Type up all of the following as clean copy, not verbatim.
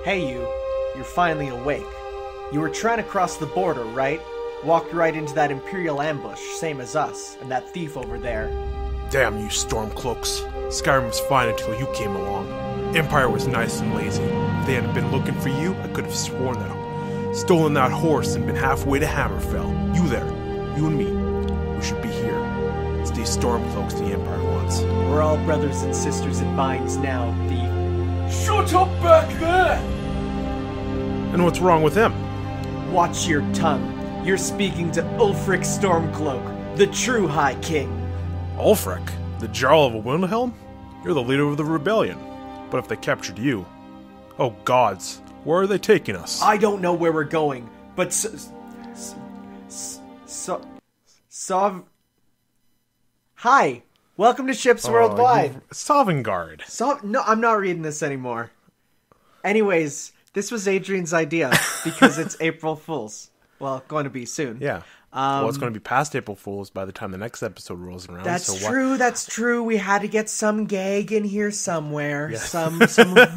Hey you're finally awake. You were trying to cross the border, right? Walked right into that Imperial ambush, same as us, and that thief over there. Damn you, Stormcloaks. Skyrim was fine until you came along. Empire was nice and lazy. If they hadn't been looking for you, I could have sworn that. Stolen that horse and been halfway to Hammerfell. You there. You and me. We should be here. It's these Stormcloaks the Empire wants. We're all brothers and sisters in binds now, thief. Shut up back there! And what's wrong with him? Watch your tongue. You're speaking to Ulfric Stormcloak, the true High King. Ulfric? The Jarl of Wilhelm? You're the leader of the rebellion. But if they captured you... Oh gods, where are they taking us? I don't know where we're going, but Hi, welcome to Ships Worldwide. Sovngarde. No, I'm not reading this anymore. Anyways, this was Adrian's idea because it's April Fool's. Well, going to be soon. Yeah. Well, it's going to be past April Fool's by the time the next episode rolls around. That's true. We had to get some gag in here somewhere. Yeah. Some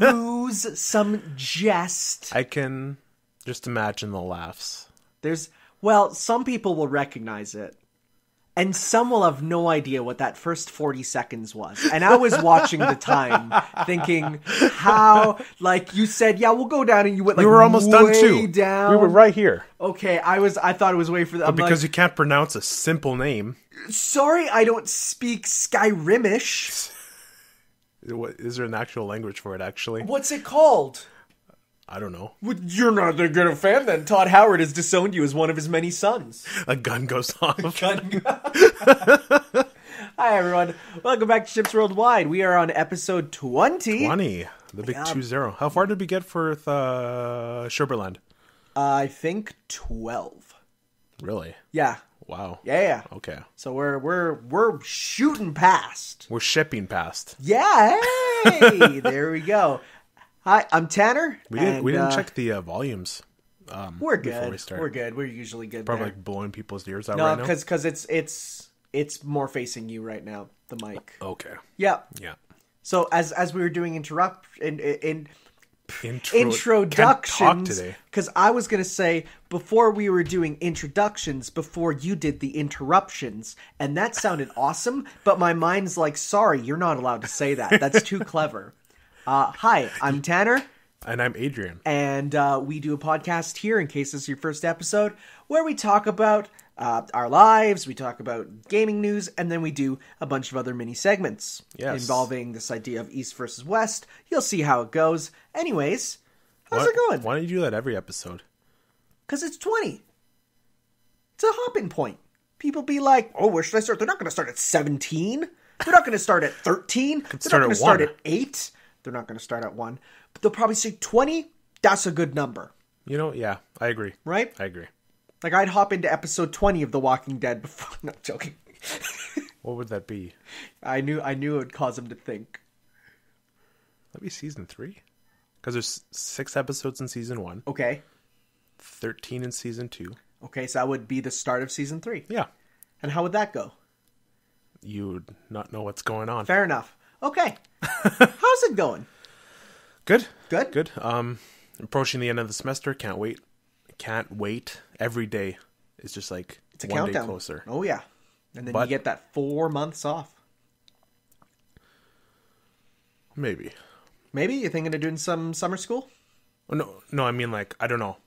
ruse, some jest. I can just imagine the laughs. Some people will recognize it. And some will have no idea what that first 40 seconds was. And I was watching the time, thinking, how, like, you said, yeah, we'll go down, and you went, like, we were almost done, too. Down. We were right here. Okay, I thought it was way for the... But because you can't pronounce a simple name... Sorry, I don't speak Skyrimish. Is there an actual language for it, actually? What's it called? I don't know. Well, you're not that good a fan, then. Todd Howard has disowned you as one of his many sons. A gun goes off. Hi, everyone. Welcome back to Ships Worldwide. We are on episode 20. 20. The big 2-0. How far did we get for Sherbert Land? I think 12. Really? Yeah. Wow. Yeah. Okay. So we're shooting past. We're shipping past. Yeah. Hey, there we go. Hi, I'm Tanner. We didn't check the volumes. We're good. Before we start. We're good. We're usually good. Probably like blowing people's ears out right now. No, because it's more facing you right now. The mic. Okay. Yeah. Yeah. So as we were doing introductions, because I was gonna say before we were doing introductions, before you did the interruptions, and that sounded awesome. But my mind's like, sorry, you're not allowed to say that. That's too clever. Hi, I'm Tanner. And I'm Adrian. And we do a podcast here, in case this is your first episode, where we talk about our lives, we talk about gaming news, and then we do a bunch of other mini segments involving this idea of East versus West. You'll see how it goes. Anyways, how's it going? Why don't you do that every episode? Because it's 20. It's a hopping point. People be like, oh, where should I start? They're not going to start at 17. They're not going to start at 13. They're not going to start at 8. They're not going to start at 1. But they'll probably say 20. That's a good number. You know, yeah, I agree. Right? I agree. Like, I'd hop into episode 20 of The Walking Dead before... No, joking. What would that be? I knew it would cause him to think. That'd be season 3? Because there's 6 episodes in season 1. Okay. 13 in season 2. Okay, so that would be the start of season 3. Yeah. And how would that go? You would not know what's going on. Fair enough. Okay. How's it going? Good. Good? Good. Approaching the end of the semester. Can't wait. Every day is just like it's a one countdown. day closer. Oh, yeah. And then you get that 4 months off. Maybe. Maybe? You thinking of doing some summer school? No, I mean, like, I don't know.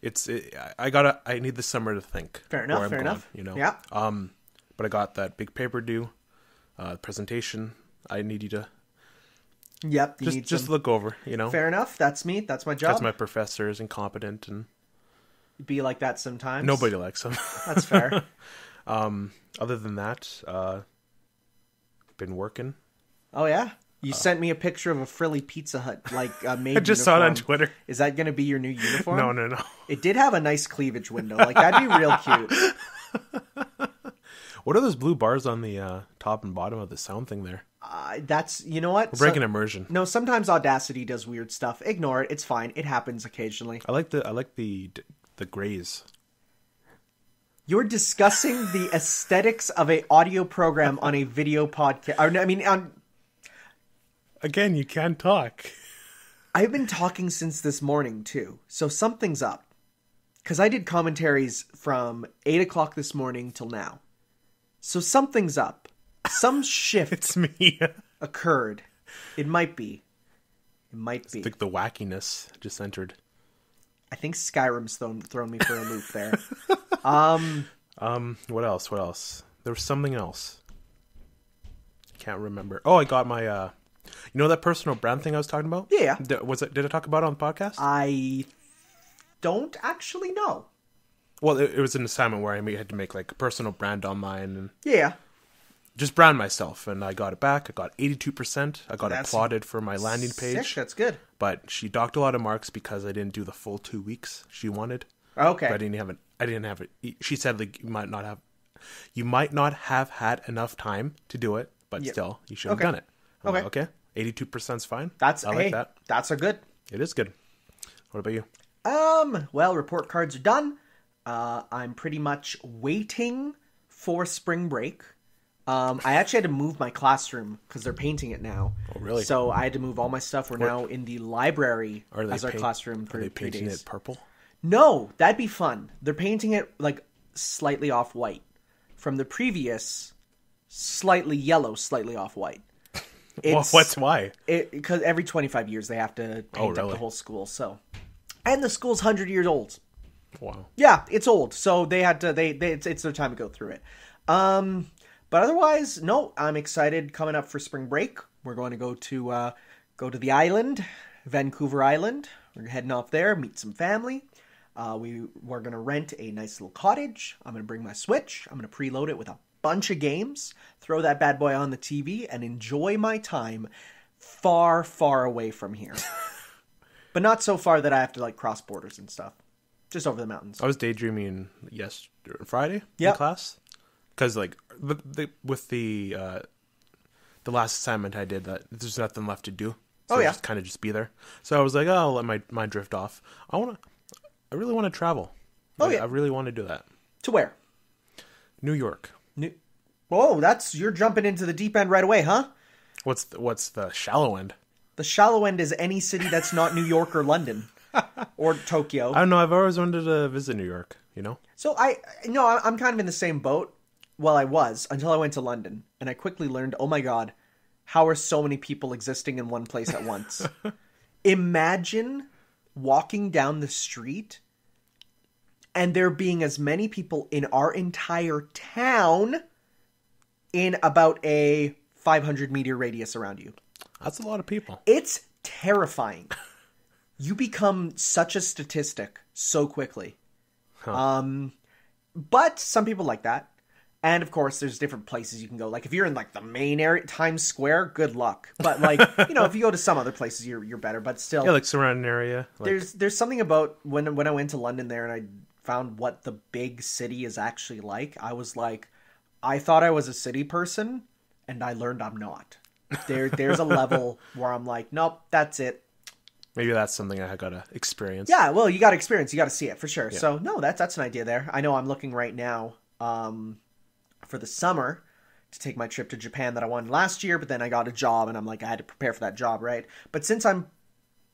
I need the summer to think. Fair enough. You know? Yeah. But I got that big paper due, presentation. I need you to... Yep. Just look over, you know? Fair enough. That's me. That's my job. That's my professor is incompetent and... Be like that sometimes. Nobody likes him. That's fair. Other than that, been working. Oh, yeah? You sent me a picture of a frilly Pizza Hut, like, made I just saw it on Twitter. Is that going to be your new uniform? No. It did have a nice cleavage window. Like, that'd be real cute. What are those blue bars on the top and bottom of the sound thing there? That's, you know what? We're breaking immersion. No, sometimes Audacity does weird stuff. Ignore it. It's fine. It happens occasionally. I like the grays. You're discussing the aesthetics of a audio program on a video podcast. I mean, on... Again, you can't talk. I've been talking since this morning, too. So something's up. Because I did commentaries from 8 o'clock this morning till now. So something's up. Some shift It's me. occurred. It might be. It might be. I think the wackiness just entered. I think Skyrim's thrown me for a loop there. What else? What else? There was something else. Can't remember. Oh, I got my, you know that personal brand thing I was talking about? Yeah. Did I talk about it on the podcast? I don't actually know. Well, it was an assignment where I had to make like a personal brand online and Yeah. just brand myself. And I got it back. I got 82%. I got applauded for my landing page. Sick, that's good. But she docked a lot of marks because I didn't do the full 2 weeks she wanted. Okay. But I didn't have it. She said like you might not have had enough time to do it, but still you should have done it. I'm like, okay. 82% is fine. I like that. That's a good. It is good. What about you? Well, report cards are done. I'm pretty much waiting for spring break. I actually had to move my classroom because they're painting it now. Oh, really? So I had to move all my stuff. We're now in the library as our classroom for 3 days. Are they painting it purple? No, that'd be fun. They're painting it like slightly off-white. From the previous, slightly yellow, slightly off-white. Why? Because every 25 years they have to paint up the whole school. So, and the school's 100 years old. Wow. Yeah, it's old. So they had to. It's their time to go through it. But otherwise, no. I'm excited coming up for spring break. We're going to go to the island, Vancouver Island. We're heading off there, meet some family. We're going to rent a nice little cottage. I'm going to bring my Switch. I'm going to preload it with a bunch of games, throw that bad boy on the TV, and enjoy my time far, far away from here. But not so far that I have to like cross borders and stuff. Just over the mountains. I was daydreaming Friday in class. Because like with the last assignment I did, that there's nothing left to do. So just kind of just be there. So I was like, I'll let my mind drift off. I really want to travel. I really want to do that. To where? New York. You're jumping into the deep end right away, huh? What's the shallow end? The shallow end is any city that's not New York or London or Tokyo. I don't know. I've always wanted to visit New York. You know. So I'm kind of in the same boat. Well, I was until I went to London, and I quickly learned, oh my God, how are so many people existing in one place at once? Imagine walking down the street and there being as many people in our entire town in about a 500-meter radius around you. That's a lot of people. It's terrifying. You become such a statistic so quickly. Huh. But some people like that. And, of course, there's different places you can go. Like, if you're in, like, the main area, Times Square, good luck. But, like, if you go to some other places, you're better. But still... Yeah, like, surrounding area. Like... There's something about when I went to London there and I found what the big city is actually like. I was like, I thought I was a city person, and I learned I'm not. There's a level where I'm like, nope, that's it. Maybe that's something I got to experience. Yeah, well, you got to experience. You got to see it, for sure. Yeah. So, no, that's an idea there. I know I'm looking right now... for the summer to take my trip to Japan that I wanted last year, but then I got a job and I'm like, I had to prepare for that job, right? But since I'm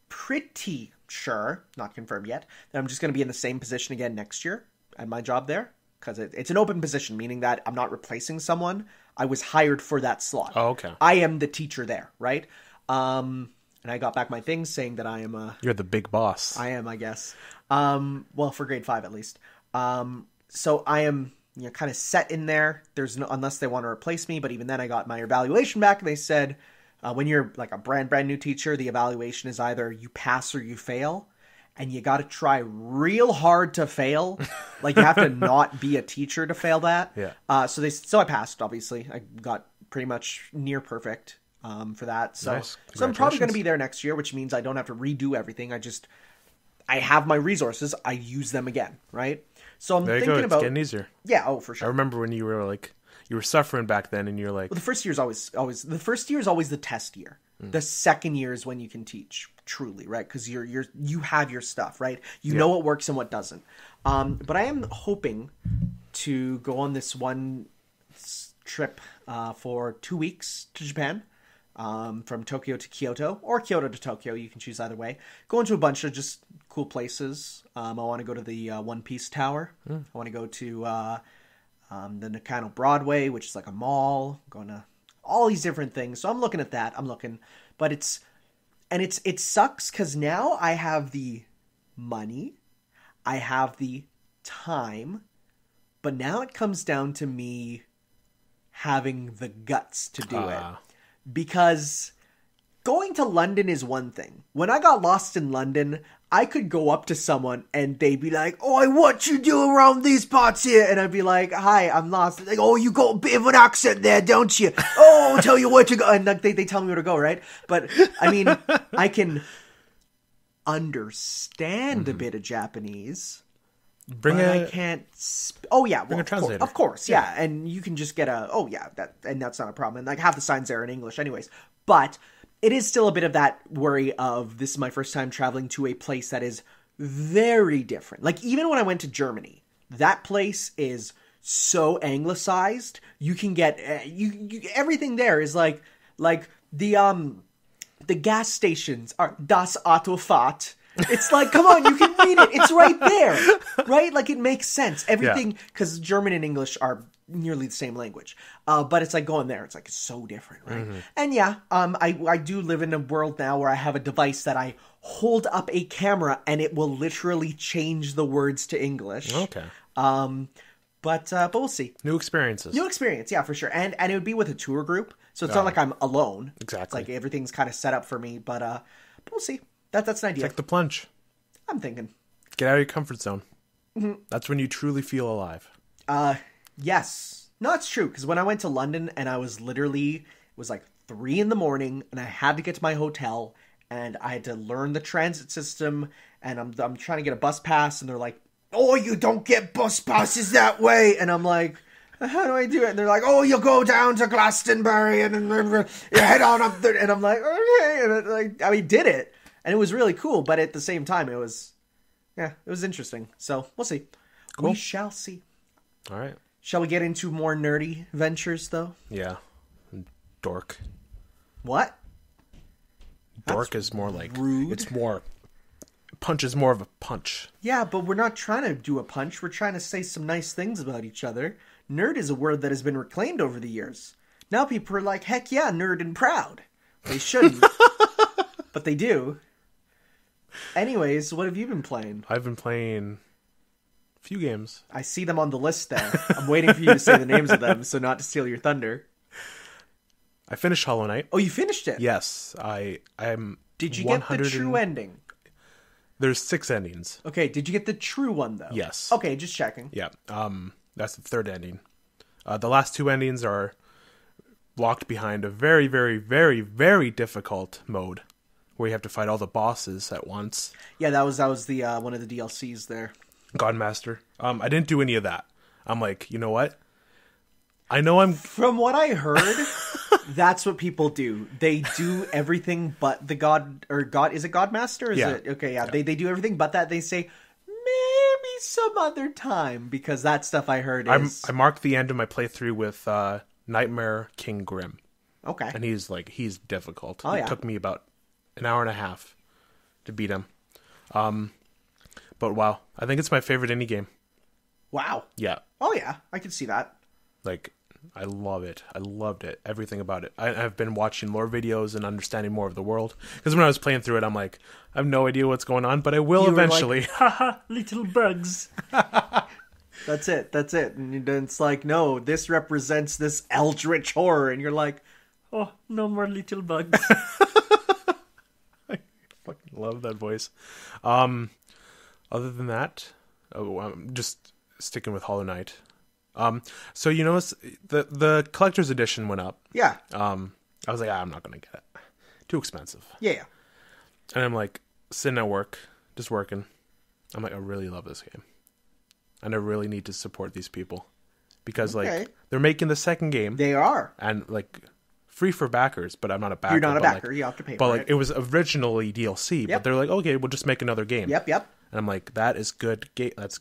pretty sure, not confirmed yet, that I'm just going to be in the same position again next year at my job there, because it's an open position, meaning that I'm not replacing someone. I was hired for that slot. Oh, okay. I am the teacher there, right? And I got back my things saying that I am You're the big boss. I am, I guess. Well, for grade 5 at least. So I am... kind of set in there. There's no, unless they want to replace me, but even then I got my evaluation back and they said, when you're like a brand new teacher, the evaluation is either you pass or you fail, and you got to try real hard to fail. Like, you have to not be a teacher to fail that. Yeah. So I passed, obviously. I got pretty much near perfect for that. So, nice. So I'm probably going to be there next year, which means I don't have to redo everything. I have my resources. I use them again, right? So I'm thinking about... It's getting easier. Yeah, oh, for sure. I remember when you were like... You were suffering back then, and you're like... Well, the first year is always... The first year is always the test year. The second year is when you can teach, truly, right? Because you have your stuff, right? You know what works and what doesn't. But I am hoping to go on this one trip for 2 weeks to Japan. from Tokyo to Kyoto, or Kyoto to Tokyo. You can choose either way. Going to a bunch of just cool places. I want to go to the One Piece Tower. I want to go to the Nakano Broadway, which is like a mall. I'm going to all these different things. So I'm looking at that. But it sucks because now I have the money, I have the time, but now it comes down to me having the guts to do it. Because going to London is one thing. When I got lost in London, I could go up to someone and they'd be like, "Oh, what you do around these parts here?" And I'd be like, "Hi, I'm lost." They're like, "Oh, you got a bit of an accent there, don't you?" "Oh, I'll tell you where to go." And they tell me where to go, right? But, I mean, I can understand a bit of Japanese. I can't. Bring a translator. Of course, yeah. And you can just get that's not a problem. And like half the signs there are in English, anyways. But it is still a bit of that worry of this is my first time traveling to a place that is very different. Like even when I went to Germany, that place is so anglicized. You can get everything there is like the gas stations are Das Autofahrt. It's like, come on, you can read it. It's right there, right? Like, it makes sense. Everything, because German and English are nearly the same language. But it's like going there. It's like, it's so different, right? Mm-hmm. And yeah, I do live in a world now where I have a device that I hold up a camera and it will literally change the words to English. Okay. But we'll see. New experiences. New experience, yeah, for sure. And it would be with a tour group. So it's not like I'm alone. Exactly. It's like everything's kind of set up for me. But we'll see. That's an idea. Take the plunge. I'm thinking. Get out of your comfort zone. Mm-hmm. That's when you truly feel alive. Yes. No, it's true. Because when I went to London and I was literally, it was like 3 a.m. and I had to get to my hotel and I had to learn the transit system and I'm trying to get a bus pass and they're like, "Oh, you don't get bus passes that way." And I'm like, "How do I do it?" And they're like, "Oh, you go down to Glastonbury and then you head on up there." And I'm like, "Okay." And did it. And it was really cool, but at the same time, it was interesting. So, we'll see. Cool. We shall see. All right. Shall we get into more nerdy ventures, though? Yeah. Dork. What? Dork That's is more like... rude. It's more... Punch is more of a punch. Yeah, but we're not trying to do a punch. We're trying to say some nice things about each other. Nerd is a word that has been reclaimed over the years. Now people are like, heck yeah, nerd and proud. They shouldn't. But they do. Anyways, what have you been playing? I've been playing a few games. I see them on the list there. I'm waiting for you to say the names of them, so not to steal your thunder. I finished Hollow Knight. Oh, you finished it? Yes. I'm. Did you get the true ending? There's 6 endings. Okay, did you get the true one, though? Yes. Okay, just checking. Yeah. That's the 3rd ending. The last 2 endings are locked behind a very, very, very, very difficult mode. Where you have to fight all the bosses at once. Yeah, that was the one of the DLCs there. Godmaster. I didn't do any of that. I'm like, you know what? I know I'm... From what I heard, that's what people do. They do everything but the God... Is it Godmaster? Is it? Okay, yeah. They do everything but that. They say, maybe some other time. Because that stuff I heard is... I marked the end of my playthrough with Nightmare King Grim. Okay. And he's difficult. Oh, yeah. It took me about an hour and a half to beat him. But wow, I think it's my favorite indie game. Wow. Yeah. Oh yeah, I can see that. Like, I love it. I loved it. Everything about it. I've been watching lore videos and understanding more of the world. Because when I was playing through it, I'm like, I have no idea what's going on, but I will eventually. Haha, little bugs. That's it. And it's like, no, this represents this eldritch horror. And you're like, oh, no more little bugs. Fucking love that voice. Other than that, I'm just sticking with Hollow Knight. So you notice the collector's edition went up. Yeah. I was like, I'm not gonna get it. Too expensive. Yeah. And I'm like sitting at work, just working. I'm like, I really love this game, and I really need to support these people because like they're making the second game. They are, and like. Free for backers, but I'm not a backer. You're not a backer. You have to pay for it. But like, it was originally DLC, but they're like, okay, we'll just make another game. Yep. And I'm like, that is good game. That's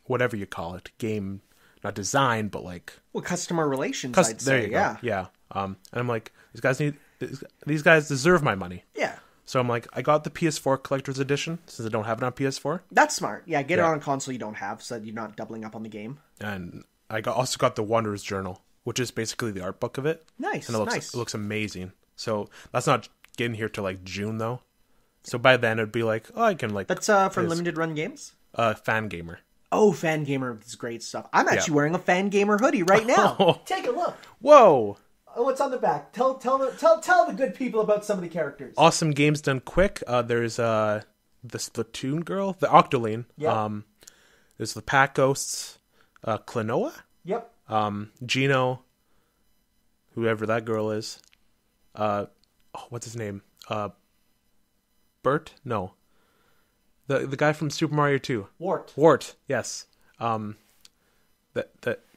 whatever you call it. Game, not design, but like... Well, customer relations, I'd say. There you go. Yeah. And I'm like, these guys need these guys deserve my money. Yeah. So I'm like, I got the PS4 Collector's Edition since I don't have it on PS4. That's smart. Yeah, get it on a console you don't have so that you're not doubling up on the game. And I also got the Wanderer's Journal, which is basically the art book of it. Nice, and it looks amazing. So that's not getting here till like June though. So by then it'd be like, oh, I can like. That's for limited run games. Fan Gamer. Oh, Fan Gamer is great stuff. I'm actually wearing a Fan Gamer hoodie right now. Take a look. Whoa. What's on the back? Tell the good people about some of the characters. Awesome games done quick. There's the Splatoon girl, the Octoline. Yep. There's the Pack Ghosts, Klonoa. Yep. Gino, whoever that girl is. What's his name? Bert? No. The guy from Super Mario 2. Wart, yes. That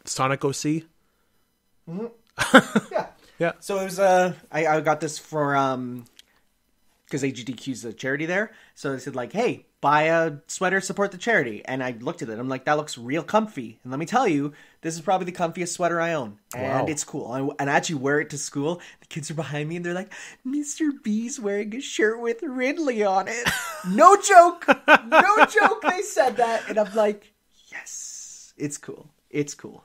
Sonic OC. Mm-hmm. Yeah. Yeah. So it was I got this for because AGDQ's the charity there. So they said like, hey, buy a sweater, support the charity. And I looked at it. I'm like, that looks real comfy. And let me tell you, this is probably the comfiest sweater I own. And it's cool. And I actually wear it to school. The kids are behind me and they're like, Mr. B's wearing a shirt with Ridley on it. No joke. No joke. They said that. And I'm like, yes, it's cool. It's cool.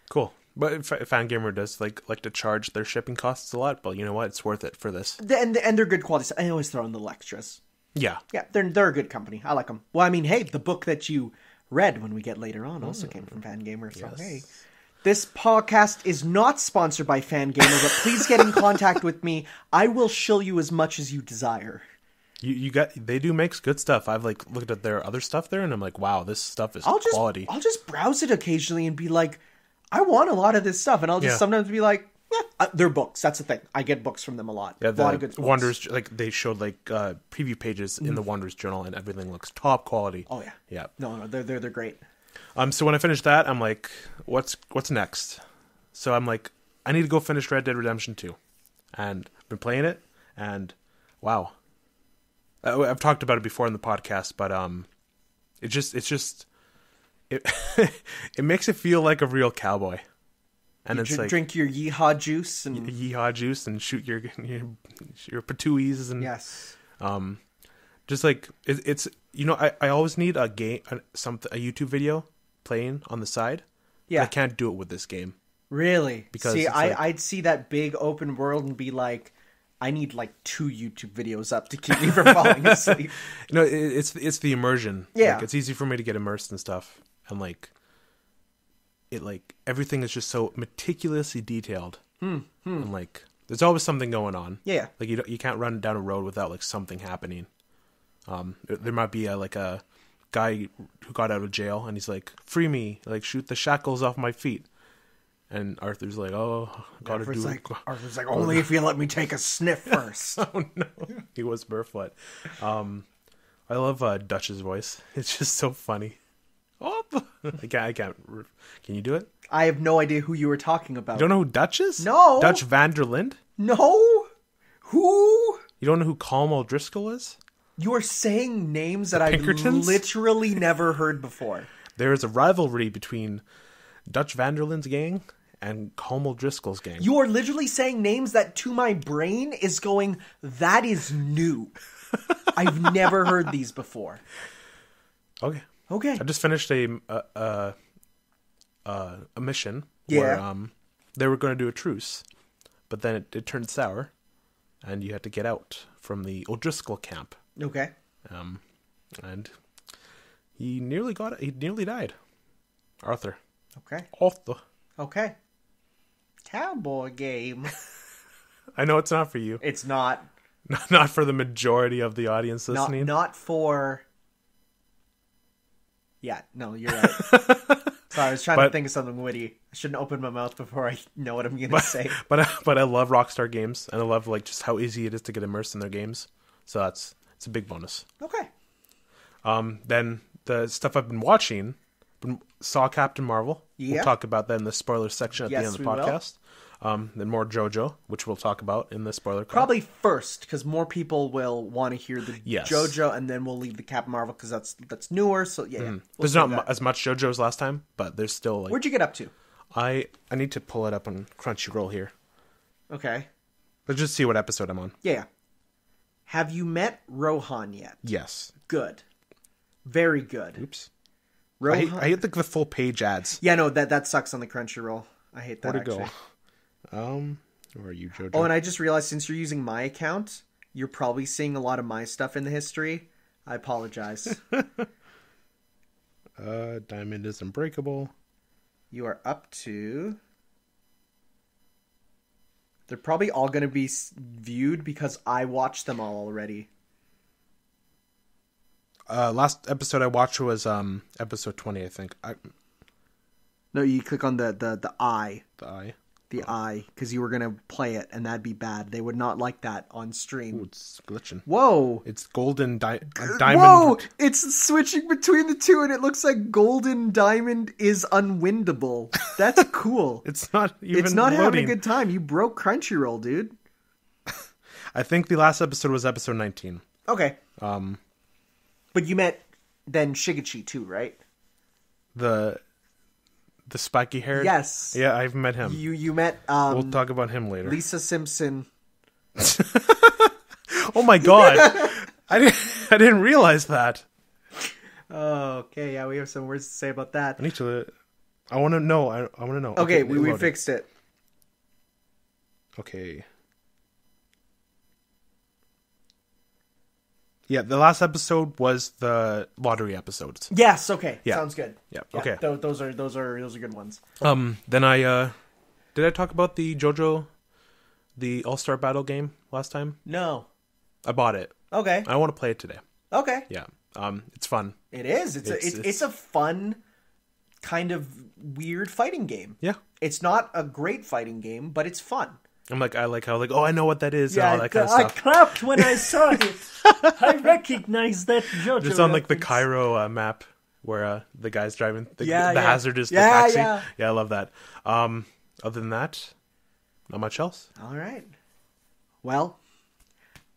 Cool. But Fan Gamer does like to charge their shipping costs a lot, but you know what? It's worth it for this. And they're good quality. I always throw in the little extras. Yeah. Yeah, they're a good company. I like them. Well, I mean, hey, the book that you read when we get later on also came from Fan Gamer. So, hey. This podcast is not sponsored by Fan Gamer, but please get in contact with me. I will shill you as much as you desire. They do make good stuff. I've like looked at their other stuff there and I'm like, wow, this stuff is quality. I'll just browse it occasionally and be like, I want a lot of this stuff, and I'll just sometimes be like, they're books. That's the thing. I get books from them a lot. Yeah, a lot of good books. Wonders, like they showed like preview pages in the Wonders Journal, and everything looks top quality. Oh yeah, yeah. No, they're great. So when I finished that, I'm like, what's next? So I'm like, I need to go finish Red Dead Redemption 2, and I've been playing it, and wow, I've talked about it before in the podcast, but it makes it feel like a real cowboy. And it's like drink your yeehaw juice and shoot your patooies and yes. Just like it's I always need a YouTube video playing on the side. Yeah, but I can't do it with this game. Really? Because I'd see that big open world and be like, I need like 2 YouTube videos up to keep me from falling asleep. It's the immersion. Yeah, like, it's easy for me to get immersed in stuff, and like it like everything is just so meticulously detailed, and like there's always something going on. Yeah, like you can't run down a road without like something happening. There might be a guy who got out of jail and he's like, free me, like shoot the shackles off my feet. And Arthur's like, oh, gotta do it. Arthur's like, only if you let me take a sniff first. Oh no, he was barefoot. I love Dutch's voice. It's just so funny. Oh, I can't. Can you do it? I have no idea who you were talking about. You don't know who Dutch is? No. Dutch van der Linde? No. Who? You don't know who Colm O'Driscoll is? You are saying names that I've literally never heard before. There is a rivalry between Dutch van der Linde's gang and Colm O'Driscoll's gang. You are literally saying names that to my brain is going, that is new. I've never heard these before. Okay. I just finished a mission where they were going to do a truce, but then it turned sour, and you had to get out from the O'Driscoll camp. Okay. And he nearly died. Arthur. Okay. Arthur. Okay. Cowboy game. I know it's not for you. It's not. Not for the majority of the audience listening. Not for... Yeah, no, you're right. Sorry, I was trying to think of something witty. I shouldn't open my mouth before I know what I'm going to say. But I love Rockstar games, and I love like just how easy it is to get immersed in their games. So it's a big bonus. Okay. Then the stuff I've been watching, saw Captain Marvel. Yeah. We'll talk about that in the spoiler section at the end of the podcast. Then more JoJo, which we'll talk about in the spoiler. Probably first, because more people will want to hear the JoJo, and then we'll leave the Captain Marvel because that's newer. So yeah, there's not as much JoJo as last time, but there's still. Like, where'd you get up to? I need to pull it up on Crunchyroll here. Okay. Let's just see what episode I'm on. Yeah. Have you met Rohan yet? Yes. Good. Very good. Oops. Rohan... I hate the full page ads. Yeah, no, that sucks on the Crunchyroll. I hate that, Where'd it actually. go? Where are you, Jojo? Oh, and I just realized since you're using my account, you're probably seeing a lot of my stuff in the history. I apologize. Diamond is unbreakable. You are up to... They're probably all going to be viewed because I watched them all already. Last episode I watched was episode 20, I think. No, you click on the eye. The eye? The eye, because you were going to play it, and that'd be bad. They would not like that on stream. Ooh, it's glitching. Whoa! It's golden diamond. Whoa! It's switching between the two, and it looks like golden diamond is unwindable. That's cool. It's not even It's not loading. having a good time. You broke Crunchyroll, dude. I think the last episode was episode 19. Okay. But you met then Shigechi too, right? The spiky hair? Yes. Yeah, I've met him. You met we'll talk about him later. Lisa Simpson. Oh my god. I didn't realize that. Oh, okay, yeah, we have some words to say about that. I want to know. I want to know. Okay, we fixed it. Okay. Yeah, the last episode was the lottery episodes. Yes, okay. Yeah. Sounds good. Yeah, okay. Those are good ones. Then did I talk about the JoJo, the All-Star Battle game last time? No. I bought it. Okay. I want to play it today. Okay. Yeah. It's fun. It is. It's a fun kind of weird fighting game. Yeah. It's not a great fighting game, but it's fun. I know what that is and all that kind of stuff. I clapped when I saw it. I recognized that JoJo. Just on the reference. Cairo map where the guy's driving. The Yeah. hazard is the taxi. Yeah. Yeah, I love that. Other than that, not much else. All right. Well,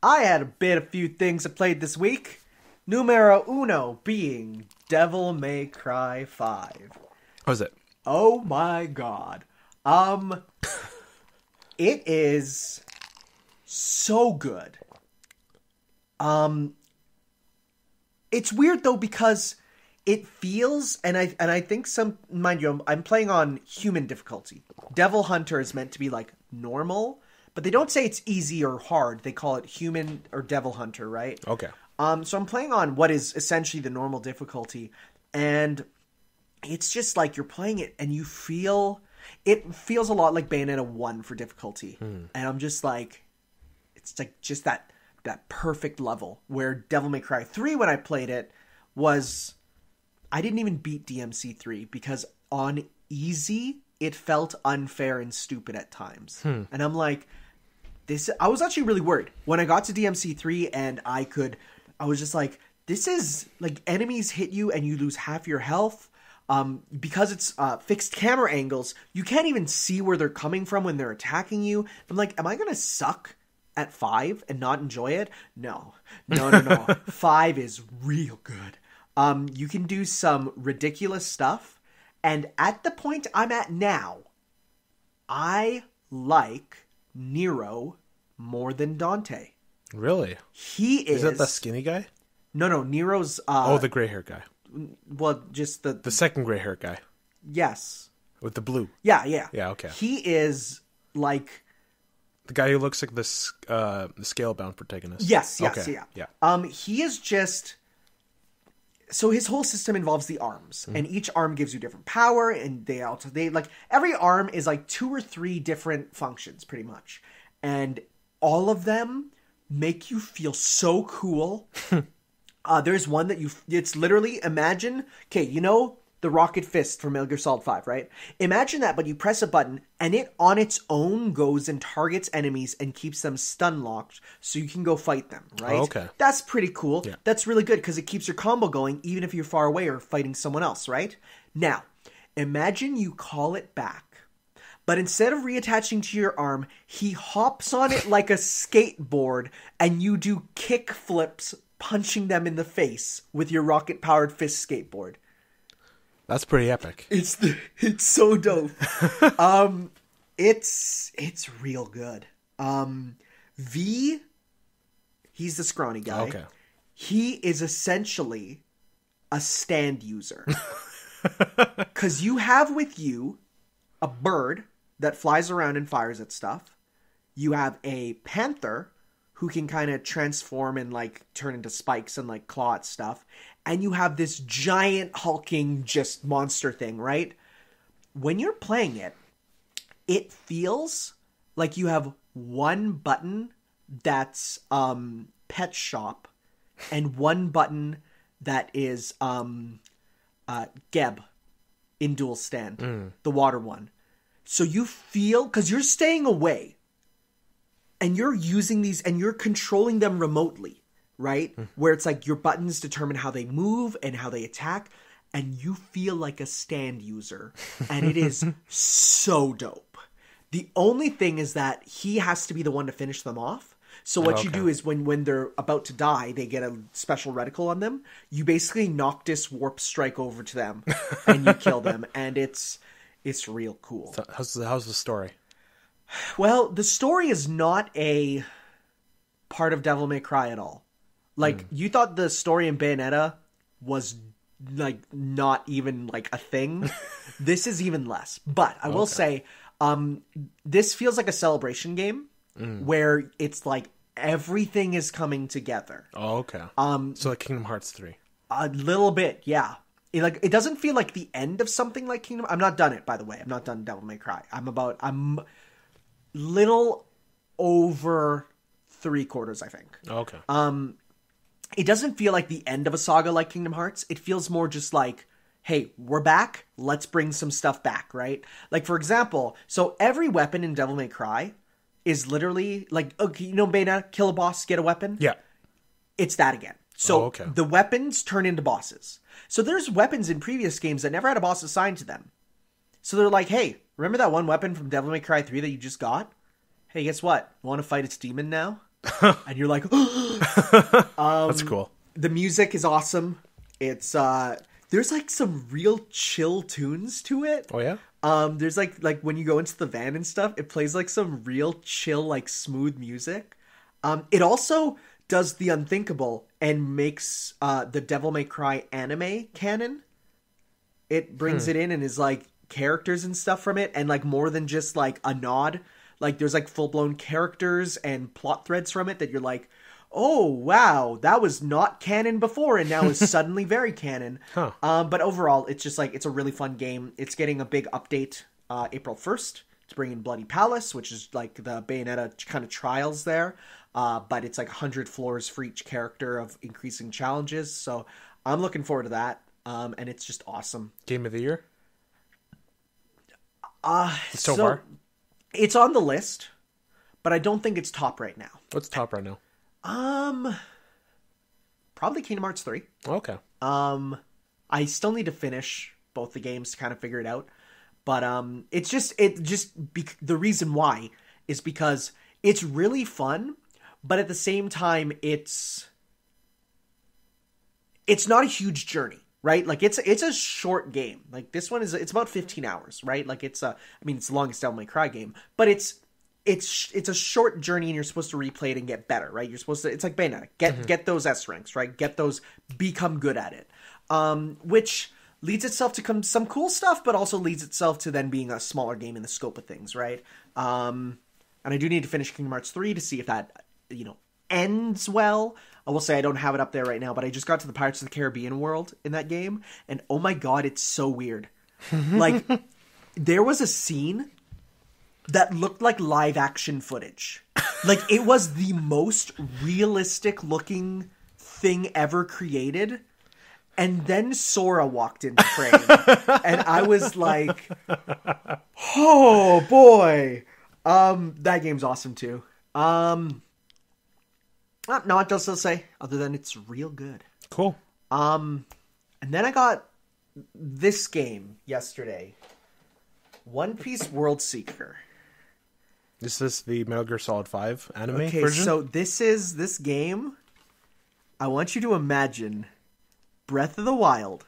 I had a few things I played this week. Numero uno being Devil May Cry 5. How was it? Oh my god. It is so good. It's weird though because it feels, and I think mind you, I'm playing on human difficulty. Devil Hunter is meant to be like normal, but they don't say it's easy or hard. They call it human or Devil Hunter, right? Okay. So I'm playing on what is essentially the normal difficulty, and it's just like you're playing it and it feels a lot like Bayonetta 1 for difficulty. And I'm just like, it's like just that perfect level where Devil May Cry 3, when I played it, I didn't even beat DMC 3 because on easy, it felt unfair and stupid at times. And I'm like, I was actually really worried when I got to DMC 3 and I was just like, this is like enemies hit you and you lose half your health. Because it's fixed camera angles, you can't even see where they're coming from when they're attacking you. I'm like, am I going to suck at 5 and not enjoy it? No. 5 is real good. You can do some ridiculous stuff. And at the point I'm at now, I like Nero more than Dante. Really? He is... Is that the skinny guy? No, Nero's... the gray hair guy. Well, just the second gray hair guy. Yes. With the blue. Yeah. Yeah, okay. He is like the guy who looks like the scale-bound protagonist. Yes, okay. Yeah. He is just so his whole system involves the arms, and each arm gives you different power, and they like every arm is like 2 or 3 different functions pretty much. And all of them make you feel so cool. There's one that it's literally, imagine, okay, you know the rocket fist from Metal Gear Solid 5, right? Imagine that, but you press a button, and it on its own goes and targets enemies and keeps them stun locked, so you can go fight them, right? Oh, okay. That's pretty cool. Yeah. That's really good, because it keeps your combo going, even if you're far away or fighting someone else, right? Now, imagine you call it back, but instead of reattaching to your arm, he hops on it like a skateboard, and you do kick flips, punching them in the face with your rocket-powered fist skateboard. That's pretty epic. It's so dope. It's real good. V, he's the scrawny guy. Okay. He is essentially a stand user. Because you have with you a bird that flies around and fires at stuff. You have a panther who can kind of transform and like turn into spikes and like claw at stuff. And you have this giant hulking just monster thing, right? When you're playing it, it feels like you have one button that's pet shop and one button that is Geb in Dual Stand, the water one. So you feel, because you're staying away and you're using these and you're controlling them remotely, right? Where it's like your buttons determine how they move and how they attack, and you feel like a stand user, and it is so dope. The only thing is that he has to be the one to finish them off. So what you do is when they're about to die, they get a special reticle on them. You basically Noctis Warp Strike over to them, and you kill them, and it's real cool. So how's the story? Well, the story is not a part of Devil May Cry at all. Like, you thought the story in Bayonetta was, like, not even, like, a thing. This is even less. But I will say, this feels like a celebration game where it's like everything is coming together. Oh, okay. So like Kingdom Hearts 3. A little bit, yeah. It doesn't feel like the end of something like Kingdom. I'm not done it, by the way. I'm not done Devil May Cry. I'm little over 3/4, I think. Okay. It doesn't feel like the end of a saga like Kingdom Hearts. It feels more just like, hey, we're back. Let's bring some stuff back, right? Like, for example, so every weapon in Devil May Cry is literally like, okay, you know, Bayonetta, kill a boss, get a weapon? Yeah. It's that again. So the weapons turn into bosses. So there's weapons in previous games that never had a boss assigned to them. So they're like, hey, remember that one weapon from Devil May Cry 3 that you just got? Hey, guess what? Want to fight its demon now? And you're like, that's cool. The music is awesome. It's there's like some real chill tunes to it. Oh yeah. There's like when you go into the van and stuff, it plays like some real chill, like smooth music. It also does the unthinkable and makes the Devil May Cry anime canon. It brings it in and is like characters and stuff from it, and like more than just like a nod. Like there's like full-blown characters and plot threads from it that you're like, oh wow, that was not canon before and now is suddenly very canon. But overall, it's just like, it's a really fun game. It's getting a big update April 1st to bring in Bloody Palace, which is like the Bayonetta kind of trials there. But it's like 100 floors for each character of increasing challenges. So I'm looking forward to that. And it's just awesome. Game of the year? So far? It's on the list, but I don't think it's top right now. What's top right now? Probably Kingdom Hearts 3. Okay. I still need to finish both the games to kind of figure it out. But the reason why is because it's really fun, but at the same time it's not a huge journey, right? Like it's a short game. Like this one it's about 15 hours, right? Like it's the longest Devil May Cry game, but it's a short journey and you're supposed to replay it and get better, right? You're supposed to, it's like Bayonetta, get those S ranks, right? Get those, become good at it. Which leads itself to some cool stuff, but also leads itself to then being a smaller game in the scope of things, right? And I do need to finish Kingdom Hearts 3 to see if that, ends well. I will say I don't have it up there right now, but I just got to the Pirates of the Caribbean world in that game, and oh my god, it's so weird. Like, there was a scene that looked like live action footage. Like, it was the most realistic looking thing ever created. And then Sora walked into frame. And I was like, oh boy. That game's awesome too. Not much else to say, other than it's real good. Cool. And then I got this game yesterday. One Piece World Seeker. Is this the Metal Gear Solid 5 anime version? Okay, so this game. I want you to imagine Breath of the Wild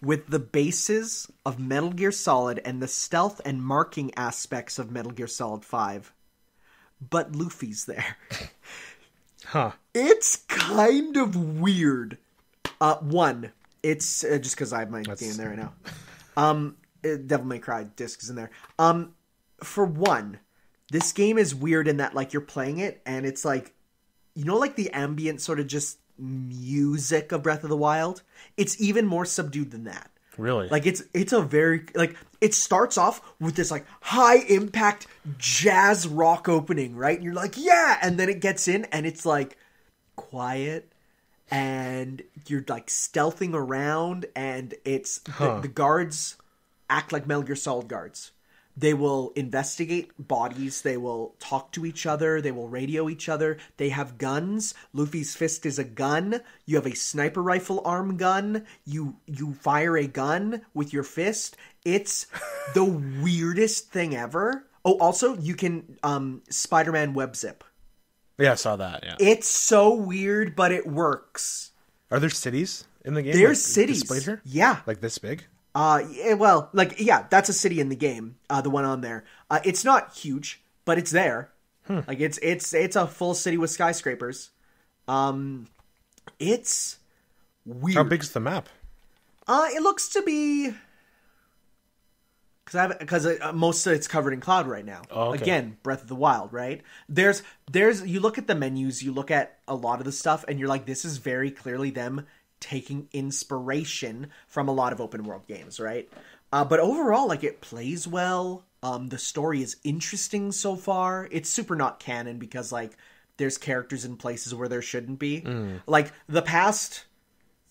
with the bases of Metal Gear Solid and the stealth and marking aspects of Metal Gear Solid 5. but Luffy's there. Huh. It's kind of weird. One, it's just because I have my game there right now. Devil May Cry disc is in there. For one, this game is weird in that, like, you're playing it and it's like, you know, like the ambient sort of just music of Breath of the Wild? It's even more subdued than that. Really? Like, it's a very, like, it starts off with this, like, high impact jazz rock opening, right? And you're like, yeah! And then it gets in and it's, like, quiet and you're, like, stealthing around and it's, the guards act like Metal Gear Solid guards. They will investigate bodies. They will talk to each other. They will radio each other. They have guns. Luffy's fist is a gun. You have a sniper rifle arm gun. You fire a gun with your fist. It's the weirdest thing ever. Oh, also, you can Spider-Man web zip. Yeah, I saw that, yeah. It's so weird, but it works. Are there cities in the game? There's cities. Displayed here? Yeah. Like this big? Well, like, yeah, that's a city in the game, the one on there. It's not huge, but it's there. Like, it's a full city with skyscrapers. It's weird. How big's the map? It looks to be... Because most of it's covered in cloud right now. Oh, okay. Again, Breath of the Wild, right? There's you look at the menus, you look at a lot of the stuff, and you're like, this is very clearly them taking inspiration from a lot of open world games, right? But overall, like, it plays well. The story is interesting so far. It's super not canon because, like, there's characters in places where there shouldn't be. Like, the past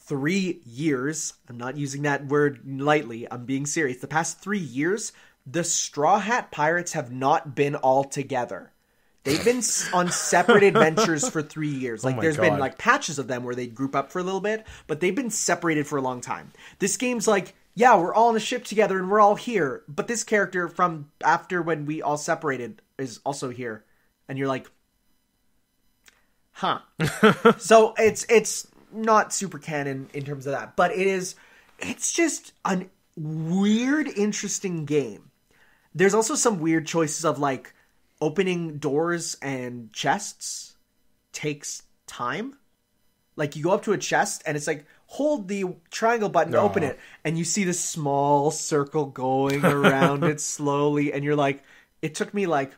3 years, I'm not using that word lightly, I'm being serious. The past 3 years, the Straw Hat Pirates have not been all together. They've been on separate adventures for 3 years. Like, there's been, like, patches of them where they group up for a little bit, but they've been separated for a long time. This game's like, yeah, we're all on a ship together and we're all here, but this character from after when we all separated is also here. And you're like, huh. So it's not super canon in terms of that, but it's just a weird, interesting game. There's also some weird choices of, like, opening doors and chests takes time. Like, you go up to a chest and it's like, hold the triangle button to open it. And you see this small circle going around it slowly. And you're like, it took me like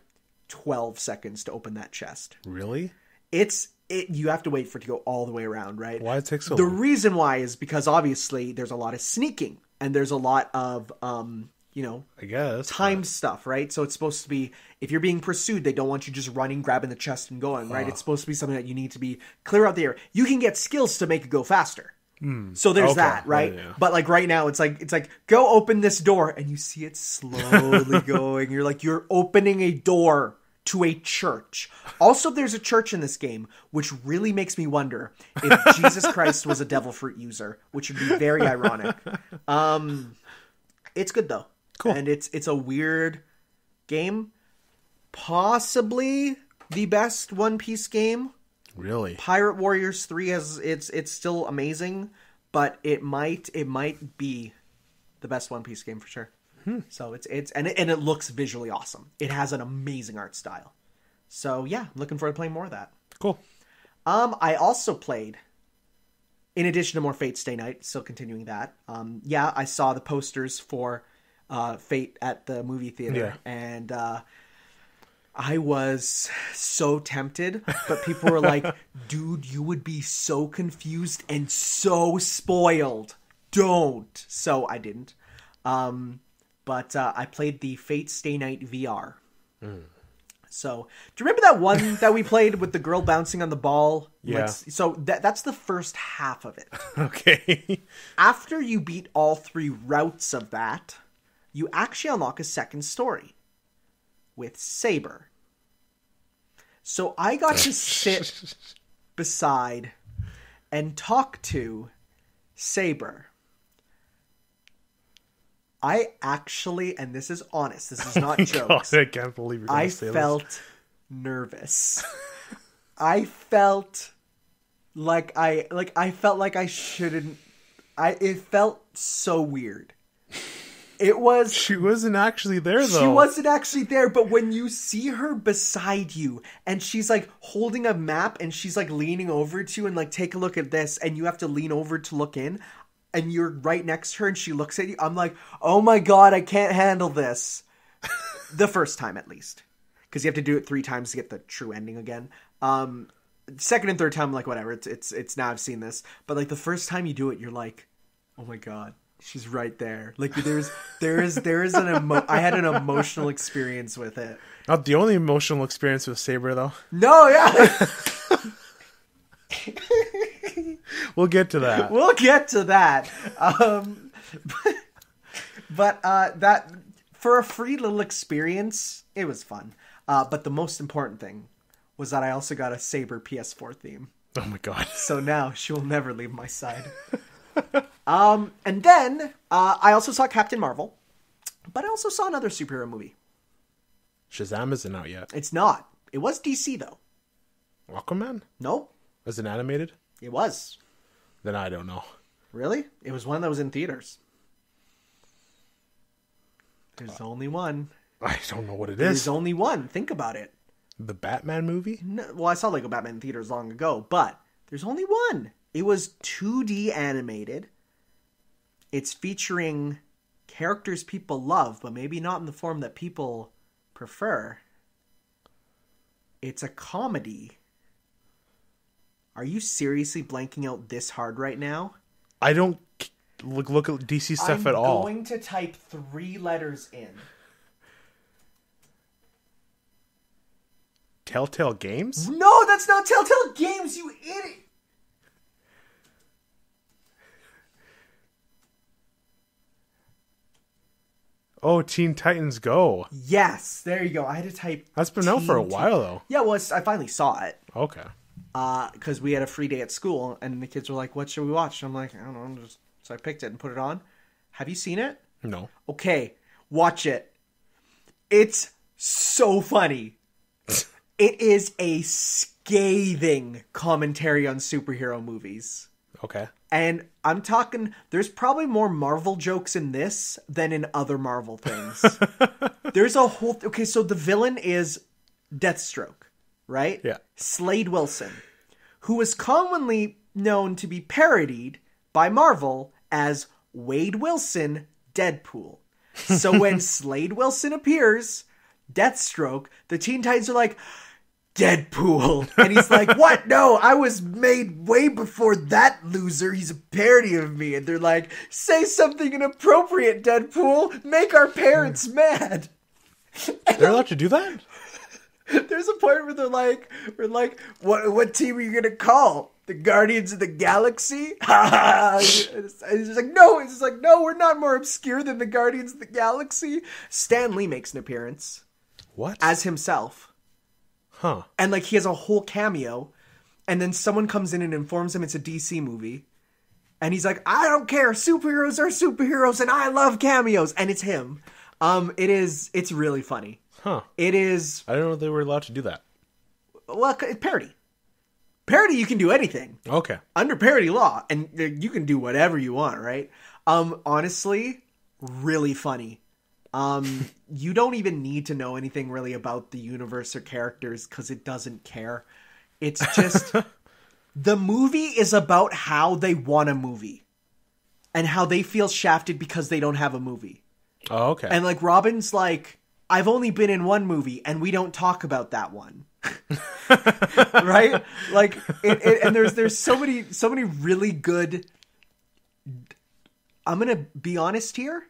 12 seconds to open that chest. Really? You have to wait for it to go all the way around, right? Why it takes so long? long? The reason why is because obviously there's a lot of sneaking and there's a lot of, I guess time stuff, right? So it's supposed to be, if you're being pursued, they don't want you just running, grabbing the chest and going, right? It's supposed to be something that you need to be clear out the air. You can get skills to make it go faster. So there's that, right? Yeah. But like right now, it's like, go open this door, and you see it slowly going. You're like, you're opening a door to a church. Also, there's a church in this game, which really makes me wonder if Jesus Christ was a devil fruit user, which would be very ironic. It's good though. Cool. And it's a weird game. Possibly the best One Piece game. Really? Pirate Warriors 3 it's still amazing, but it might be the best One Piece game for sure. So it looks visually awesome. It has an amazing art style. So yeah, I'm looking forward to playing more of that. Cool. I also played, in addition to more Fate Stay Night, still continuing that. I saw the posters for Fate at the movie theater, and I was so tempted, but people were like, dude, you would be so confused and so spoiled. Don't. So I didn't. But I played the Fate Stay Night VR. So, do you remember that one that we played with the girl bouncing on the ball? Yeah. So that's the first half of it. Okay. After you beat all 3 routes of that, you actually unlock a second story with Saber. So I got to sit beside and talk to Saber. I actually, and this is honest, this is not jokes. God, I can't believe you're going to say this. I felt nervous. I felt like I felt like I shouldn't. It felt so weird. It was... She wasn't actually there, though. She wasn't actually there, but when you see her beside you, and she's, like, holding a map, and she's, like, leaning over to you, and, like, take a look at this, and you have to lean over to look in, and you're right next to her, and she looks at you, I'm like, oh my god, I can't handle this. The first time, at least. Because you have to do it 3 times to get the true ending again. Second and third time, like, whatever, it's now I've seen this. But, like, the first time you do it, you're like, oh my god. She's right there. Like there is I had an emotional experience with it. Not the only emotional experience with Saber, though. No, yeah. We'll get to that. We'll get to that. But that for a free little experience, it was fun. But the most important thing was that I also got a Saber PS4 theme. Oh my god. So now she will never leave my side. And then I also saw Captain Marvel, but I also saw another superhero movie. Shazam isn't out yet. It's not. It was DC though. Aquaman? Nope. Was it animated? It was. Then I don't know. Really? It was one that was in theaters. There's only one. I don't know what it is. There's only one. Think about it. The Batman movie? No, well, I saw Lego Batman in theaters long ago, but there's only one. It was 2D animated. It's featuring characters people love, but maybe not in the form that people prefer. It's a comedy. Are you seriously blanking out this hard right now? I don't look at DC stuff at all. I'm going to type 3 letters in. Telltale Games? No, that's not Telltale Games, you idiot! Oh, Teen Titans Go. Yes, there you go. I had to type... That's been out for a while, though. Yeah, well, I finally saw it. Okay. Because we had a free day at school, and the kids were like, what should we watch? And I'm like, I don't know. So I picked it and put it on. Have you seen it? No. Okay, watch it. It's so funny. It is a scathing commentary on superhero movies. Okay. And I'm talking, there's probably more Marvel jokes in this than in other Marvel things. There's a whole... Okay, so the villain is Deathstroke, right? Yeah. Slade Wilson, who is commonly known to be parodied by Marvel as Wade Wilson, Deadpool. So when Slade Wilson appears, Deathstroke, the Teen Titans are like... Deadpool. And he's like, what? No, I was made way before that loser. He's a parody of me. And they're like, say something inappropriate, Deadpool. Make our parents mad. They're allowed to do that? There's a point where we're like, what team are you going to call? The Guardians of the Galaxy? It's just like, no, we're not more obscure than the Guardians of the Galaxy. Stan Lee makes an appearance. What? As himself. Huh. And, like, he has a whole cameo, and then someone comes in and informs him it's a DC movie, and he's like, I don't care, superheroes are superheroes, and I love cameos, and it's him. It's really funny. Huh. It is... I didn't know they were allowed to do that. Well, parody. Parody, you can do anything. Okay. Under parody law, and you can do whatever you want, right? Honestly, really funny. You don't even need to know anything really about the universe or characters because it doesn't care. It's just the movie is about how they want a movie and how they feel shafted because they don't have a movie. Oh, okay. And like Robin's like, I've only been in one movie and we don't talk about that one. Right? Like and there's so many really good. I'm going to be honest here.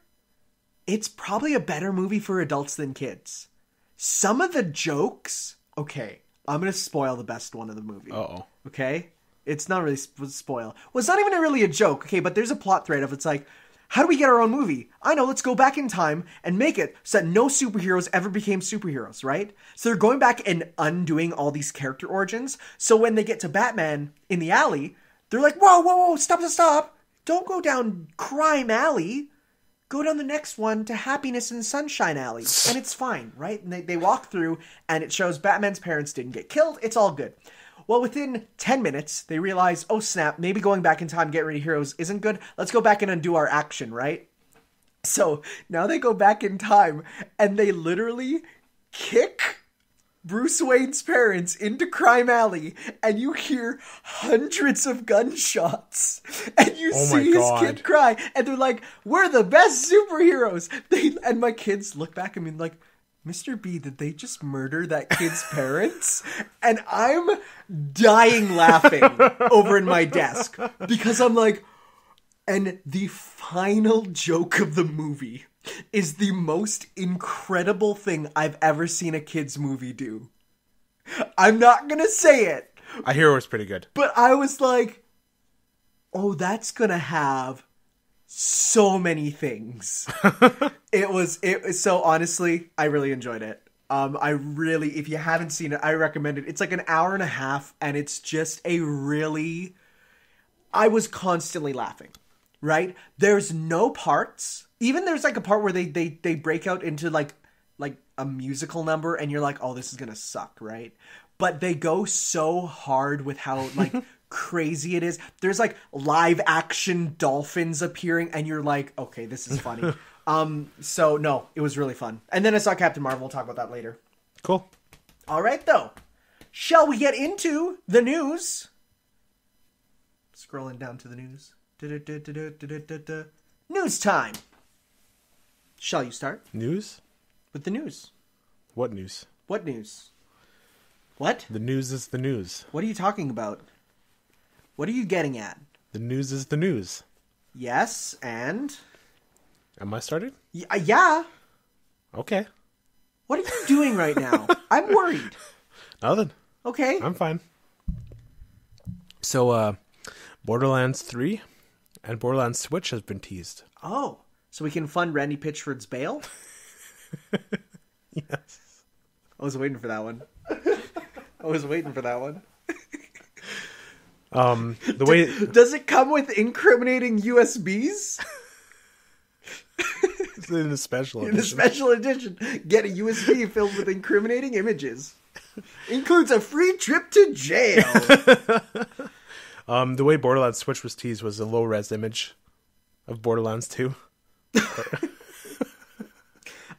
It's probably a better movie for adults than kids. Some of the jokes... Okay, I'm going to spoil the best one of the movie. Uh-oh. Okay? It's not really spoil. Well, it's not even really a joke, okay? But there's a plot thread of it's like, how do we get our own movie? I know, let's go back in time and make it so that no superheroes ever became superheroes, right? So they're going back and undoing all these character origins. So when they get to Batman in the alley, they're like, whoa, stop. Don't go down Crime Alley. Go down the next one to Happiness and Sunshine Alley. And it's fine, right? And they walk through, and it shows Batman's parents didn't get killed. It's all good. Well, within 10 minutes, they realize, oh snap, maybe going back in time, get rid of heroes isn't good. Let's go back and undo our action, right? So now they go back in time and they literally kick Bruce Wayne's parents into Crime Alley, and you hear hundreds of gunshots, and you see his kid cry, and they're like, "We're the best superheroes." And my kids look back at me like, "Mr. B, did they just murder that kid's parents?" And I'm dying laughing over in my desk because I'm like, and the final joke of the movie is the most incredible thing I've ever seen a kid's movie do. I'm not gonna say it. I hear it was pretty good. But I was like, oh, that's gonna have so many things. It was so honestly, I really enjoyed it. If you haven't seen it, I recommend it. It's like an hour and a half, and it's just I was constantly laughing. Right? There's no parts. Even there's like a part where they break out into like a musical number and you're like, oh, this is gonna suck, right? But they go so hard with how like crazy it is. There's like live action dolphins appearing and you're like, okay, this is funny. So no, it was really fun. And then I saw Captain Marvel. We'll talk about that later. Cool. All right, though. Shall we get into the news? Scrolling down to the news. News time. Shall you start? News? With the news. What news? What news? What? The news is the news. What are you talking about? What are you getting at? The news is the news. Yes, and? Am I started? Yeah. Okay. What are you doing right now? I'm worried. Nothing. Okay. I'm fine. So, Borderlands 3 and Borderlands Switch has been teased. Oh, so we can fund Randy Pitchford's bail? Yes. I was waiting for that one. Does it come with incriminating USBs? It's in the special edition. In the special edition, get a USB filled with incriminating images. Includes a free trip to jail. The way Borderlands Switch was teased was a low-res image of Borderlands 2.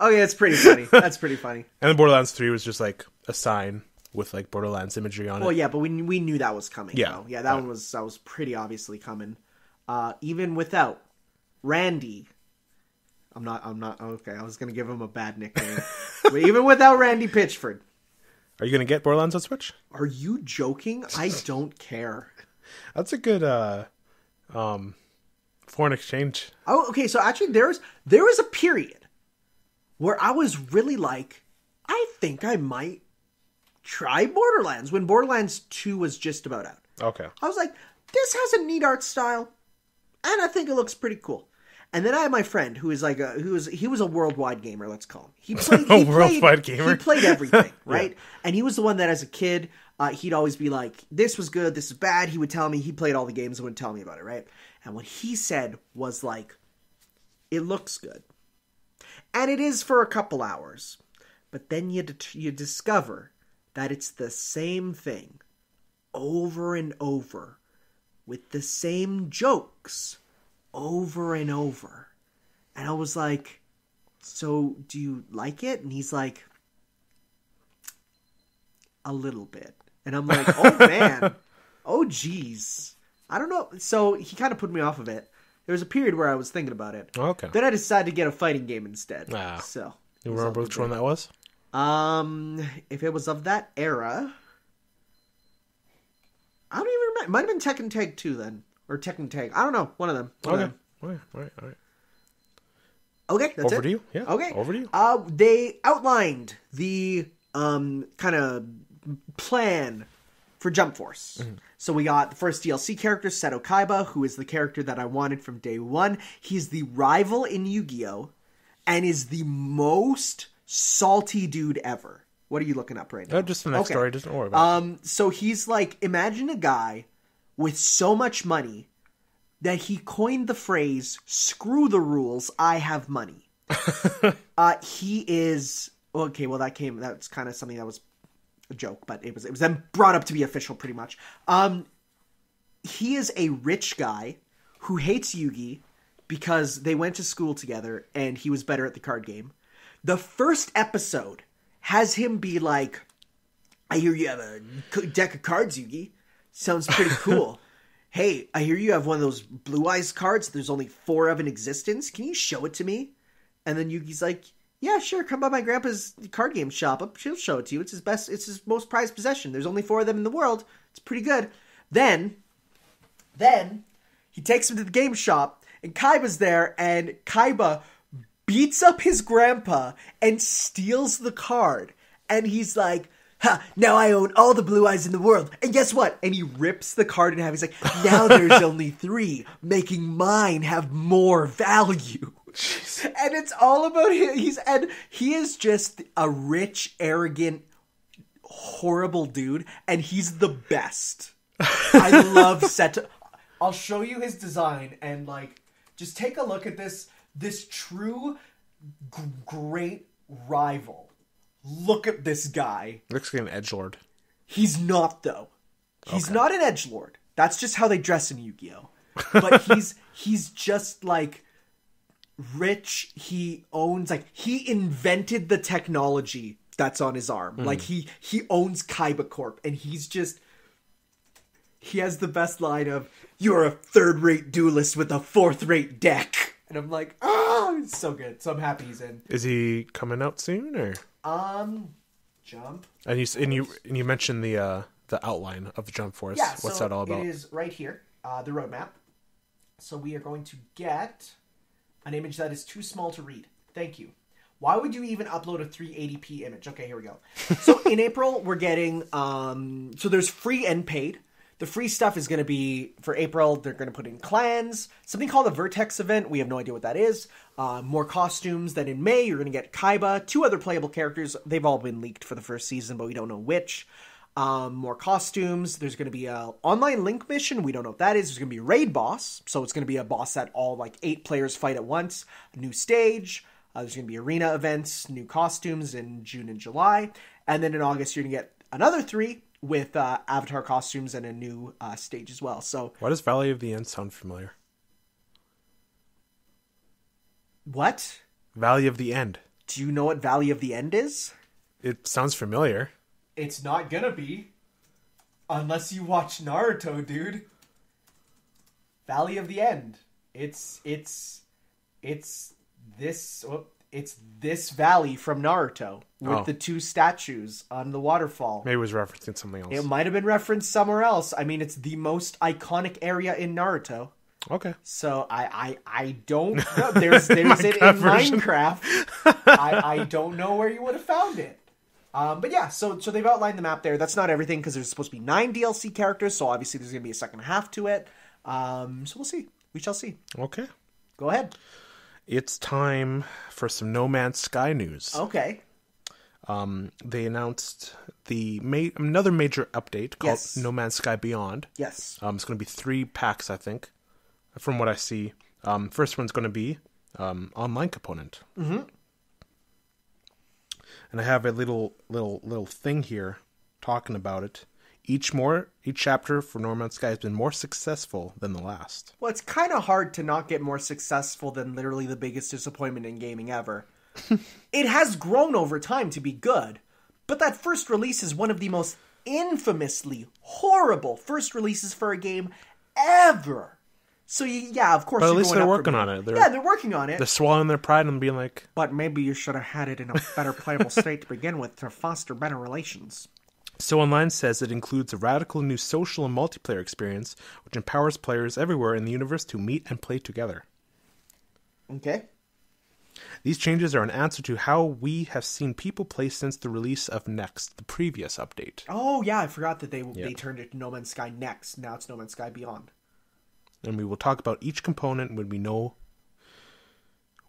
Okay, that's pretty funny. That's pretty funny. And then Borderlands 3 was just like a sign with like Borderlands imagery on it. Well, yeah, but we knew that was coming. Yeah. Though. Yeah, that was pretty obviously coming. Even without Randy. I'm not okay. I was gonna give him a bad nickname. But even without Randy Pitchford. Are you gonna get Borderlands on Switch? Are you joking? I don't care. That's a good foreign exchange. Oh, okay. So actually, there was a period where I was really like, I think I might try Borderlands when Borderlands 2 was just about out. Okay. I was like, this has a neat art style, and I think it looks pretty cool. And then I had my friend who is like he was a worldwide gamer, let's call him. He played worldwide gamer. He played everything, right? Yeah. And he was the one that as a kid, he'd always be like, this was good, this is bad. He would tell me, he played all the games and wouldn't tell me about it, right? And what he said was like, it looks good. And it is for a couple hours. But then you discover that it's the same thing over and over with the same jokes over and over. And I was like, so do you like it? And he's like, a little bit. And I'm like, oh man, oh geez. I don't know. So he kind of put me off of it. There was a period where I was thinking about it. Okay. Then I decided to get a fighting game instead. So you remember which one that was? If it was of that era, I don't even remember. It might have been Tekken Tag 2 then. Or Tekken Tag. I don't know. One of them. Okay. All right. Okay, that's Over to you. Yeah. Okay. Over to you. They outlined the kind of plan for Jump Force. Mm-hmm. So we got the first DLC character, Seto Kaiba, who is the character that I wanted from day one. He's the rival in Yu-Gi-Oh! And is the most salty dude ever. What are you looking up right now? Just the next story. Just don't worry about it. So he's like, imagine a guy with so much money that he coined the phrase, screw the rules, I have money. He is... Okay, well, that's kind of something that was a joke, but it was then brought up to be official pretty much. He is a rich guy who hates Yugi because they went to school together and he was better at the card game. The first episode has him be like, I hear you have a deck of cards, Yugi. Sounds pretty cool. Hey, I hear you have one of those Blue Eyes cards there's only 4 of in existence. Can you show it to me? And then Yugi's like, yeah, sure, come by my grandpa's card game shop. She'll show it to you. It's his most prized possession. There's only 4 of them in the world. It's pretty good. Then he takes him to the game shop, and Kaiba's there, and Kaiba beats up his grandpa and steals the card. And he's like, ha, now I own all the Blue Eyes in the world. And guess what? And he rips the card in half. He's like, now there's only 3, making mine have more value. Jeez. And it's all about him. He is just a rich, arrogant, horrible dude. And he's the best. I love Seto. I'll show you his design and like, just take a look at this true great rival. Look at this guy. Looks like an edgelord. He's not, though. He's not an edgelord. That's just how they dress in Yu-Gi-Oh! But he's just like rich. He owns, like, he invented the technology that's on his arm. Like he owns Kaiba Corp, and he has the best line of, you're a 3rd-rate duelist with a 4th-rate deck. And I'm like, oh, it's so good. So I'm happy he's in. Is he coming out soon, or? Jump. And you mentioned the outline of Jump Force. Yeah, What's so that all about? It is right here, the roadmap. So we are going to get an image that is too small to read. Thank you. Why would you even upload a 380p image? Okay, here we go. So in April, we're getting, so there's free and paid. The free stuff is going to be, for April, they're going to put in clans, something called a Vertex event. We have no idea what that is. More costumes. Then in May, you're going to get Kaiba, 2 other playable characters. They've all been leaked for the first season, but we don't know which. More costumes. There's going to be a online link mission. We don't know what that is. There's going to be a raid boss. So it's going to be a boss that all like 8 players fight at once. A new stage. There's going to be arena events, new costumes in June and July. And then in August, you're going to get another 3 with avatar costumes and a new stage as well. So why does Valley of the End sound familiar? What? Valley of the End. Do you know what Valley of the End is? It sounds familiar. It's not gonna be. Unless you watch Naruto, dude. Valley of the End. It's this valley from Naruto with the 2 statues on the waterfall. Maybe it was referencing something else. It might have been referenced somewhere else. I mean, it's the most iconic area in Naruto. Okay. So I don't know. There's it in Minecraft. I don't know where you would have found it. But yeah, so they've outlined the map there. That's not everything because there's supposed to be 9 DLC characters. So obviously there's going to be a second half to it. So we'll see. We shall see. Okay. Go ahead. It's time for some No Man's Sky news. Okay. They announced another major update called No Man's Sky Beyond. Yes. It's going to be 3 packs, I think, from what I see. First one's going to be online component. Mm-hmm. And I have a little thing here talking about it. Each chapter for No Man's Sky has been more successful than the last. Well, it's kind of hard to not get more successful than literally the biggest disappointment in gaming ever. It has grown over time to be good, but that first release is one of the most infamously horrible first releases for a game ever. So, yeah, of course, but at least they're working on it. They're working on it. They're swallowing their pride and being like... But maybe you should have had it in a better playable state to begin with to foster better relations. So Online says it includes a radical new social and multiplayer experience, which empowers players everywhere in the universe to meet and play together. Okay. These changes are an answer to how we have seen people play since the release of Next, the previous update. Oh, yeah, I forgot that they turned it to No Man's Sky Next. Now it's No Man's Sky Beyond. And we will talk about each component when we know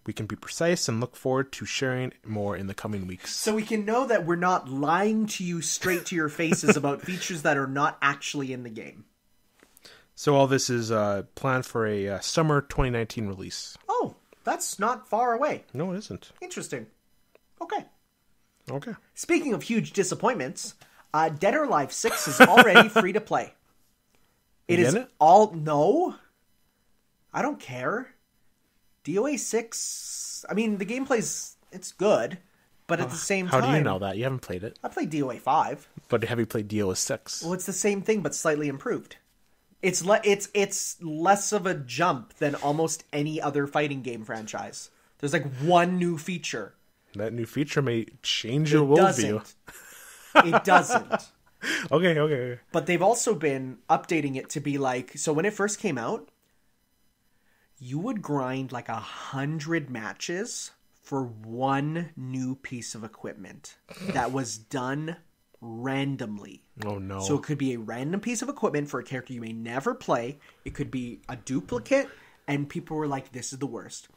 we can be precise and look forward to sharing more in the coming weeks. So we can know that we're not lying to you straight to your faces about features that are not actually in the game. So all this is planned for a summer 2019 release. Oh, that's not far away. No, it isn't. Interesting. Okay. Speaking of huge disappointments, Dead or Alive 6 is already free to play. No, I don't care. DOA 6, I mean, the gameplay's, it's good, but at the same time... How do you know that? You haven't played it. I played DOA 5. But have you played DOA 6? Well, it's the same thing, but slightly improved. It's less of a jump than almost any other fighting game franchise. There's like one new feature. That new feature may change your worldview. It doesn't. Okay. But they've also been updating it to be like... So when it first came out, you would grind like 100 matches for one new piece of equipment that was done randomly. Oh, no. So it could be a random piece of equipment for a character you may never play. It could be a duplicate, and people were like, this is the worst.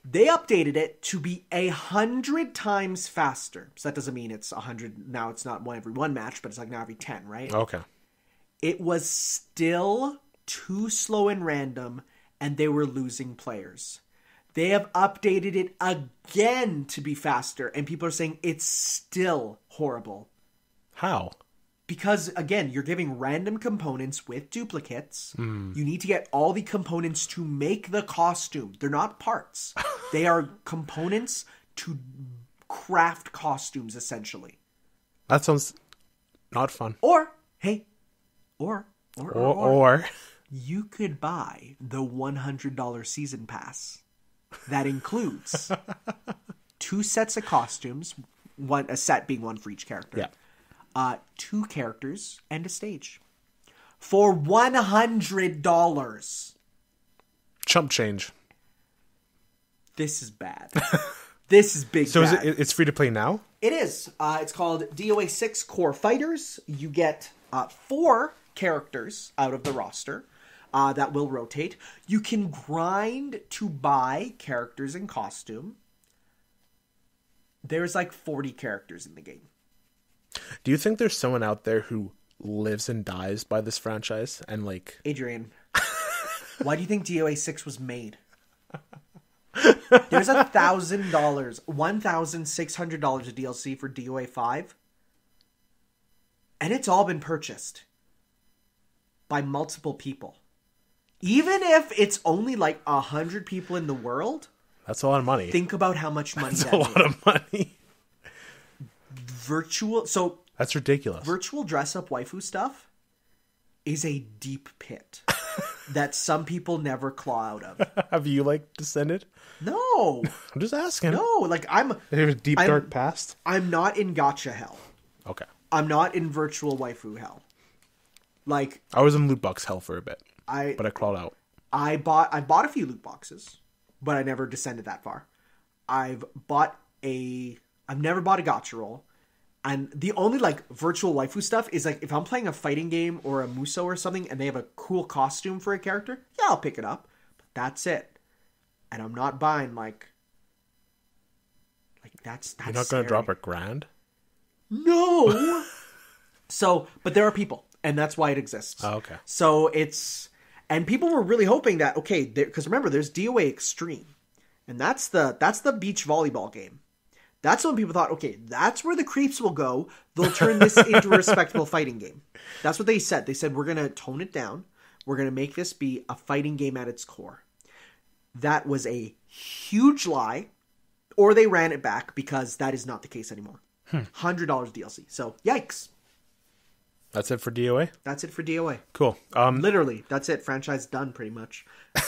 They updated it to be 100 times faster. So that doesn't mean it's 100. Now it's not every one match, but it's like now every 10, right? Okay. It was still too slow and random, and they were losing players. They have updated it again to be faster, and people are saying it's still horrible. How? Because, again, you're giving random components with duplicates. You need to get all the components to make the costume. They're not parts. They are components to craft costumes, essentially. That sounds not fun. Or, hey, or Or you could buy the $100 season pass that includes 2 sets of costumes, a set being one for each character. Yeah. 2 characters and a stage for $100. Chump change. This is bad. This is big. So bad. it's free to play now? It is. It's called DOA 6 Core Fighters. You get 4 characters out of the roster that will rotate. You can grind to buy characters in costume. There's like 40 characters in the game. Do you think there's someone out there who lives and dies by this franchise and like... Adrian, why do you think DOA 6 was made? There's $1,000, $1,600 of DLC for DOA 5. And it's all been purchased by multiple people. Even if it's only like 100 people in the world. That's a lot of money. Think about how much money That's a lot of money. That's ridiculous. Virtual dress-up waifu stuff is a deep pit that some people never claw out of. Have you like descended? No. I'm just asking. No, like There's a deep dark past. I'm not in gacha hell. Okay. I'm not in virtual waifu hell. Like I was in loot box hell for a bit. But I crawled out. I bought a few loot boxes, but I never descended that far. I've never bought a gacha roll. And the only, like, virtual waifu stuff is, like, if I'm playing a fighting game or a Muso or something and they have a cool costume for a character, yeah, I'll pick it up. But that's it. And I'm not buying, like that's You're not going to drop $1,000? No! But there are people, and that's why it exists. Oh, okay. So and people were really hoping that, okay, because remember, there's DOA Extreme. And that's the beach volleyball game. That's when people thought, okay, that's where the creeps will go. They'll turn this into a respectable fighting game. That's what they said. They said, we're going to tone it down. We're going to make this be a fighting game at its core. That was a huge lie. Or they ran it back because that is not the case anymore. $100 DLC. So, yikes. That's it for DOA? That's it for DOA. Cool. Literally, that's it. Franchise done, pretty much. I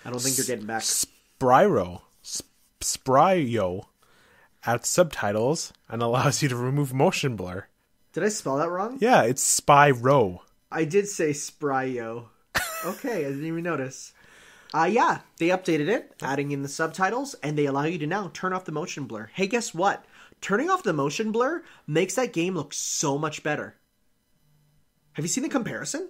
don't think they're getting back. Spryo adds subtitles and allows you to remove motion blur. Did I spell that wrong? Yeah, it's Spyro. I did say Spryo. Okay, I didn't even notice. Yeah, they updated it, adding in the subtitles, and they allow you to now turn off the motion blur. Hey, guess what? Turning off the motion blur makes that game look so much better. Have you seen the comparison?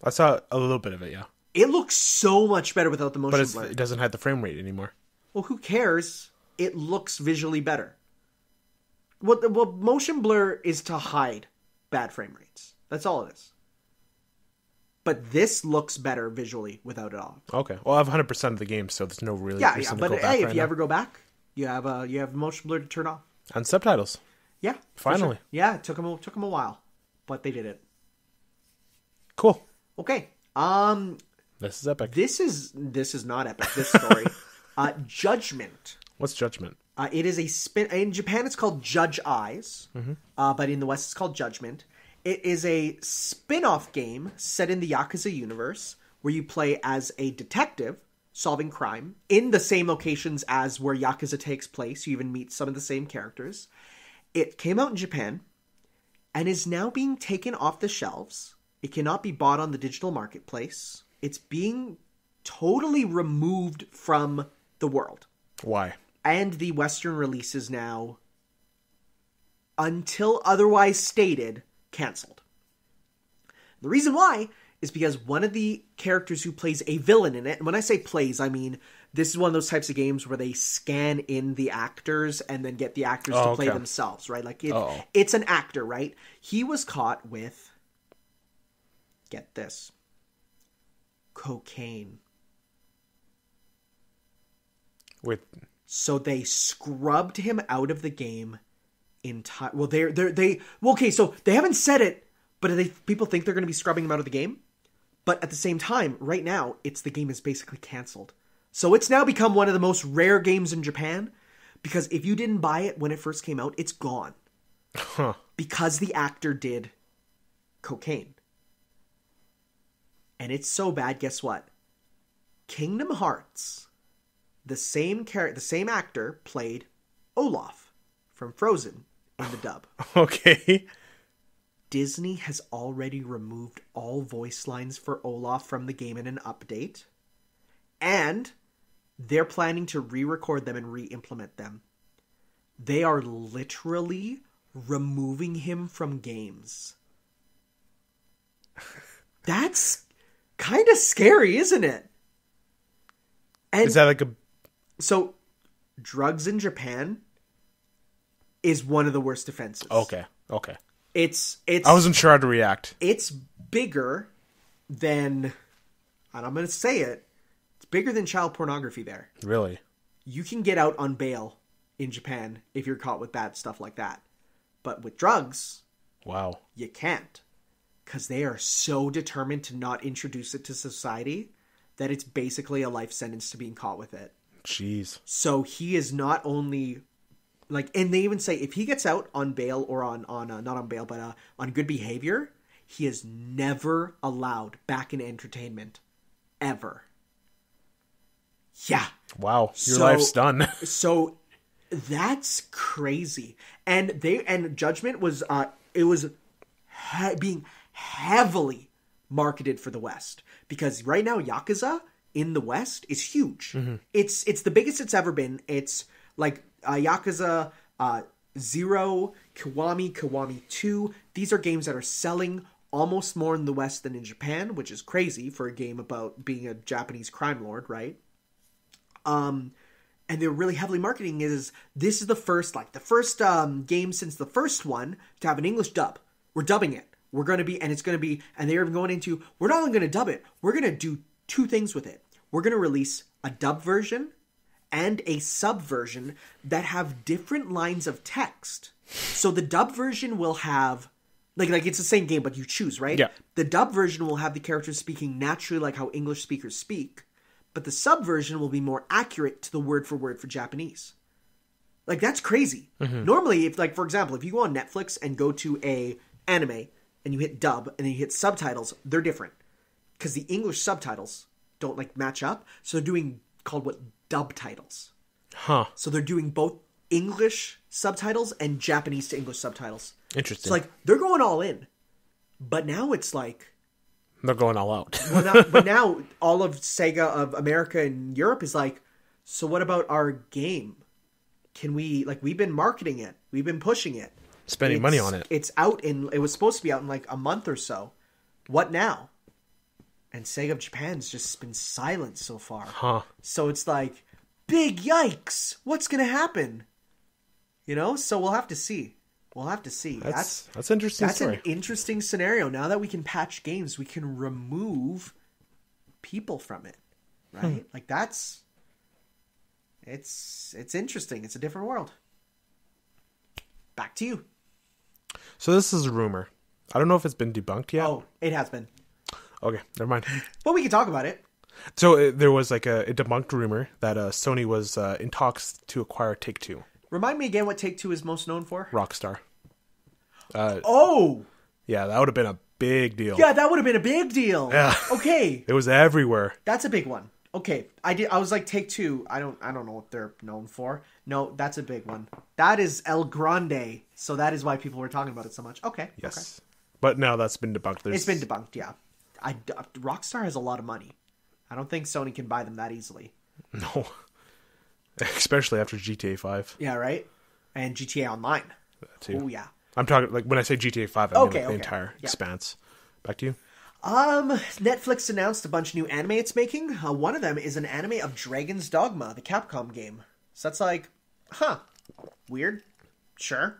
I saw a little bit of it, yeah. It looks so much better without the motion blur. But it doesn't have the frame rate anymore. Well, who cares? It looks visually better. Well, motion blur is to hide bad frame rates. That's all it is. But this looks better visually without it all. Okay. Well, I have 100% of the game, so there's no really reason to go back hey, if right you now. ever go back, you have motion blur to turn off. And subtitles. Yeah. Finally. Sure. Yeah, it took them a while, but they did it. Cool. Okay. This is epic. This is not epic, this story. Judgment. What's Judgment? It is a spin. In Japan, it's called Judge Eyes, but in the West, it's called Judgment. It is a spin-off game set in the Yakuza universe where you play as a detective solving crime in the same locations as where Yakuza takes place. You even meet some of the same characters. It came out in Japan and is now being taken off the shelves. It cannot be bought on the digital marketplace. It's being totally removed from the world. Why? And the Western release is now, until otherwise stated, canceled. The reason why is because one of the characters who plays a villain in it, and when I say plays, I mean this is one of those types of games where they scan in the actors and then get the actors to play themselves, right? Like it's an actor, right? He was caught with, get this, cocaine. So they scrubbed him out of the game entire. Well, okay. So they haven't said it, but people think they're going to be scrubbing him out of the game. But at the same time, right now, the game is basically canceled. So it's now become one of the most rare games in Japan because if you didn't buy it when it first came out, it's gone. Because the actor did cocaine. And it's so bad. Guess what? Kingdom Hearts. The same actor played Olaf from Frozen in the dub. Okay. Disney has already removed all voice lines for Olaf from the game in an update. And they're planning to re-record them and re-implement them. They are literally removing him from games. That's kind of scary, isn't it? And is that like a... So, drugs in Japan is one of the worst offenses. Okay. It's. I wasn't sure how to react. It's bigger than, and I'm going to say it, it's bigger than child pornography there. Really? You can get out on bail in Japan if you're caught with bad stuff like that. But with drugs, wow, you can't. Because they are so determined to not introduce it to society that it's basically a life sentence to being caught with it. Jeez. So he is not only and they even say if he gets out on bail or on not on bail, but on good behavior, he is never allowed back in entertainment. Ever. Yeah. Wow. Your life's done. So that's crazy. And Judgment was, being heavily marketed for the West. Because right now, Yakuza in the West is huge. Mm-hmm. It's the biggest it's ever been. It's like Yakuza 0, Kiwami 2. These are games that are selling almost more in the West than in Japan, which is crazy for a game about being a Japanese crime lord, right? And they're really heavily marketing this is the first game since the first one to have an English dub. We're dubbing it. We're going to be, and they're even going into, we're not only going to dub it, we're going to do two things with it. We're going to release a dub version and a sub version that have different lines of text. So the dub version will have, like it's the same game, but you choose, right? Yeah. The dub version will have the characters speaking naturally like how English speakers speak, but the sub version will be more accurate to the word for Japanese. Like, that's crazy. Mm-hmm. Normally, for example, if you go on Netflix and go to a anime and you hit dub and then you hit subtitles, they're different. Because the English subtitles don't, match up. So they're doing dub titles. Huh. So they're doing both English subtitles and Japanese to English subtitles. Interesting. So, they're going all in. But now it's they're going all out. But now all of Sega of America and Europe is so what about our game? Can we, we've been marketing it. We've been pushing it. Spending money on it. It was supposed to be out in a month or so. What now? And Sega of Japan's just been silent so far. Huh. So it's big yikes. What's going to happen? So we'll have to see. That's interesting. That's an interesting scenario. Now that we can patch games, we can remove people from it, right? It's interesting. It's a different world. Back to you. So this is a rumor. I don't know if it's been debunked yet. Oh, it has been. Okay, never mind. But we can talk about it. So there was like a debunked rumor that Sony was in talks to acquire Take-Two. Remind me again what Take-Two is most known for? Rockstar. Oh! Yeah, that would have been a big deal. Yeah, that would have been a big deal. Yeah. Okay. It was everywhere. That's a big one. Okay. I was like, Take-Two, I don't know what they're known for. No, that's a big one. That is El Grande. So that is why people were talking about it so much. Okay. Yes. Okay. But now that's been debunked. It's been debunked, yeah. Rockstar has a lot of money. I don't think Sony can buy them that easily. No. Especially after GTA 5. Yeah, right? And GTA Online. That too. Oh, yeah. I'm talking, like, when I say GTA 5, I mean the entire Yeah. expanse. Back to you. Netflix announced a bunch of new anime it's making. One of them is an anime of Dragon's Dogma, the Capcom game. So that's like, weird. Sure.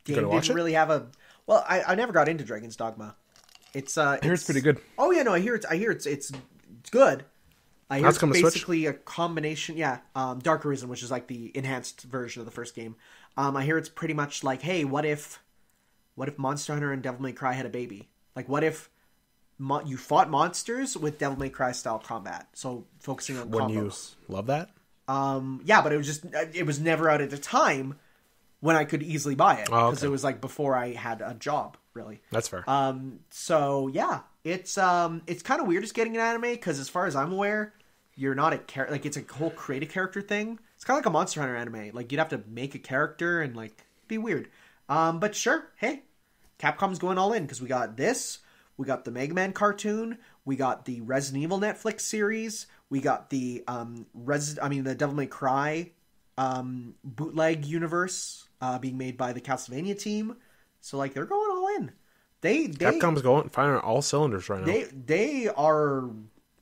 Game didn't really have a... Well, I never got into Dragon's Dogma. I hear it's pretty good. Oh yeah, no, I hear it's good. I hear it's come to basically a combination. Yeah, Dark Arisen, which is like the enhanced version of the first game. I hear it's pretty much like, hey, what if Monster Hunter and Devil May Cry had a baby? Like, what if you fought monsters with Devil May Cry style combat? So focusing on combos. You love that? Yeah, but it was never out at a time when I could easily buy it because it was like before I had a job. Really, that's fair. So yeah, it's kind of weird just getting an anime because as far as I'm aware, you're not a character. Like, it's a whole create a character thing. It's kind of like a Monster Hunter anime. Like, you'd have to make a character and like be weird. But sure, hey, Capcom's going all in because we got this, we got the Mega Man cartoon, we got the Resident Evil Netflix series, we got the the Devil May Cry bootleg universe being made by the Castlevania team. So, like, they're going all in. Capcom's firing on all cylinders right now. They are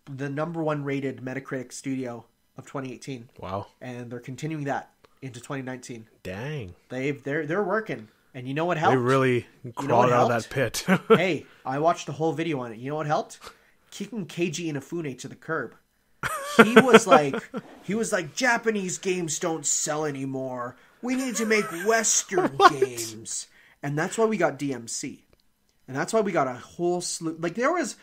the number one rated Metacritic studio of 2018. Wow. And they're continuing that into 2019. Dang. They're working. And you know what helped? They really crawled out of that pit. Hey, I watched a whole video on it. You know what helped? Kicking Keiji Inafune to the curb. He was like, Japanese games don't sell anymore. We need to make Western games. And that's why we got DMC. And that's why we got a whole slew. Like, there was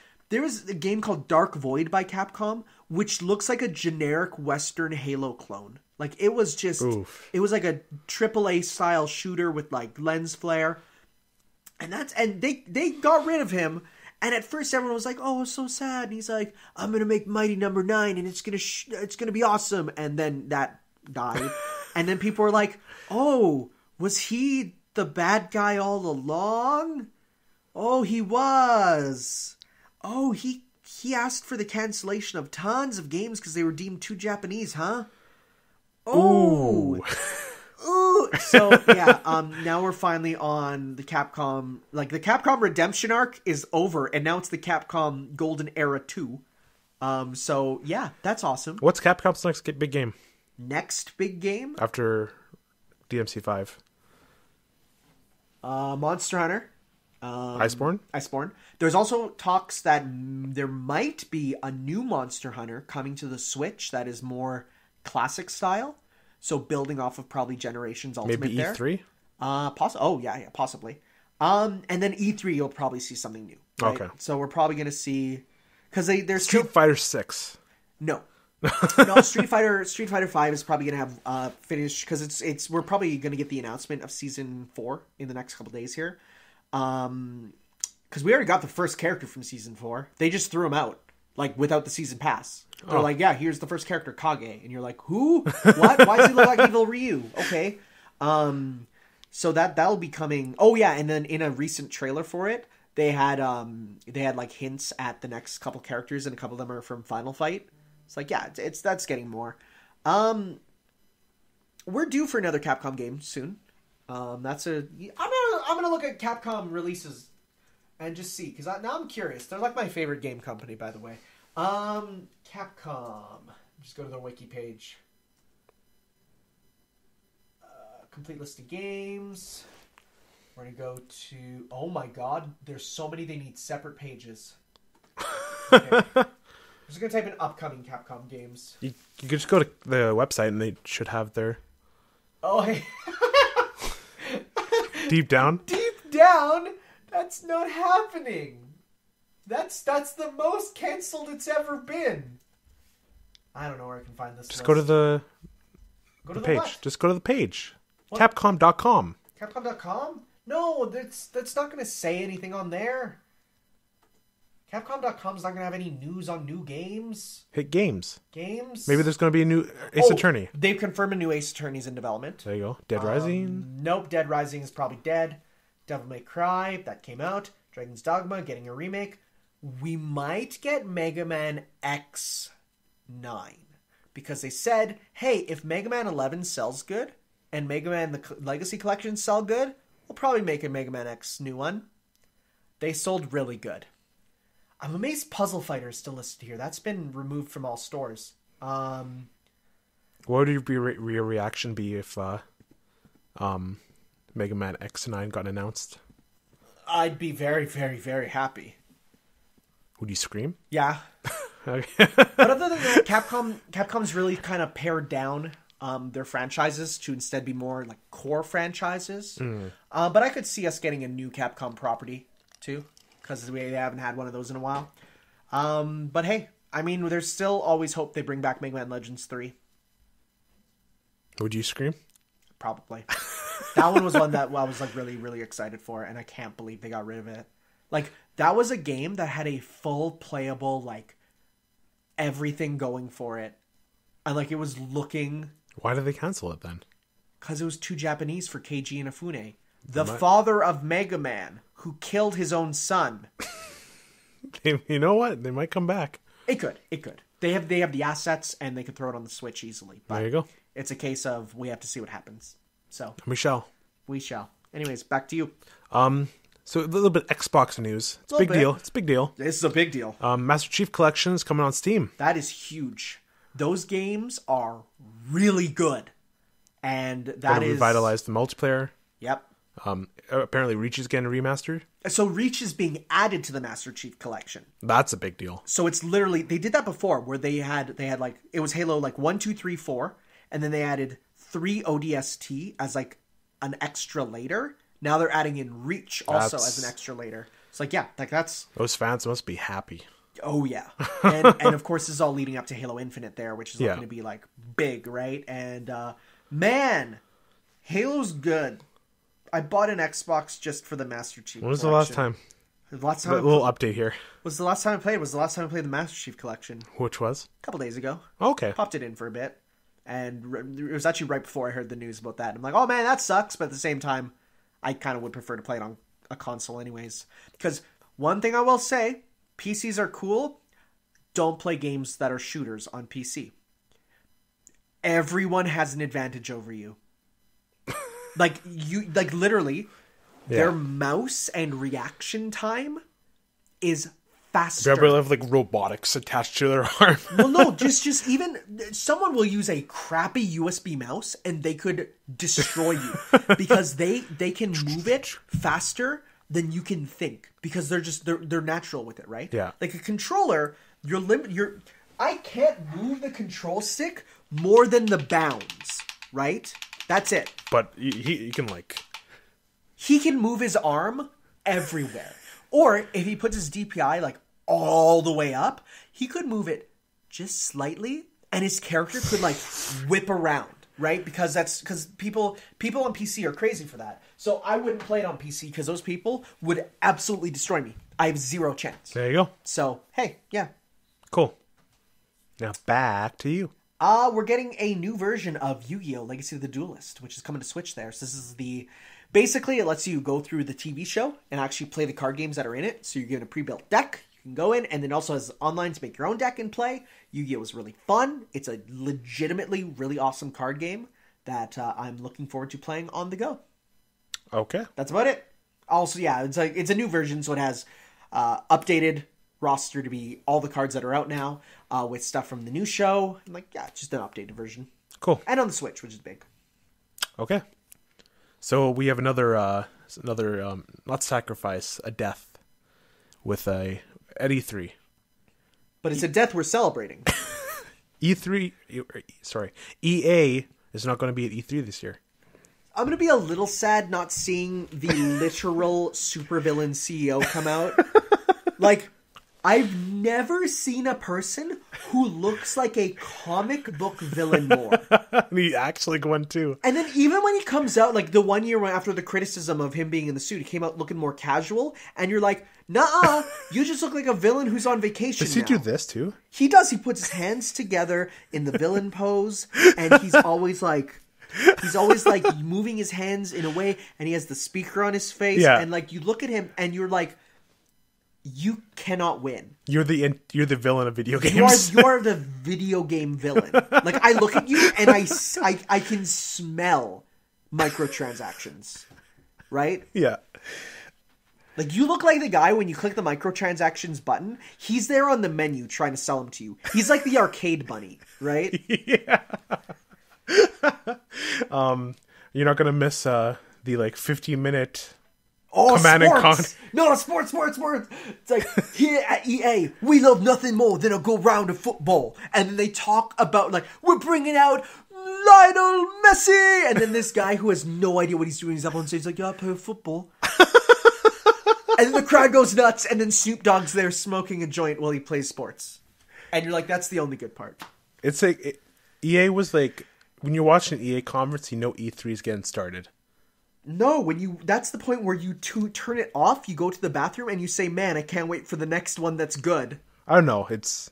a game called Dark Void by Capcom, which looks like a generic Western Halo clone. Like, it was just... Oof. It was like a AAA style shooter with, like, lens flare. And they got rid of him. And at first everyone was like, oh, it's so sad. And he's like, I'm going to make Mighty Number 9 and it's going to be awesome. And then that died. And then people were like, oh, was he the bad guy all along? Oh, he was. Oh, he asked for the cancellation of tons of games because they were deemed too Japanese, huh? Oh. Ooh. So, yeah, now we're finally on the Capcom. Like, the Capcom Redemption arc is over, and now it's the Capcom Golden Era 2. So, yeah, that's awesome. What's Capcom's next big game? Next big game? After DMC 5. Monster Hunter. Iceborne? There's also talks that there might be a new Monster Hunter coming to the Switch that is more classic style. So building off of probably Generations Ultimate. Maybe E3? Possibly. And then E3 you'll probably see something new. Right? Okay. So we're probably going to see... Because there's Street Fighter 6. No. No, Street Fighter 5 is probably going to have finished... Because we're probably going to get the announcement of Season 4 in the next couple days here. Because we already got the first character from Season 4. They just threw him out. Like, without the Season Pass. They're like, yeah, here's the first character, Kage. And you're like, who? What? Why does he look like Evil Ryu? Okay. So that'll be coming. Oh, yeah, and then in a recent trailer for it, they had like hints at the next couple characters, and a couple of them are from Final Fight. It's like, yeah, that's getting more. We're due for another Capcom game soon. I'm gonna look at Capcom releases and just see, because now I'm curious. They're like my favorite game company, by the way. Capcom. Just go to their wiki page. Complete list of games. We're gonna go to... Oh my god, there's so many they need separate pages. Okay. I'm just gonna type in upcoming Capcom games. You could just go to the website and they should have their... Oh, hey. Deep down? Deep down? That's not happening. That's the most canceled it's ever been. I don't know where I can find this. Just go to the page. What? Just go to the page. What? Capcom.com. Capcom.com? No, that's not going to say anything on there. Capcom.com's not going to have any news on new games. Hit games. Games? Maybe there's going to be a new Ace Attorney. They've confirmed a new Ace Attorney's in development. There you go. Dead Rising? Nope, Dead Rising is probably dead. Devil May Cry, that came out. Dragon's Dogma, getting a remake. We might get Mega Man X9. Because they said, hey, if Mega Man 11 sells good, and Mega Man the Legacy Collection sell good, we'll probably make a Mega Man X new one. They sold really good. I'm amazed Puzzle Fighter is still listed here. That's been removed from all stores. What would your reaction be if Mega Man X9 got announced? I'd be very, very, very happy. Would you scream? Yeah. Okay. But other than that, Capcom's really kind of pared down their franchises to instead be more like core franchises. But I could see us getting a new Capcom property too, because we haven't had one of those in a while. But hey, I mean, there's still always hope they bring back Mega Man Legends 3. Would you scream? Probably. That one was one that I was like really, really excited for, and I can't believe they got rid of it. Like, that was a game that had a full playable, like, everything going for it. And like, it was looking... Why did they cancel it then? Because it was too Japanese for Keiji Inafune. The father of Mega Man, who killed his own son. You know what? They might come back. It could. They have the assets, and they could throw it on the Switch easily. But there you go. It's a case of we have to see what happens. So we shall. Anyways, back to you. So a little bit Xbox news. It's a big deal. It's a big deal. This is a big deal. Master Chief Collection is coming on Steam. That is huge. Those games are really good. And that is... revitalize the multiplayer. Yep. Apparently Reach is getting remastered. So Reach is being added to the Master Chief Collection. That's a big deal. So it's literally... They did that before, where they had like... It was Halo like 1, 2, 3, 4. And then they added 3 ODST as like an extra later. Now they're adding in Reach also as an extra later. It's like, yeah, like that's... Those fans must be happy. Oh, yeah. And of course, this is all leading up to Halo Infinite there, which is looking to be like big, right? And man, Halo's good. I bought an Xbox just for the Master Chief When was the last time? The last time a little update here. Was the last time I played? Was the last time I played the Master Chief Collection? Which was? A couple days ago. Okay. Popped it in for a bit. And it was actually right before I heard the news about that. I'm like, oh man, that sucks. But at the same time, I kind of would prefer to play it on a console anyways. Because one thing I will say, PCs are cool. Don't play games that are shooters on PC. Everyone has an advantage over you. Like literally, their mouse and reaction time is faster. They have like robotics attached to their arm. Well, no, just even someone will use a crappy USB mouse and they could destroy you because they can move it faster than you can think because they're natural with it, right? Yeah. Like a controller, I can't move the control stick more than the bounds, right? That's it. But he can like... He can move his arm everywhere. Or if he puts his DPI like all the way up, he could move it just slightly and his character could like whip around, right? Because people on PC are crazy for that. So I wouldn't play it on PC because those people would absolutely destroy me. I have zero chance. There you go. So, hey, yeah. Cool. Now back to you. We're getting a new version of Yu-Gi-Oh! Legacy of the Duelist, which is coming to Switch there. So this is basically it lets you go through the TV show and actually play the card games that are in it. So you're given a pre-built deck. You can go in and then also has online to make your own deck and play. Yu-Gi-Oh! Is really fun. It's a legitimately really awesome card game that I'm looking forward to playing on the go. Okay. That's about it. Also, yeah, it's a new version, so it has updated roster to be all the cards that are out now with stuff from the new show. And like, yeah, just an updated version. Cool. And on the Switch, which is big. Okay. So we have another not sacrifice, a death with at E3. But it's a death we're celebrating. EA is not going to be at E3 this year. I'm going to be a little sad not seeing the literal supervillain CEO come out. Like, I've never seen a person who looks like a comic book villain more. He actually went too. And then even when he comes out, like the 1 year after the criticism of him being in the suit, he came out looking more casual, and you're like, nah, you just look like a villain who's on vacation. Does he do this too? He does. He puts his hands together in the villain pose, and he's always like moving his hands in a way, and he has the speaker on his face, and like you look at him and you're like, you cannot win. You're the villain of video games. You are the video game villain. Like I look at you and I can smell microtransactions, right? Yeah. Like you look like the guy when you click the microtransactions button. He's there on the menu trying to sell them to you. He's like the arcade bunny, right? Yeah. You're not gonna miss the like 15-minute. Oh, sports! No, sports! It's like, here at EA, we love nothing more than a good round of football. And then they talk about, like, we're bringing out Lionel Messi! And then this guy who has no idea what he's doing, he's up on stage, like, yeah, I play football. And then the crowd goes nuts, and then Snoop Dogg's there smoking a joint while he plays sports. And you're like, that's the only good part. It's like, EA was like, when you're watching an EA conference, you know E3 is getting started. No, that's the point where you turn it off, you go to the bathroom, and you say, man, I can't wait for the next one that's good. I don't know, it's...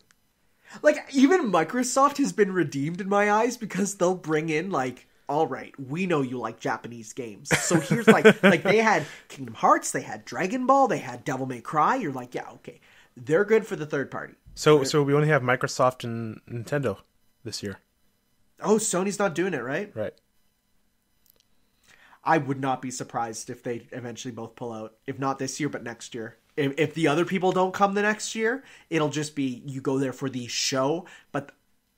Like, even Microsoft has been redeemed in my eyes because they'll bring in, like, all right, we know you like Japanese games. So here's, like they had Kingdom Hearts, they had Dragon Ball, they had Devil May Cry. You're like, yeah, okay. They're good for the third party. So we only have Microsoft and Nintendo this year. Oh, Sony's not doing it, right? Right. I would not be surprised if they eventually both pull out. If not this year, but next year. If the other people don't come the next year, it'll just be you go there for the show, but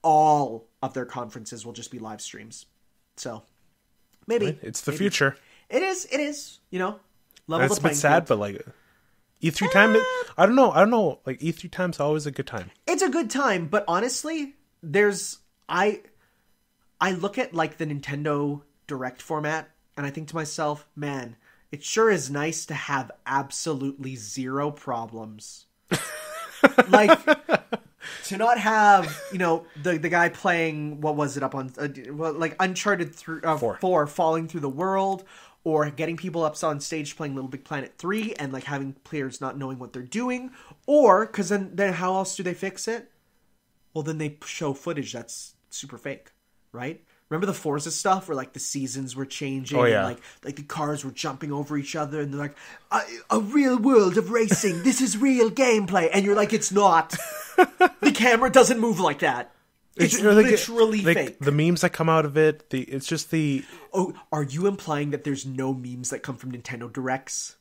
all of their conferences will just be live streams. So, maybe. It's the future. It is. You know, level it's the a bit playing sad, field. but like E3 time, I don't know. Like E3 time's always a good time. It's a good time, but honestly, I look at like the Nintendo Direct format, and I think to myself, man, it sure is nice to have absolutely zero problems. Like, to not have, you know, the guy playing, what was it up on, like Uncharted 4 falling through the world, or getting people up on stage playing Little Big Planet 3 and like having players not knowing what they're doing, or, because then how else do they fix it? Well, then they show footage that's super fake, right? Remember the Forza stuff where like the seasons were changing and like the cars were jumping over each other and they're like, a real world of racing. This is real gameplay. And you're like, it's not. The camera doesn't move like that. It's literally fake. The memes that come out of it, it's just the... Oh, are you implying that there's no memes that come from Nintendo Directs?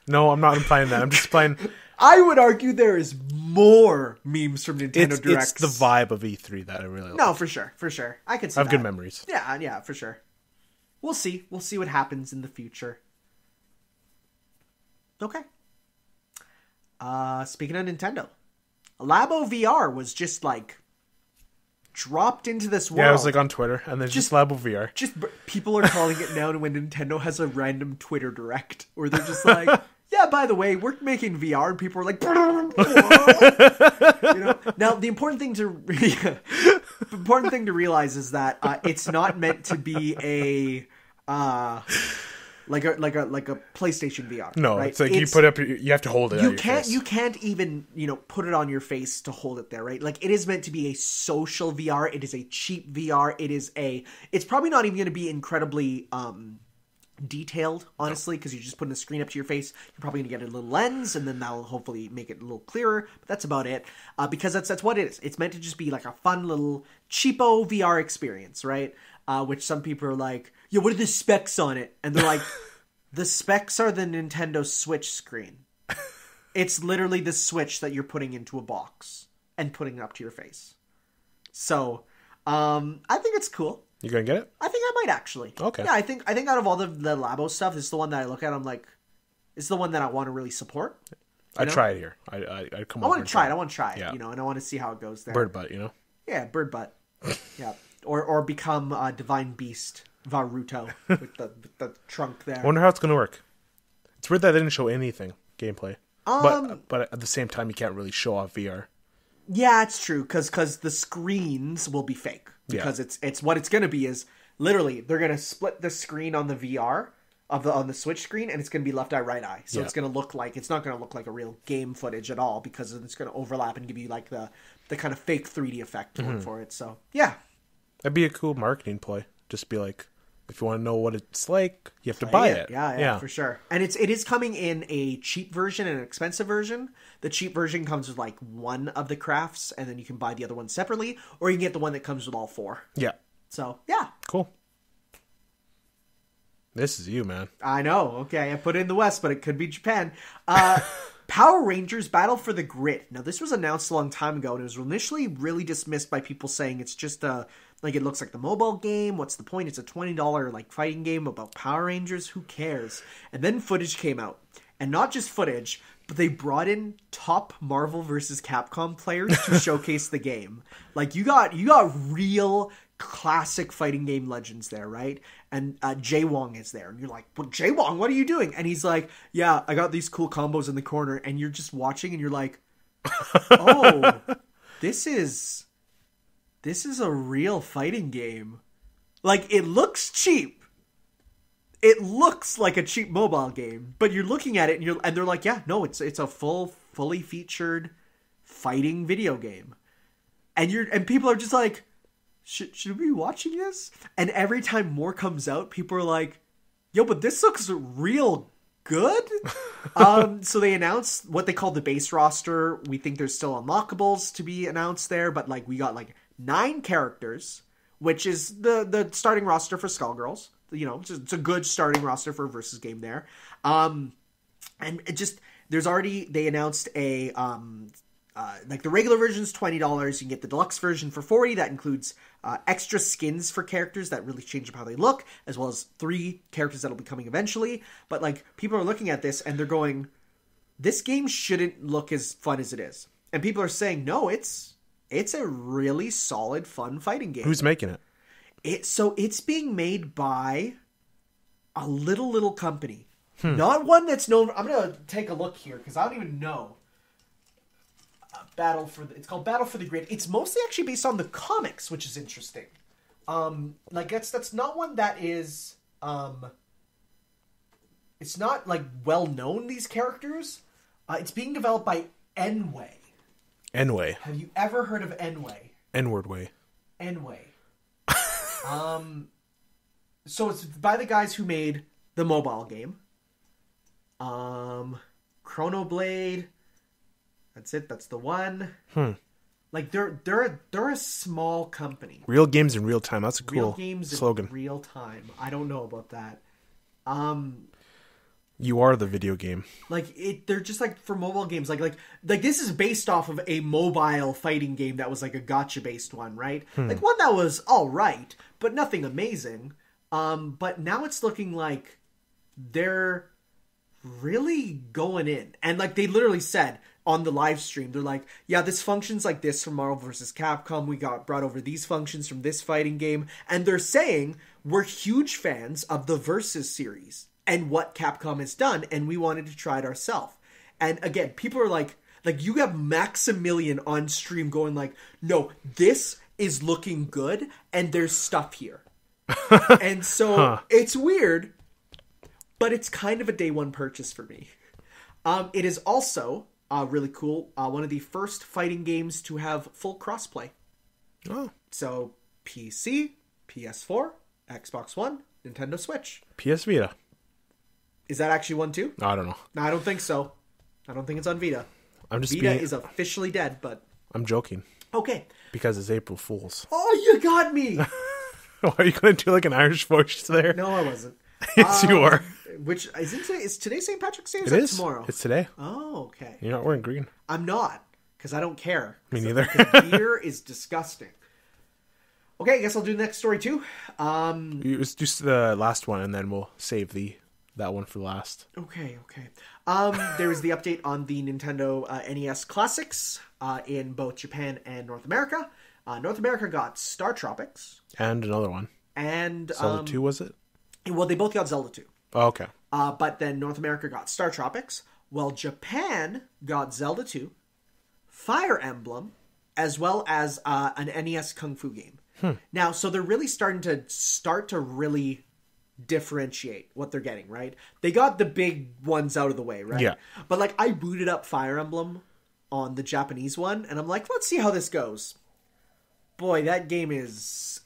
No, I'm not implying that. I'm just implying... I would argue there is more memes from Nintendo Directs. It's the vibe of E3 that I really like. No, for sure. I can see that. I have good memories. Yeah, for sure. We'll see. We'll see what happens in the future. Okay. Speaking of Nintendo, Labo VR was just like dropped into this world. Yeah, I was like on Twitter, and then just Labo VR. Just people are calling it now when Nintendo has a random Twitter Direct, where they're just like, yeah, by the way, we're making VR, and people are like, you know. Now, the important thing to realize is that it's not meant to be a like a PlayStation VR. No, right? It's like you put up, you have to hold it. You can't even put it on your face to hold it there, right? Like it is meant to be a social VR. It is a cheap VR. It's probably not even going to be incredibly detailed, honestly, because you're just putting the screen up to your face. You're probably going to get a little lens, and then that'll hopefully make it a little clearer. But that's about it, because that's what it is. It's meant to just be like a fun little cheapo VR experience, right? Which some people are like, "Yo, what are the specs on it?" And they're like, "The specs are the Nintendo Switch screen. It's literally the Switch that you're putting into a box and putting it up to your face." So, I think it's cool. You gonna get it? I think I might actually. Okay. Yeah, I think out of all the Labo stuff, this is the one that I look at. I'm like, this is the one that I want to really support. I'd try it here. I come. I want to try it. I want to try it. Yeah. And I want to see how it goes there. Bird butt, Yeah, bird butt. Yeah, or become Divine Beast Varuto with the trunk there. I wonder how it's gonna work. It's weird that they didn't show anything gameplay. But at the same time, you can't really show off VR. Yeah, it's true, because the screens will be fake. Because it's what it's going to be is, literally, they're going to split the screen on the VR, on the Switch screen, and it's going to be left eye, right eye. So it's going to look like, it's not going to look like a real game footage at all, because it's going to overlap and give you, like, the kind of fake 3D effect for it. So, yeah. That'd be a cool marketing play. Just be like, if you want to know what it's like, you have to buy it. Yeah, for sure. And it is coming in a cheap version and an expensive version. The cheap version comes with like one of the crafts, and then you can buy the other one separately, or you can get the one that comes with all four. Yeah. So, yeah. Cool. This is you, man. I know. Okay, I put it in the West, but it could be Japan. Power Rangers Battle for the Grid. Now, this was announced a long time ago, and it was initially really dismissed by people saying it's just it looks like the mobile game. What's the point? It's a $20 like fighting game about Power Rangers. Who cares? And then footage came out, and not just footage, but they brought in top Marvel vs. Capcom players to showcase the game. Like you got real classic fighting game legends there, right? And Jay Wong is there, and you're like, "Well, Jay Wong, what are you doing?" And he's like, "Yeah, I got these cool combos in the corner." And you're just watching, and you're like, "Oh, this is a real fighting game." Like, it looks cheap. It looks like a cheap mobile game, but you're looking at it and they're like, "Yeah, no, it's a fully featured fighting video game." And people are just like, should we be watching this? And every time more comes out, people are like, "Yo, but this looks real good." So they announced what they call the base roster. We think there's still unlockables to be announced there, but like we got like 9 characters, which is the starting roster for Skullgirls. You know, it's a good starting roster for a versus game there. And it just, they announced a, like the regular version is $20. You can get the deluxe version for $40. That includes extra skins for characters that really change up how they look, as well as 3 characters that'll be coming eventually. But like, people are looking at this and they're going, this game shouldn't look as fun as it is. And people are saying, no, it's a really solid, fun fighting game. Who's making it? It's being made by a little company. Not one that's known. I'm going to take a look here because I don't even know. It's called Battle for the Grid. It's mostly actually based on the comics, which is interesting. Like that's not one that is it's not like well known, these characters. It's being developed by Enway. Enway. Have you ever heard of Enway? N-word way. Enway. So it's by the guys who made the mobile game. Chronoblade. That's it. That's the one. Like they're a small company. Real games in real time. That's a cool real games slogan. In real time. I don't know about that. You are the video game. Like they're just like for mobile games. Like this is based off of a mobile fighting game that was like a gacha based one, right? Like one that was all right, but nothing amazing. But now it's looking like they're really going in, and like they literally said on the live stream, they're like, "Yeah, this functions like this from Marvel vs. Capcom. We brought over these functions from this fighting game," and they're saying we're huge fans of the Versus series and what Capcom has done, and we wanted to try it ourselves. And again, people are like you have Maximilian on stream going like, "No, this is looking good, and there's stuff here." And so it's weird, but it's kind of a day one purchase for me. It is also really cool. One of the first fighting games to have full crossplay. Oh. So PC, PS4, Xbox One, Nintendo Switch. PS Vita. Is that actually one too? I don't know. No, I don't think so. I don't think it's on Vita. Vita is officially dead, but... I'm joking. Okay. Because it's April Fool's. Oh, you got me! Why are you going to do like an Irish voice there? No, I wasn't. Yes, you are. Which is today St. Patrick's Day? Or is it that is tomorrow? It's today. Oh, okay. You're not wearing green. I'm not, because I don't care. Me neither. Beer is disgusting. Okay, I guess I'll do the next story too. Let's do the last one, and then we'll save that one for last. Okay. There was the update on the Nintendo NES Classics in both Japan and North America. North America got Star Tropics. And another one. And Zelda 2, was it? Well, they both got Zelda 2. Oh, okay. But then North America got Star Tropics, Well, Japan got Zelda 2, Fire Emblem, as well as an NES Kung Fu game. Now, so they're really starting to really differentiate what they're getting, right? They got the big ones out of the way, right? Yeah. But like, I booted up Fire Emblem on the Japanese one, and I'm like, let's see how this goes. Boy, that game is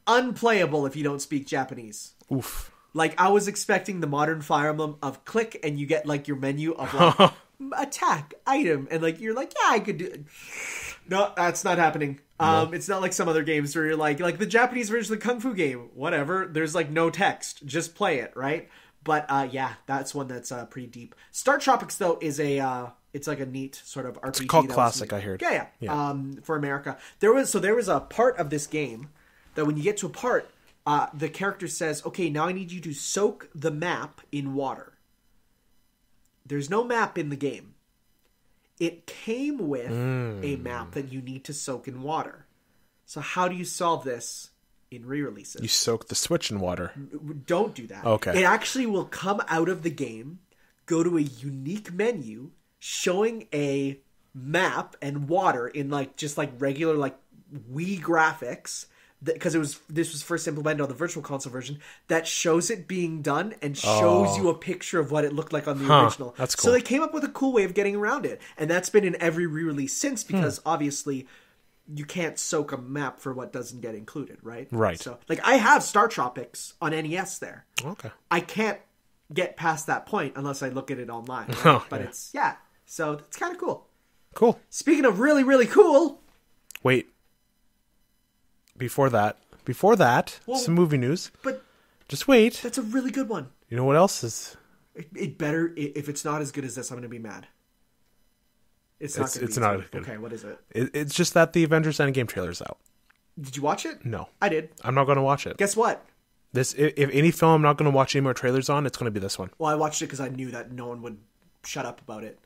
unplayable if you don't speak Japanese. Oof. Like, I was expecting the modern Fire Emblem of click, and you get, like, your menu of, like, attack, item, and, like, you're like, yeah, I could do it. No, that's not happening. It's not like some other games where you're like the Japanese version of the Kung Fu game, whatever, there's, like, no text. Just play it, right? But, yeah, that's one that's pretty deep. Star Tropics, though, is it's like a neat sort of RPG. It's called Classic, I heard. Yeah. For America. There was a part of this game that when you get to a part, the character says, okay, now I need you to soak the map in water. There's no map in the game. It came with a map that you need to soak in water. So how do you solve this in re-releases? You soak the Switch in water. Don't do that. Okay. It actually will come out of the game, go to a unique menu, showing a map and water in like just like regular like Wii graphics, because this was first implemented on the Virtual Console version, that shows it being done and shows you a picture of what it looked like on the original. That's cool. So they came up with a cool way of getting around it, and that's been in every re-release since, because obviously you can't soak a map for what doesn't get included, right? Right. So like, I have Star Tropics on NES there. Okay. I can't get past that point unless I look at it online. Right? But yeah. So it's kind of cool. Cool. Speaking of really, really cool. Wait. Before that, some movie news. But just wait. That's a really good one. You know what else is? It better, if it's not as good as this, I'm going to be mad. It's not good. Okay, what is it? It's just that the Avengers Endgame trailer's out. Did you watch it? No. I did. I'm not going to watch it. Guess what? If any film I'm not going to watch any more trailers on, it's going to be this one. Well, I watched it because I knew that no one would shut up about it.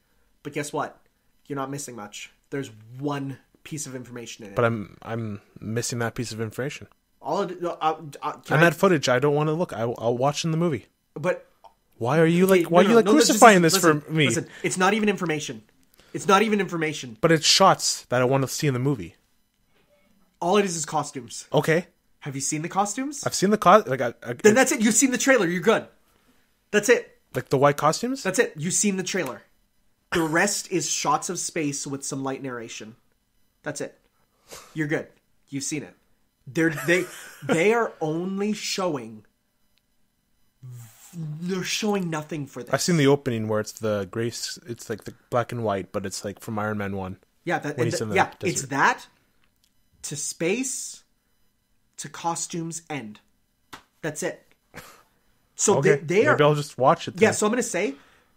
But guess what? You're not missing much. There's one piece of information in it. But I'm missing that piece of information. And that footage, I don't want to look. I'll watch in the movie. But why are you crucifying this for me? Listen, it's not even information. It's not even information. But it's shots that I want to see in the movie. All it is costumes. Okay. Have you seen the costumes? I've seen the Then that's it. You've seen the trailer. You're good. That's it. Like the white costumes? That's it. You've seen the trailer. The rest is shots of space with some light narration. That's it. You're good. You've seen it. They are only showing. They're showing nothing for this. I've seen the opening where it's the grace. It's like the black and white, but it's like from Iron Man 1. Yeah, it's that to space to costumes end. That's it. So okay. they are. Maybe I'll just watch it then. Yeah, so I'm going to say,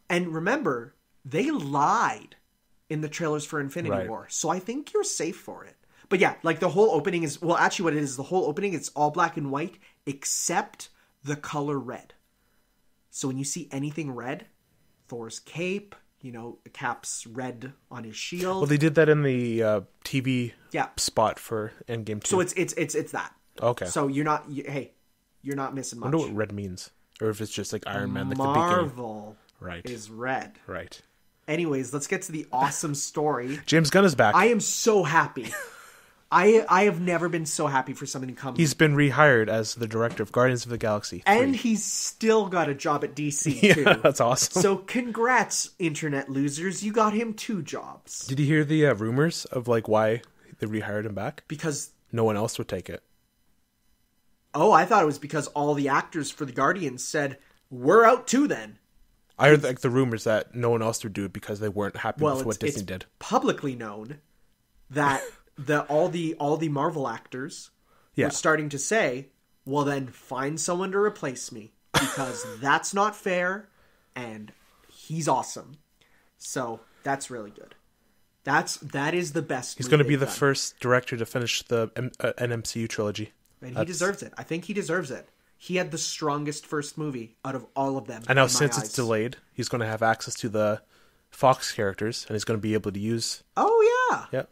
and remember, they lied in the trailers for Infinity War. So I think you're safe for it. But yeah, like the whole opening is, well, actually what it is, the whole opening, it's all black and white except the color red. So when you see anything red, Thor's cape, Cap's red on his shield. Well, they did that in the TV spot for Endgame 2. So it's that. Okay. So you're not missing much. I wonder what red means. Or if it's just like Iron Man, like Marvel the beginning. is red. Right. Anyways, let's get to the awesome story. James Gunn is back. I am so happy. I have never been so happy for somebody to come. He's been rehired as the director of Guardians of the Galaxy 3. And he's still got a job at DC, too. Yeah, that's awesome. So congrats, internet losers. You got him 2 jobs. Did you hear the rumors of like why they rehired him back? Because no one else would take it. Oh, I thought it was because all the actors for the Guardians said, we're out too then. I heard like the rumors that no one else would do it because they weren't happy with what Disney did. Publicly known that all the Marvel actors were starting to say, well then find someone to replace me because that's not fair and he's awesome. So that's really good. That is the best. He's going to be the first director to finish the an MCU trilogy. And he deserves it. I think he deserves it. He had the strongest first movie out of all of them. I know since it's delayed, he's going to have access to the Fox characters and he's going to be able to use. Oh, yeah. Yep.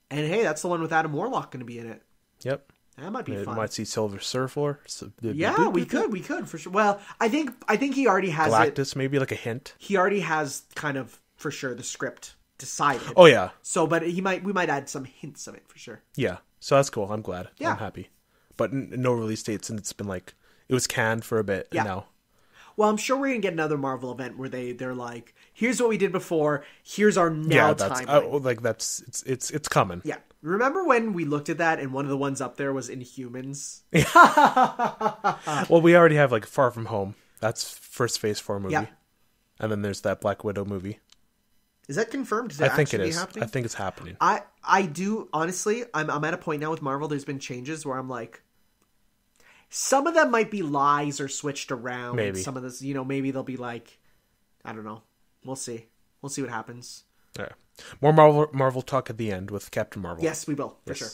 And hey, that's the one with Adam Warlock going to be in it. Yep. That might be We fun. might see Silver Surfer. Yeah, we could for sure. Well, I think he already has Galactus, maybe like a hint. He already has kind of for sure the script decided. Oh yeah. So, but we might add some hints of it for sure. Yeah. So that's cool. I'm glad. Yeah. I'm happy. But no release dates, and it's been like it was canned for a bit. Yeah. And now. Well, I'm sure we're gonna get another Marvel event where they're like, here's what we did before. Here's our now timeline. It's coming. Yeah. Remember when we looked at that and one of the ones up there was Inhumans? Well, we already have like Far From Home. That's first Phase 4 movie. Yeah. And then there's that Black Widow movie. Is that confirmed? I think it is. I think it's happening. I do, honestly, I'm at a point now with Marvel, there's been changes where I'm like, some of them might be lies or switched around. Maybe. Some of this, maybe they'll be like, I don't know. We'll see. We'll see what happens. Yeah. More Marvel talk at the end with Captain Marvel. Yes, we will, for sure.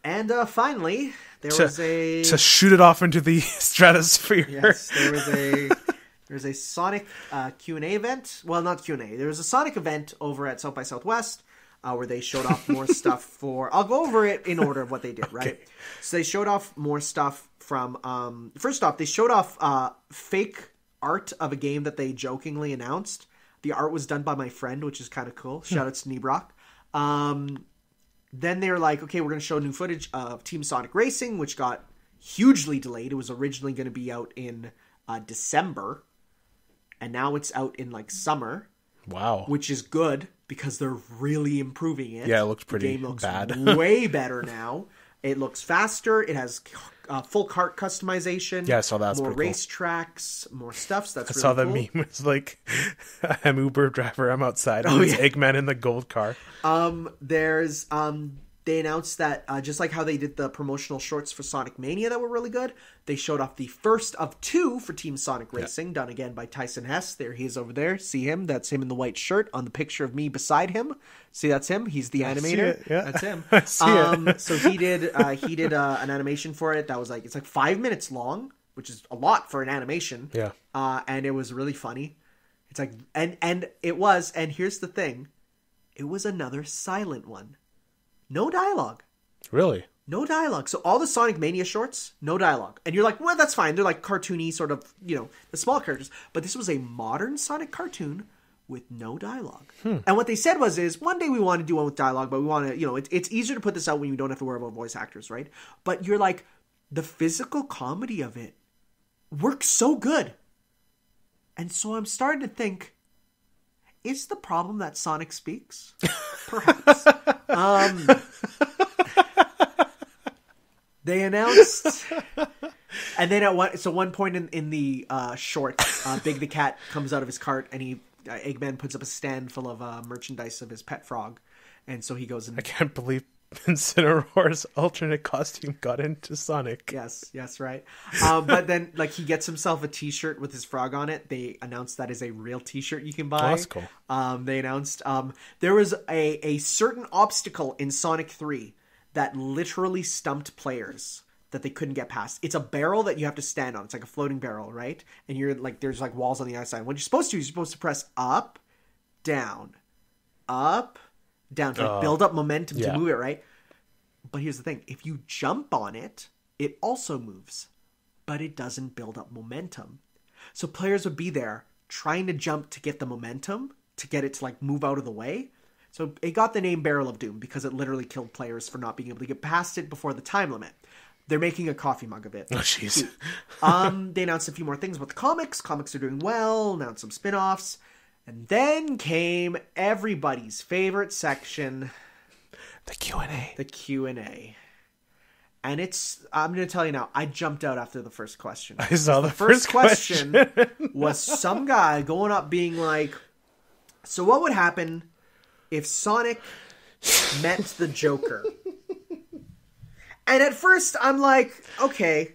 And finally, there was to shoot it off into the stratosphere. Yes, there was a Sonic Q&A event. Well, not Q&A. There was a Sonic event over at South by Southwest where they showed off more stuff for... I'll go over it in order of what they did, right? So they showed off more stuff from... first off, they showed off fake art of a game that they jokingly announced. The art was done by my friend, which is kind of cool. Shout out to Nebrock. Then they were like, okay, we're going to show new footage of Team Sonic Racing, which got hugely delayed. It was originally going to be out in December. And now it's out in like summer. Wow. Which is good because they're really improving it. Yeah, it looks pretty the game looks bad. way better now. It looks faster. It has full cart customization. Yeah, I saw that. More race tracks, more stuff. So that's I really saw the cool. meme. It's like, I'm Uber driver. I'm outside. It's Eggman in the gold car. They announced that just like how they did the promotional shorts for Sonic Mania that were really good, they showed off the first of 2 for Team Sonic Racing, done again by Tyson Hess. There he is over there. See him? That's him in the white shirt on the picture of me beside him. See, that's him. He's the animator. Yeah. That's him. I see it. So he did an animation for it that was like, it's like 5 minutes long, which is a lot for an animation. Yeah. And it was really funny. It's like, and here's the thing, it was another silent one. No dialogue. Really? No dialogue. So all the Sonic Mania shorts, no dialogue. And you're like, well, that's fine. They're like cartoony sort of, the small characters. But this was a modern Sonic cartoon with no dialogue. And what they said is one day we want to do one with dialogue, but we want to, it's easier to put this out when you don't have to worry about voice actors, right? But you're like, the physical comedy of it works so good. And so I'm starting to think, is the problem that Sonic speaks? Perhaps. They announced, and then at one point in the short, Big the Cat comes out of his cart, and Eggman puts up a stand full of merchandise of his pet frog, and so he goes and... I can't believe Incineroar's alternate costume got into Sonic. Yes, right. But then, like, he gets himself a T-shirt with his frog on it. They announced that is a real T-shirt you can buy. Oh, that's cool. They announced there was a certain obstacle in Sonic 3 that literally stumped players that they couldn't get past. It's a barrel that you have to stand on. It's like a floating barrel, right? And you're like, there's like walls on the other side. What you're supposed to press up, down, to build up momentum to move it, right? But here's the thing. If you jump on it, it also moves, but it doesn't build up momentum. So players would be there trying to jump to get the momentum, to get it to like move out of the way. So it got the name Barrel of Doom because it literally killed players for not being able to get past it before the time limit. They're making a coffee mug of it. Oh, jeez. They announced a few more things about the comics. Comics are doing well. Announced some spin-offs. And then came everybody's favorite section. The Q&A. The Q&A. And I'm going to tell you now, I jumped out after the first question. I saw the first question. Was some guy going up being like, so what would happen if Sonic met the Joker? And at first I'm like, okay,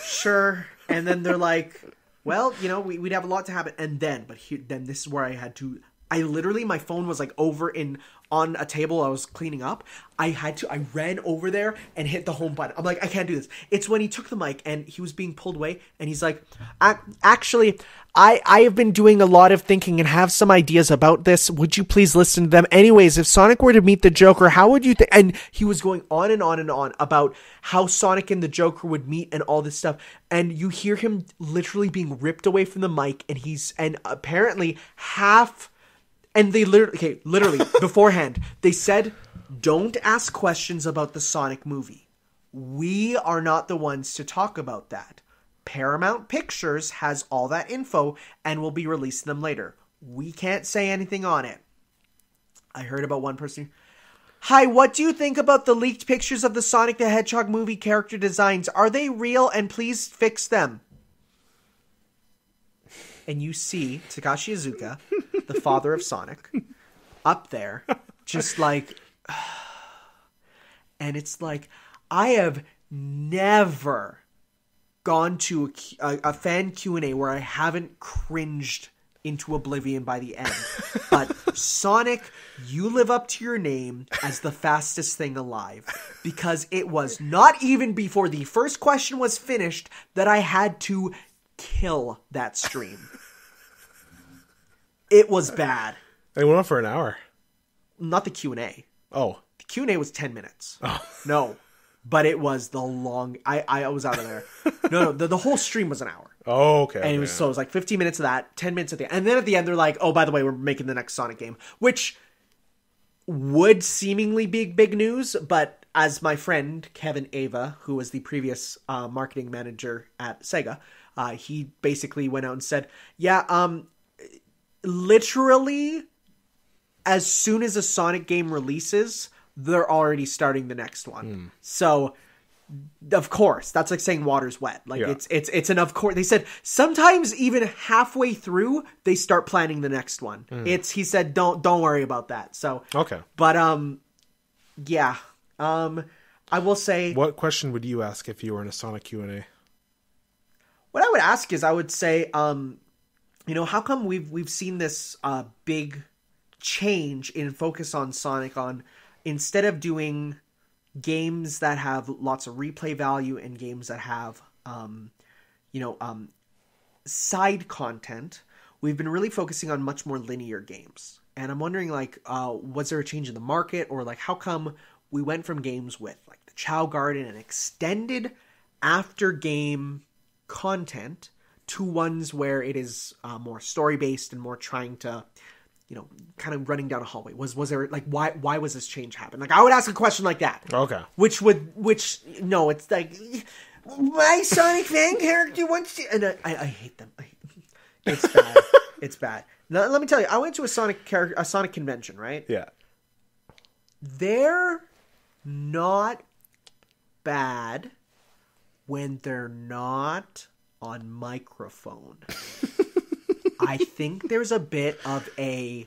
sure. And then they're like, well, we'd have a lot to happen. And then, then this is where I literally, my phone was like over on a table I was cleaning up. I ran over there and hit the home button. I'm like, I can't do this. It's when he took the mic and he was being pulled away and he's like, actually, I have been doing a lot of thinking and have some ideas about this. Would you please listen to them? Anyways, if Sonic were to meet the Joker, how would you think? And he was going on and on and on about how Sonic and the Joker would meet and all this stuff. And you hear him literally being ripped away from the mic and apparently and they literally beforehand, they said, don't ask questions about the Sonic movie. We are not the ones to talk about that. Paramount Pictures has all that info and will be releasing them later. We can't say anything on it. I heard about one person. Hi, what do you think about the leaked pictures of the Sonic the Hedgehog movie character designs? Are they real? And please fix them. And you see Takashi Iizuka, the father of Sonic, up there, just like, and it's like, I have never gone to a fan Q&A where I haven't cringed into oblivion by the end. But Sonic, you live up to your name as the fastest thing alive, because it was not even before the first question was finished that I had to kill that stream. It was bad. They went on for an hour. Not the Q&A. Oh. The Q&A was 10 minutes. Oh. No. But it was the long... I was out of there. No, the whole stream was an hour. Oh, okay. And it was 15 minutes of that, 10 minutes at the end. And then at the end, they're like, oh, by the way, we're making the next Sonic game. Which would seemingly be big news, but as my friend, Kevin Ava, who was the previous marketing manager at Sega, he basically went out and said, literally, as soon as a Sonic game releases, they're already starting the next one. So, of course, that's like saying water's wet. Like it's an of course. They said sometimes even halfway through they start planning the next one. He said don't worry about that. So okay, but I will say. What question would you ask if you were in a Sonic Q&A? What I would ask is I would say, how come we've seen this big change in focus on Sonic instead of doing games that have lots of replay value and games that have, side content, we've been really focusing on much more linear games. And I'm wondering, was there a change in the market? Or, how come we went from games with, the Chow Garden and extended after-game content to ones where it is more story-based and more trying to... kind of running down a hallway. Was there why was this change happen? I would ask a question like that. Okay. It's like my Sonic fan character wants to, and I hate them. It's bad. It's bad. Now, let me tell you, I went to a Sonic convention, right? Yeah. They're not bad when they're not on microphone. I think there's a bit of a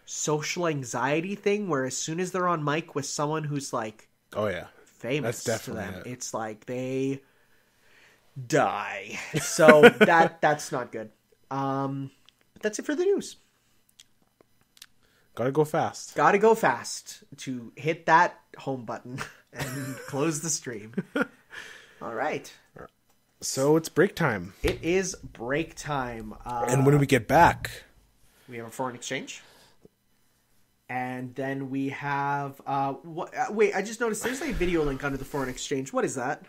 social anxiety thing where as soon as they're on mic with someone who's famous, that's definitely to them, it's like they die. So that's not good. But that's it for the news. Gotta go fast. Gotta go fast to hit that home button and close the stream. All right. So it's break time. It is break time. And when do we get back? We have a foreign exchange. And then we have... wait, I just noticed there's a video link under the foreign exchange. What is that?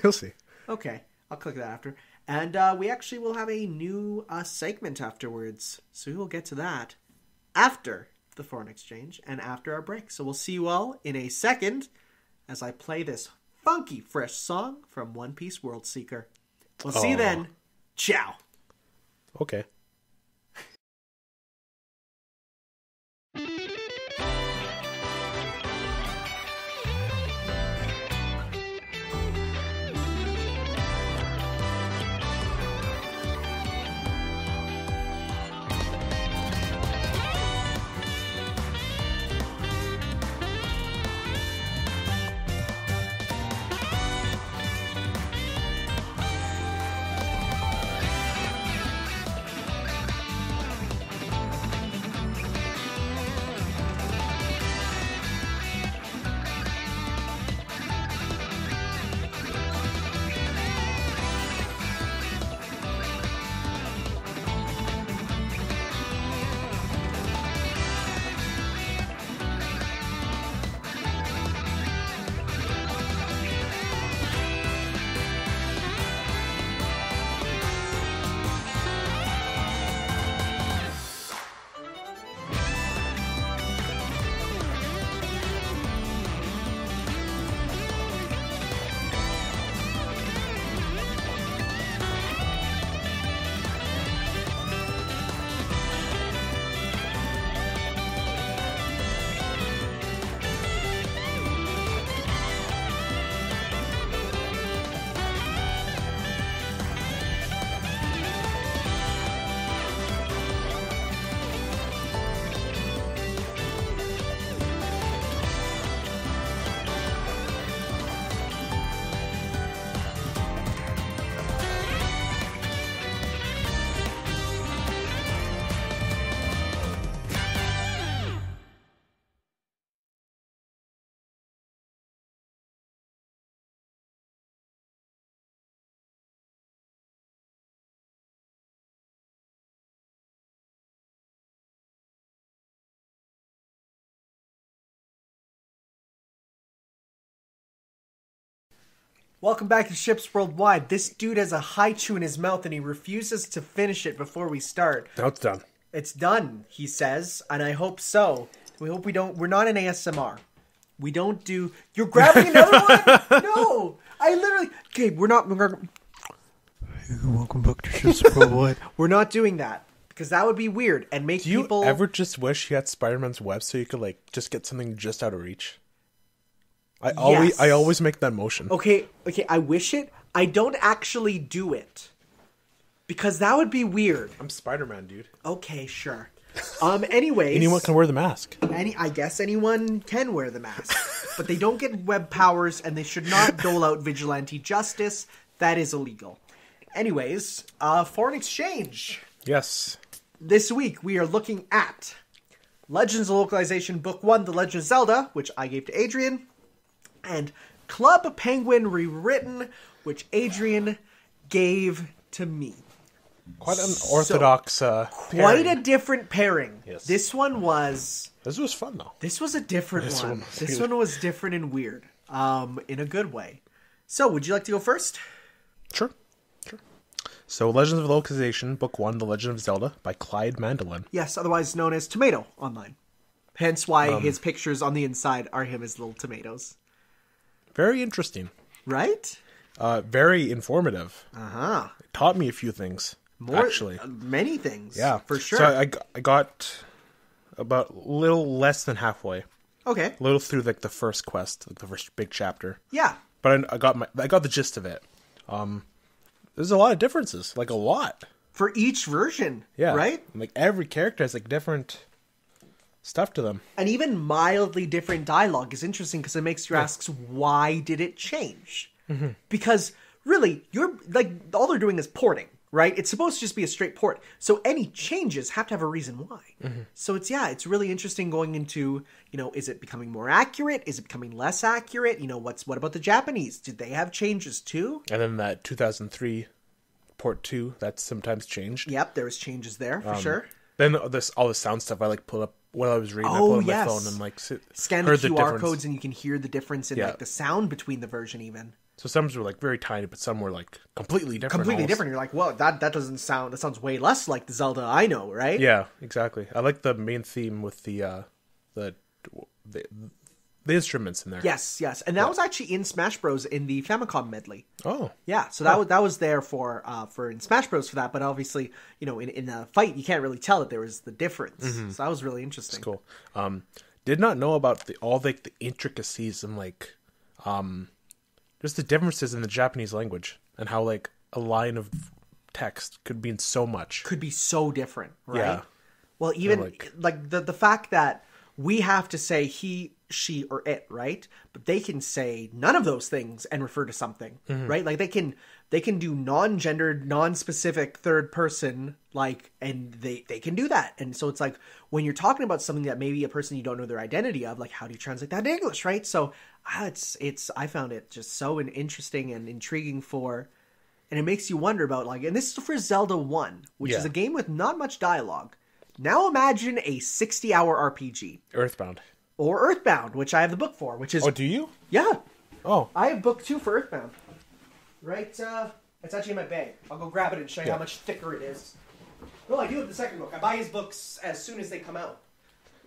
You'll see. Okay, I'll click that after. And we actually will have a new segment afterwards. So we will get to that after the foreign exchange and after our break. So we'll see you all in a second as I play this funky, fresh song from One Piece World Seeker. We'll see you then. Ciao. Okay. Welcome back to Ships Worldwide. This dude has a haichu in his mouth and he refuses to finish it before we start. Now it's done. It's done, he says, and I hope so. We hope we don't... We're not an ASMR. We don't do... You're grabbing another one? No! I literally... Okay, we're not... Welcome back to Ships Worldwide. We're not doing that. Because that would be weird and make people... Do you ever just wish you had Spider-Man's web so you could, like, just get something just out of reach? I always make that motion. Okay, I wish it. I don't actually do it. Because that would be weird. I'm Spider-Man, dude. Okay, sure. Anyways... Anyone can wear the mask. I guess anyone can wear the mask. But they don't get web powers, and they should not dole out vigilante justice. That is illegal. Anyways, foreign exchange. Yes. This week, we are looking at Legends of Localization Book 1, The Legend of Zelda, which I gave to Adrian, and Club Penguin Rewritten, which Adrian gave to me. Quite an orthodox quite a different pairing. Yes. This one was... This was fun, though. This was a different one. This weird. one was different and weird, in a good way. So, would you like to go first? Sure. So, Legends of Localization, Book 1, The Legend of Zelda, by Clyde Mandolin. Yes, otherwise known as Tomato online. Hence why his pictures on the inside are him as little tomatoes. Very interesting. Right? Very informative. Uh-huh. It taught me a few things, actually. Many things. Yeah. For sure. So, I got about a little less than halfway. Okay. A little through, like, the first quest, like the first big chapter. Yeah. But I got the gist of it. There's a lot of differences, like a lot. For each version, Yeah. right? Like every character has like different stuff to them. And even mildly different dialogue is interesting because it makes you ask, why did it change? Mm-hmm. Because really, you're like, all they're doing is porting, right? It's supposed to just be a straight port. So any changes have to have a reason why. Mm-hmm. So it's really interesting going into, is it becoming more accurate? Is it becoming less accurate? What about the Japanese? Did they have changes too? And then that 2003 port 2, that's sometimes changed. Yep, there was changes there for sure. Then all the sound stuff I like pulled up while I was reading. I Oh, pulled up yes. my phone and like scan the QR codes and you can hear the difference in like the sound between the version even. So some were like very tiny, but some were like completely different. Completely different. You're like, well, that doesn't sound. That sounds way less like the Zelda I know, right? Yeah, exactly. I like the main theme with the instruments in there. Yes, and that was actually in Smash Bros. In the Famicom medley. Oh, yeah. So that was there for in Smash Bros. For that, but obviously, in a fight, you can't really tell that there was the difference. Mm-hmm. So that was really interesting. That's cool. Did not know about all the intricacies and like just the differences in the Japanese language and how like a line of text could mean so much. Could be so different, right? Yeah. Well, even like the fact that we have to say he, she, or it, right? But they can say none of those things and refer to something, right? Like they can do non-gendered, non-specific third person, like, and they can do that. And so it's like when you're talking about something that maybe a person you don't know their identity of, like how do you translate that to English, right? So I found it just so interesting and intriguing and it makes you wonder about like, and this is for Zelda 1, which is a game with not much dialogue. Now imagine a 60-hour RPG. Earthbound. Or Earthbound, which I have the book for, which is... Oh, do you? Yeah. Oh. I have book 2 for Earthbound. Right, it's actually in my bag. I'll go grab it and show you how much thicker it is. No, I do have the second book. I buy his books as soon as they come out.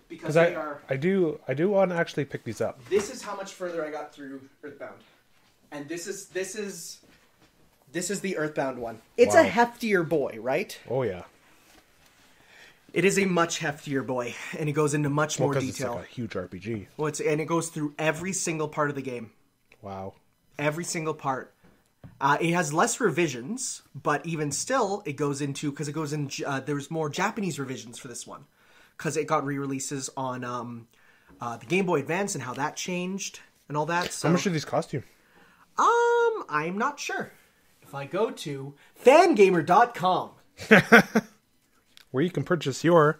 Because they are... I do want to actually pick these up. This is how much further I got through Earthbound. And this is the Earthbound one. It's a heftier boy, right? Oh, yeah. It is a much heftier boy, and it goes into much more detail. It's like a huge RPG. Well, and it goes through every single part of the game. Wow. Every single part. It has less revisions, but even still, it goes into, because it goes in, there's more Japanese revisions for this one. Because it got re-releases on the Game Boy Advance and how that changed and all that. So, how much do these cost you? I'm not sure. If I go to fangamer.com... where you can purchase your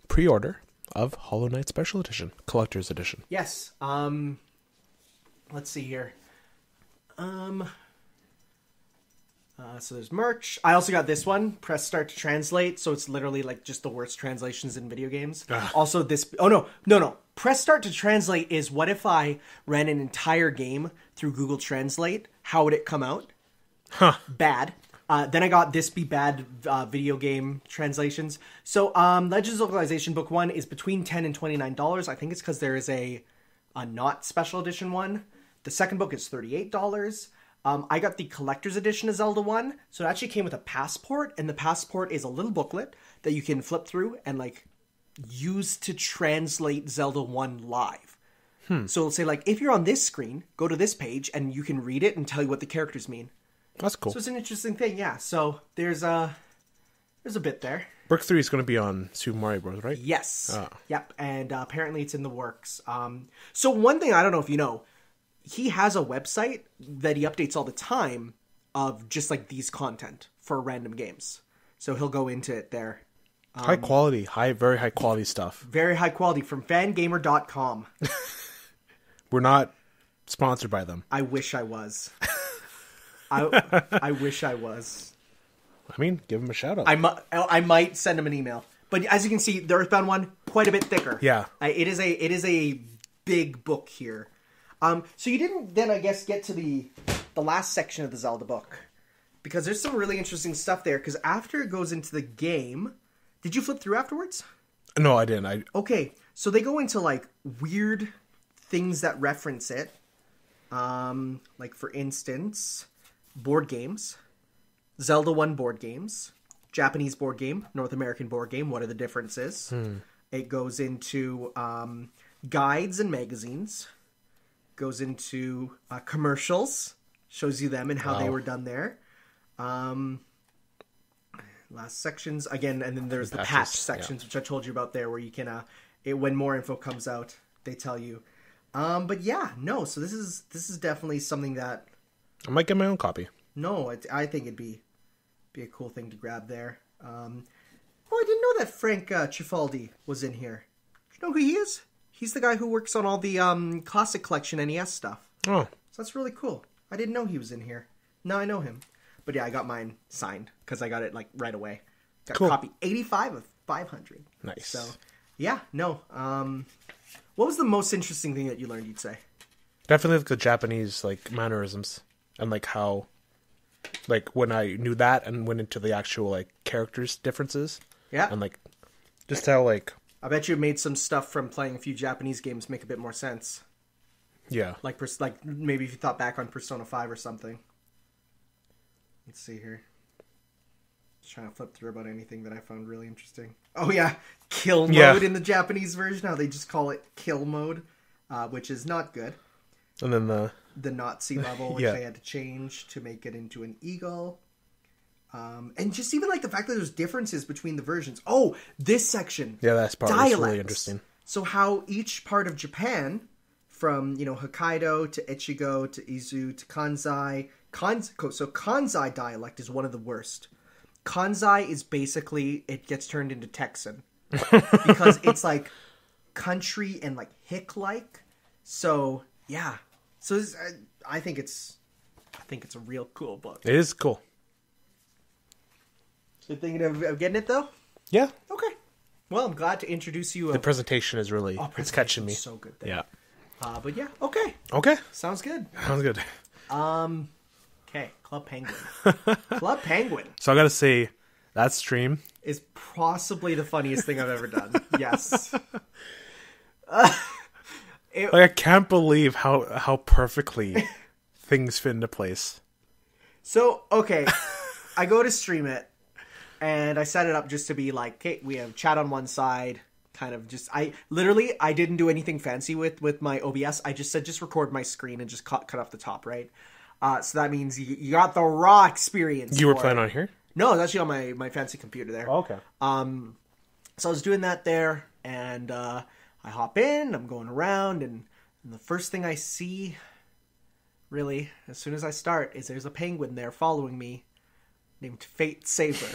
pre-order of Hollow Knight Special Edition, Collector's Edition. Yes. Let's see here. So there's merch. I also got this one, press start to translate. So it's literally like just the worst translations in video games. Also this, no. Press start to translate is what if I ran an entire game through Google Translate? How would it come out? Bad. Then I got this be bad video game translations. So Legends of Localization Book 1 is between $10 and $29. I think it's because there is a not special edition one. The second book is $38. I got the collector's edition of Zelda 1. So it actually came with a passport. And the passport is a little booklet that you can flip through and like use to translate Zelda 1 live. So it'll say like, if you're on this screen, go to this page and you can read it and tell you what the characters mean. That's cool. So it's an interesting thing, yeah. So there's a bit there. Book 3 is going to be on Super Mario Bros., right? Yes. Oh. Yep. And apparently it's in the works. So one thing, I don't know if you know, he has a website that he updates all the time of just like these content for random games. So he'll go into it there. High quality, very high quality stuff. Very high quality from fangamer.com. We're not sponsored by them. I wish I was. I wish I was. I mean, give him a shout out. I might send him an email. But as you can see, the Earthbound one, quite a bit thicker. Yeah. It is a big book here. So you didn't then, I guess, get to the last section of the Zelda book. Because there's some really interesting stuff there. Because after it goes into the game... Did you flip through afterwards? No, I didn't. Okay, so they go into, like, weird things that reference it. Like, for instance, board games. Zelda 1 board games. Japanese board game. North American board game. What are the differences? It goes into guides and magazines. Goes into commercials. Shows you them and how they were done there. Last sections again, and then there's the patch sections, which I told you about there, where you can when more info comes out, they tell you. But yeah, no. So this is definitely something that I might get my own copy. No, I think it'd be a cool thing to grab there. I didn't know that Frank Cifaldi was in here. Do you know who he is? He's the guy who works on all the Classic Collection NES stuff. Oh, so that's really cool. I didn't know he was in here. Now I know him. But yeah, I got mine signed because I got it like right away. Got a copy 85 of 500. Nice. So yeah, no. What was the most interesting thing that you learned, you'd say? Definitely the Japanese like mannerisms and like how, like when I knew that and went into the actual like characters differences. Yeah. And like just how like. I bet you it made some stuff from playing a few Japanese games make a bit more sense. Yeah. Like maybe if you thought back on Persona 5 or something. Let's see here. Just trying to flip through about anything that I found really interesting. Oh yeah, kill mode in the Japanese version. How they just call it kill mode, which is not good. And then the Nazi level, which they had to change to make it into an eagle. And just even like the fact that there's differences between the versions. Oh, this section. Yeah, that's part dialects. Really interesting. So how each part of Japan, from Hokkaido to Ichigo to Izu to Kansai. So Kansai dialect is one of the worst. Kansai is basically, it gets turned into Texan. Because it's like country and like hick-like. So, yeah. So I think it's a real cool book. It is cool. So thinking of getting it though? Yeah. Okay. Well, I'm glad to introduce you. The presentation is really, it's catching me. So good there. Yeah. But yeah, okay. Okay. Sounds good. Sounds good. Okay, Club Penguin. Club Penguin. So I gotta say, that stream is possibly the funniest thing I've ever done. Yes. I can't believe how perfectly things fit into place. So, okay, I go to stream it, and I set it up just to be like, okay, we have chat on one side, kind of just, I didn't do anything fancy with my OBS. I just said, just record my screen and just cut off the top, right? So that means you got the raw experience. You were playing on here? No, it's actually on my fancy computer there. Oh, okay. So I was doing that there, and I hop in, I'm going around, and the first thing I see, really, as soon as I start, is there's a penguin there following me named Fate Saber.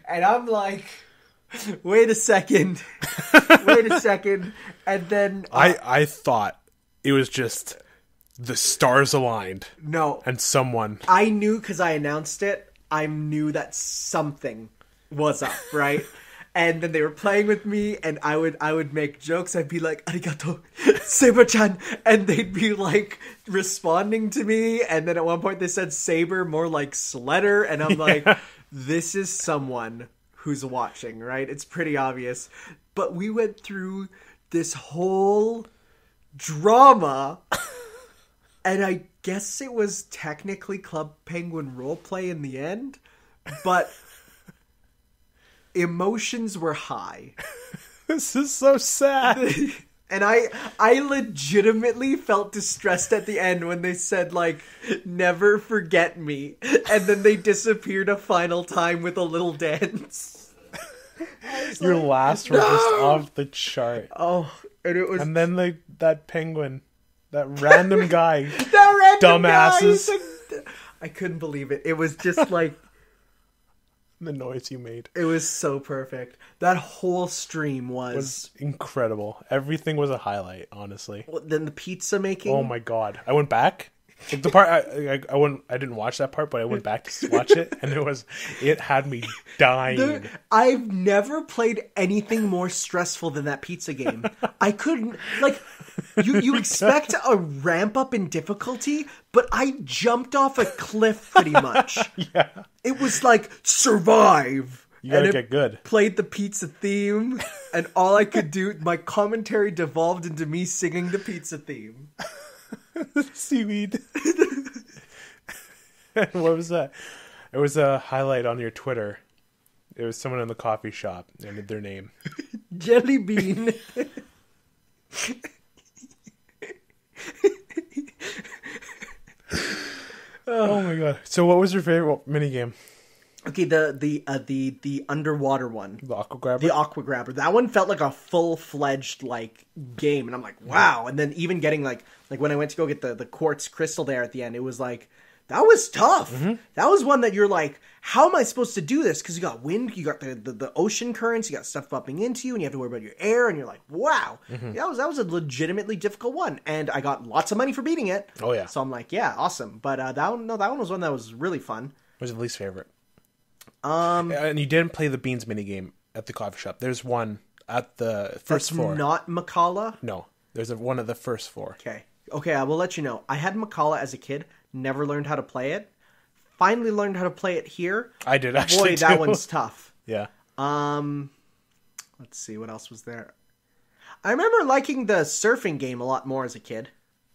And I'm like, wait a second. And then... I thought it was just the stars aligned. No. And someone... I knew, because I announced it, I knew that something was up, right? And then they were playing with me, and I would make jokes. I'd be like, "Arigato, Saber-chan," and they'd be like responding to me. And then at one point they said "Saber," more like "Sledder," and I'm like, "This is someone who's watching, right?" It's pretty obvious. But we went through this whole drama, and I guess it was technically Club Penguin roleplay in the end, but. Emotions were high. This is so sad. And I legitimately felt distressed at the end when they said, like, "Never forget me." And then they disappeared a final time with a little dance. Your last were just off the chart. Oh, and it was... And then that penguin, that random guy. That random dumbasses. guy! I couldn't believe it. It was just like... The noise you made. It was so perfect. That whole stream was incredible. Everything was a highlight, honestly. Then the pizza making. Oh my god! I went back. Like the part I didn't watch that part, but I went back to watch it, and it had me dying. I've never played anything more stressful than that pizza game. I couldn't like. You expect a ramp up in difficulty, but I jumped off a cliff pretty much. Yeah. It was like, survive. You gotta get good. Played the pizza theme, and all I could do, my commentary devolved into me singing the pizza theme. Seaweed. What was that? It was a highlight on your Twitter. It was someone in the coffee shop and their name. Jelly Bean. Oh my god! So, what was your favorite minigame? Okay, the underwater one, the aqua grabber. The aqua grabber. That one felt like a full-fledged like game, and I'm like, wow. And then even getting like when I went to go get the quartz crystal there at the end, it was like that was tough. Mm-hmm. That was one that you're like, how am I supposed to do this? Because you got wind, you got the ocean currents, you got stuff bumping into you, and you have to worry about your air, and you're like, wow. Mm-hmm. That was a legitimately difficult one, and I got lots of money for beating it. Oh yeah. So I'm like, yeah, awesome. But that one was one that was really fun. What was your least favorite? And you didn't play the beans minigame at the coffee shop. There's one at the first floor. That's not Makala? No. There's one of the first four. Okay, I will let you know. I had Makala as a kid, never learned how to play it. Finally learned how to play it here. I did actually. Boy, that one's tough. Yeah. Let's see, what else was there? I remember liking the surfing game a lot more as a kid.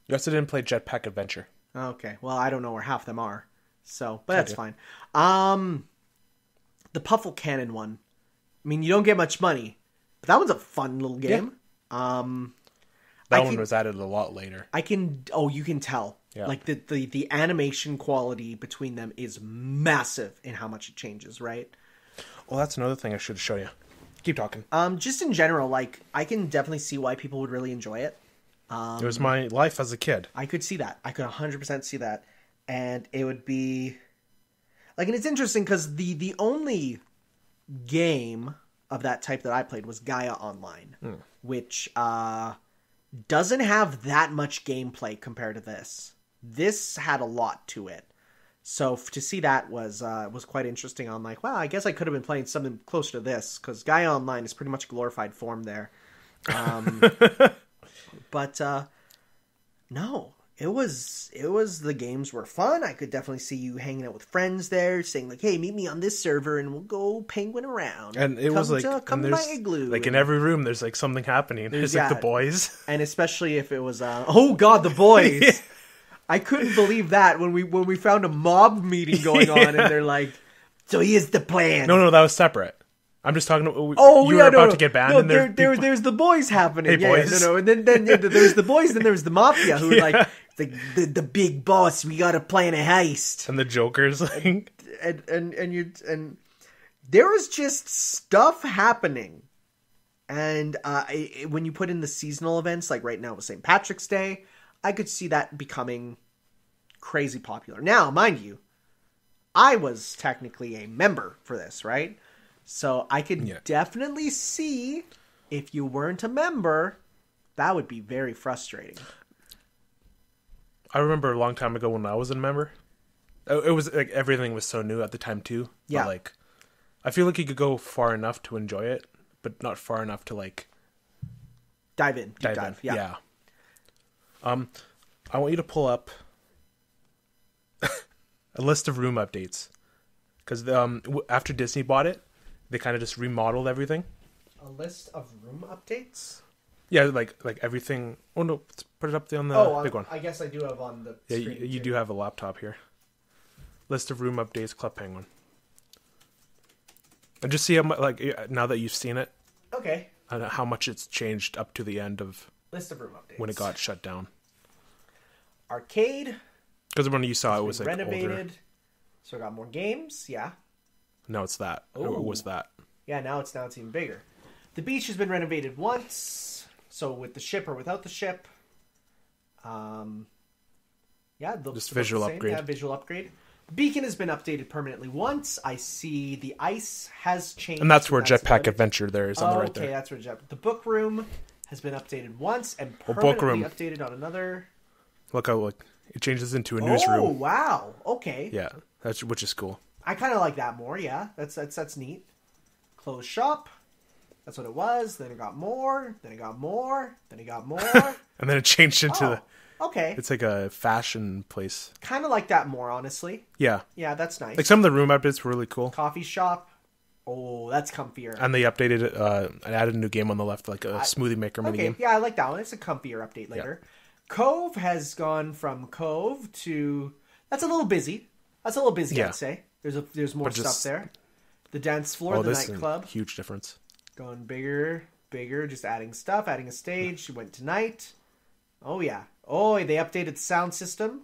You also didn't play Jetpack Adventure. Okay, well, I don't know where half them are. So, but that's fine. The Puffle Cannon one. I mean, you don't get much money, but that one's a fun little game. Yeah. That one was added a lot later. You can tell. Yeah. Like the animation quality between them is massive in how much it changes, right? Well, that's another thing I should show you. Keep talking. Just in general, like, I can definitely see why people would really enjoy it. It was my life as a kid. I could see that. I could 100% see that. And it would be... Like, and it's interesting because the only game of that type that I played was Gaia Online, which doesn't have that much gameplay compared to this. This had a lot to it. So to see that was quite interesting. I'm like, wow, I guess I could have been playing something closer to this, because Gaia Online is pretty much glorified form there. But no. It was the games were fun. I could definitely see you hanging out with friends there, saying like, "Hey, meet me on this server, and we'll go penguin around." And it was like, come to my igloo. Like in every room, there's like something happening. There's like the boys, and especially if it was, oh god, the boys. Yeah. I couldn't believe that when we found a mob meeting going on, and they're like, "So here's the plan." No, that was separate. I'm just talking. You were about to get banned. No, and there's the boys happening. Hey, boys. And then there's the boys. Then there was the mafia who were like the big boss. We got to plan a heist. And the jokers, like, and there was just stuff happening. And when you put in the seasonal events, like right now with St. Patrick's Day, I could see that becoming crazy popular. Now, mind you, I was technically a member for this, right? So I could definitely see if you weren't a member, that would be very frustrating. I remember a long time ago when I was a member, it was like everything was so new at the time too. Yeah. But, like, I feel like you could go far enough to enjoy it, but not far enough to like dive in. Deep dive. Yeah. I want you to pull up a list of room updates because after Disney bought it, they kind of just remodeled everything. A list of room updates. Yeah, like everything. Oh no, let's put it up there on the big one. I guess I do have on the Yeah, screen. you do have a laptop here. List of room updates, Club Penguin. And just see how much, like, now that you've seen it. Okay. How much it's changed up to the end of List of room updates. when it got shut down. Arcade. Because when you saw it was like renovated. older. So I got more games. Yeah. No, it's that. Ooh. It was that. Yeah, now it's even bigger. The beach has been renovated once. So with the ship or without the ship. Yeah, just visual upgrade. Yeah, visual upgrade. The beacon has been updated permanently once. I see the ice has changed. And that's where Jetpack Adventure there is on the right there. Okay, that's where the book room has been updated once and permanently updated on another. Look how it changes into a Oh, newsroom. wow. Okay. Yeah, which is cool. I kind of like that more. Yeah, that's neat. Closed shop. That's what it was. Then it got more. Then it got more. Then it got more. And then it changed into okay. It's like a fashion place. Kind of like that more, honestly. Yeah. Yeah, that's nice. Like some of the room updates were really cool. Coffee shop. Oh, that's comfier. And they updated it and added a new game on the left, like a smoothie maker minigame. Yeah, I like that one. It's a comfier update later. Yeah. Cove has gone from Cove to... That's a little busy. I'd say. There's more stuff there. The dance floor, the nightclub. Huge difference. Going bigger, just adding stuff, adding a stage. Went to night. Oh, yeah. Oh, they updated the sound system.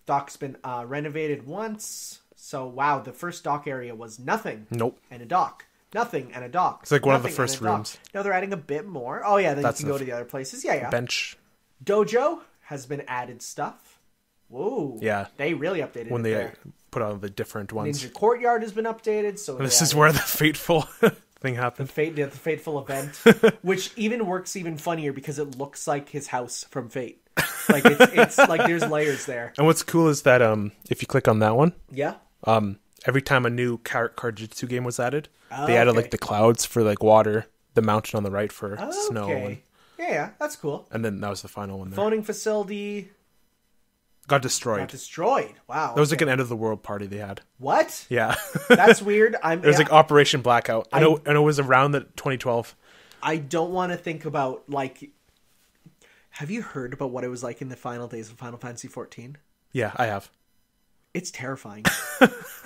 Dock's been renovated once. So, wow, the first dock area was nothing. Nope. And a dock. Nothing and a dock. It's like one of the first rooms. No, they're adding a bit more. Oh, yeah, then you can go to the other places. Yeah. Bench. Dojo has been added stuff. Whoa. Yeah. They really updated when it they there. Put on the different ones. Ninja Courtyard has been updated. So this is where the fateful thing happened. The fateful event, which even works even funnier because it looks like his house from Fate. Like it's like there's layers there. And what's cool is that if you click on that one, yeah, every time a new Card-Jitsu game was added, they added like the clouds for like water, the mountain on the right for snow. And, yeah, that's cool. And then that was the final one there. Phoning facility got destroyed. Wow. That was like an end of the world party they had. What? Yeah. That's weird. It was like Operation Blackout. I know, and it was around the 2012. I don't want to think about like. Have you heard about what it was like in the final days of Final Fantasy XIV? Yeah, I have. It's terrifying.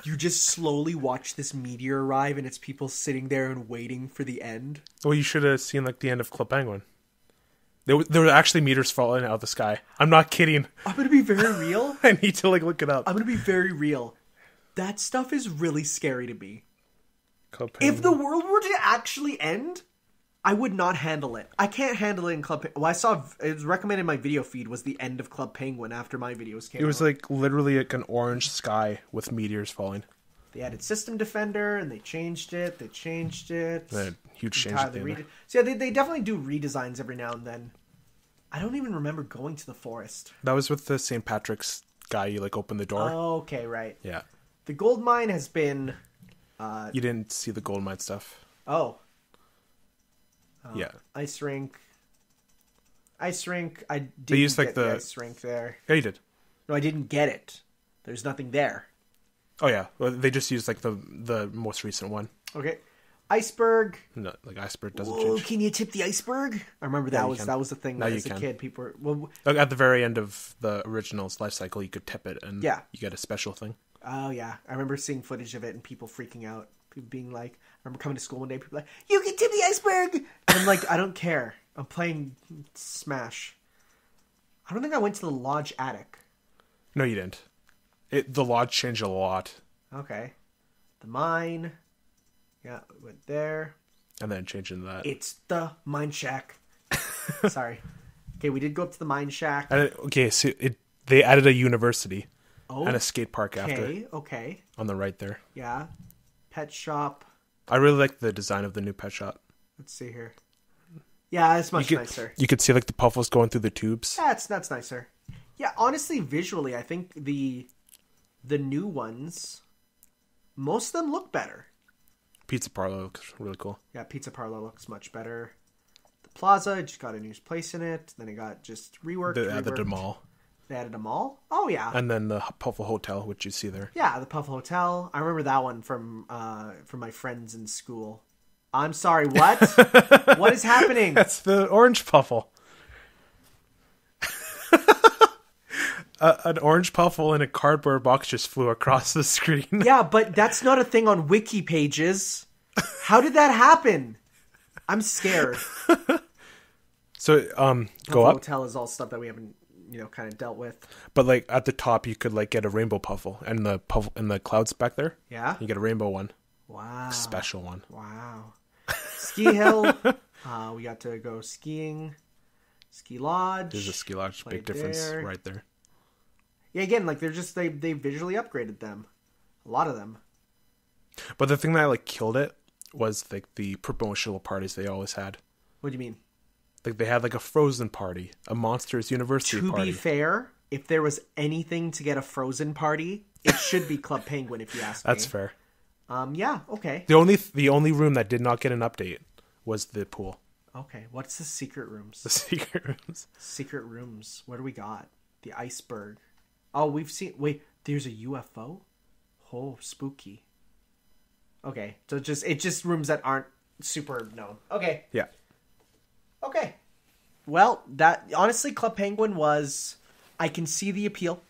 You just slowly watch this meteor arrive, and it's people sitting there and waiting for the end. Well, you should have seen like the end of Club Penguin. There were actually meteors falling out of the sky. I'm not kidding. I'm gonna be very real. I need to like look it up. I'm gonna be very real. That stuff is really scary to me. Club Penguin. If the world were to actually end, I would not handle it. I can't handle it in Club Penguin. Well, I saw it was recommended in my video feed was the end of Club Penguin after my videos came out. It was like literally like an orange sky with meteors falling. They added System Defender and they changed it. They had huge change at the end. So yeah, they definitely do redesigns every now and then. I don't even remember going to the forest. That was with the St. Patrick's guy. You like open the door. Oh, okay, right. Yeah. The gold mine has been. You didn't see the gold mine stuff. Oh. Yeah. Ice rink. I didn't like get the ice rink there. Yeah, you did. No, I didn't get it. There's nothing there. Oh yeah, well, they just used like the most recent one. Okay. Iceberg. No, like iceberg doesn't Whoa, change. can you tip the iceberg? I remember that was the thing when as a kid people were at the very end of the original's life cycle you could tip it and you get a special thing. Oh yeah. I remember seeing footage of it and people freaking out. People being like, I remember coming to school one day, people like, you can tip the iceberg! And I'm like, I don't care. I'm playing Smash. I don't think I went to the lodge attic. No, you didn't. The lodge changed a lot. Okay. The mine. Yeah, we went there. And then changed into that. It's the mine shack. Sorry. Okay, we did go up to the mine shack. So they added a university and a skate park after. Okay. On the right there. Yeah. Pet shop. I really like the design of the new pet shop. Let's see here. Yeah, it's much nicer. You could see like the puffles going through the tubes. That's nicer. Yeah, honestly, visually, I think the new ones, most of them look better. Pizza Parlor looks really cool. Yeah, Pizza Parlor looks much better. The Plaza just got a new place in it. Then it got just reworked. They added a mall. They added a mall? Oh, yeah. And then the Puffle Hotel, which you see there. Yeah, the Puffle Hotel. I remember that one from my friends in school. I'm sorry, what? What is happening? That's the orange Puffle. An orange Puffle in a cardboard box just flew across the screen. Yeah, but that's not a thing on wiki pages. How did that happen? I'm scared. So, go up. Hotel is all stuff that we haven't, kind of dealt with. But like at the top, you could like get a rainbow Puffle, and the Puffle and the clouds back there. Yeah, you get a rainbow one. Wow, special one. Wow. Ski Hill. We got to go skiing. Ski Lodge. There's a ski lodge. Big difference right there. Yeah, again, like they visually upgraded them. A lot of them. But the thing that like killed it was like the promotional parties they always had. What do you mean? Like they had like a Frozen party, a Monsters University party. To be fair, if there was anything to get a Frozen party, it should be Club Penguin. If you ask me. That's fair. Yeah. Okay. The only room that did not get an update was the pool. Okay. What's the secret rooms? The secret rooms. Secret rooms. What do we got? The iceberg. Oh, we've seen... Wait, there's a UFO? Oh, spooky. Okay, so it's just rooms that aren't super known. Okay. Yeah. Okay. Well, that... Honestly, Club Penguin was... I can see the appeal,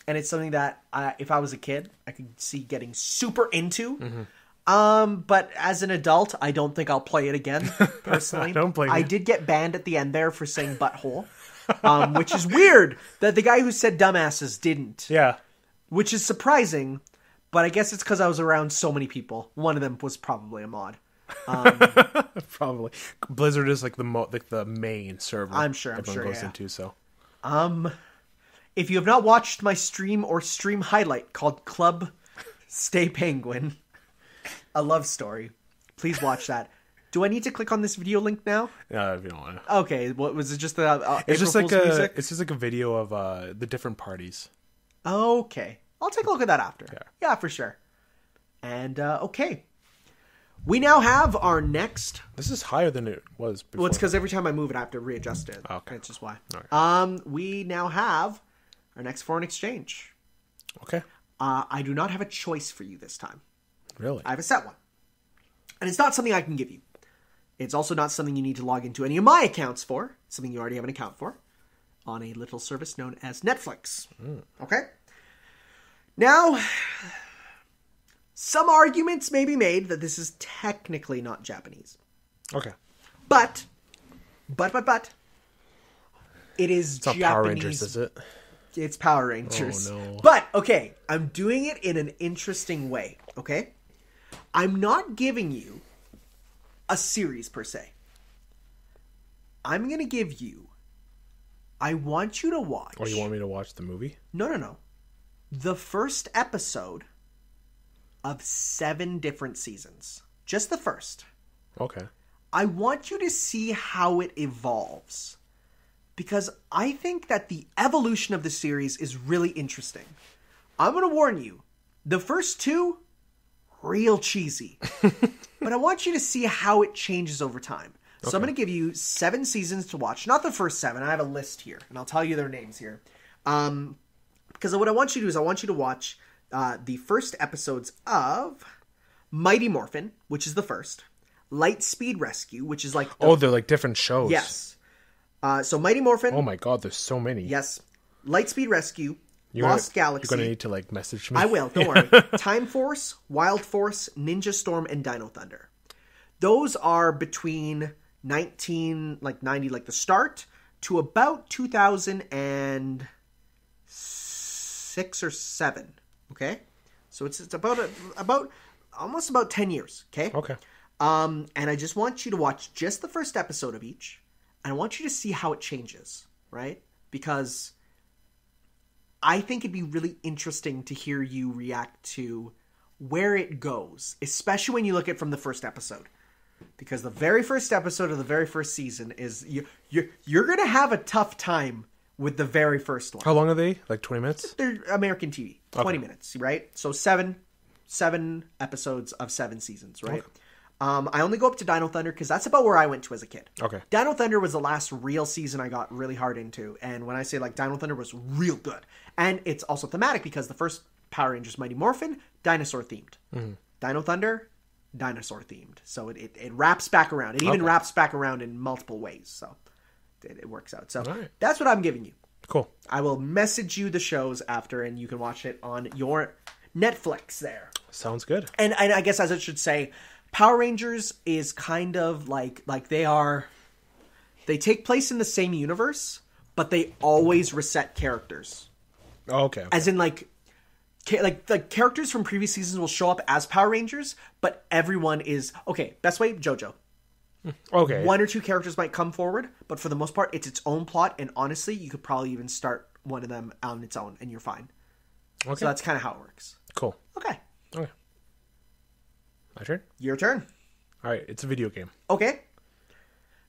and it's something that, if I was a kid, I could see getting super into. Mm-hmm. But as an adult, I don't think I'll play it again, personally. Don't play it. I did get banned at the end there for saying butthole. Which is weird that the guy who said dumbasses didn't. Yeah. Which is surprising, but I guess it's because I was around so many people. One of them was probably a mod. Probably. Blizzard is like the main server. I'm sure goes into, so. If you have not watched my stream or stream highlight called Club Stay Penguin, a love story, please watch that. Do I need to click on this video link now? Yeah, if you don't want to. Okay, what was it? Just the it's April just like Fool's music? It's just like a video of the different parties. Okay, I'll take a look at that after. Yeah, for sure. And okay, we now have our next. This is higher than it was before. Well, it's because every time I move it, I have to readjust it. Okay, that's just why. Right. We now have our next foreign exchange. Okay. I do not have a choice for you this time. Really? I have a set one, and it's not something I can give you. It's also not something you need to log into any of my accounts for. It's something you already have an account for on a little service known as Netflix. Okay? Now, some arguments may be made that this is technically not Japanese. Okay. But, it is it's not Japanese. Power Rangers, is it? It's Power Rangers. Oh, no. But, okay, I'm doing it in an interesting way, okay? I'm not giving you a series per se. I'm going to give you... I want you to watch... Or you want me to watch the movie? No. The first episode of 7 different seasons. Just the first. Okay. I want you to see how it evolves. Because I think that the evolution of the series is really interesting. I'm going to warn you. The first 2, real cheesy. But I want you to see how it changes over time. So okay. I'm going to give you 7 seasons to watch. Not the first 7. I have a list here. And I'll tell you their names here. Because what I want you to do is I want you to watch the first episodes of Mighty Morphin, which is the first. Lightspeed Rescue, which is like... they're like different shows. Yes. So Mighty Morphin... Oh my god, there's so many. Yes. Lightspeed Rescue... Lost Galaxy. You're going to need to, like, message me. I will, don't worry. Time Force, Wild Force, Ninja Storm, and Dino Thunder. Those are between 1990, like the start, to about 2006 or 7. Okay? So it's about almost about 10 years. Okay? Okay. And I just want you to watch just the first episode of each. And I want you to see how it changes. Right? Because... I think it'd be really interesting to hear you react to where it goes, especially when you look at it from the first episode. Because the very first episode of the very first season is you're going to have a tough time with the very first one. How long are they? Like 20 minutes? They're American TV. 20 minutes, right? So seven episodes of 7 seasons, right? Okay. I only go up to Dino Thunder because that's about where I went to as a kid. Okay. Dino Thunder was the last real season I got really hard into. And when I say like Dino Thunder was real good. And it's also thematic because the first Power Rangers Mighty Morphin, dinosaur themed. Mm-hmm. Dino Thunder, dinosaur themed. So it wraps back around. It even wraps back around in multiple ways. So it works out. So that's what I'm giving you. Cool. I will message you the shows after and you can watch it on your Netflix there. Sounds good. And I guess as I should say, Power Rangers is kind of like they take place in the same universe, but they always reset characters. Oh, okay. As in like the characters from previous seasons will show up as Power Rangers, but everyone is best way, JoJo. Okay. 1 or 2 characters might come forward, but for the most part it's its own plot, and honestly you could probably even start one of them on its own and you're fine. Okay. So that's kind of how it works. Cool. Okay. My turn? Your turn. All right, it's a video game. Okay.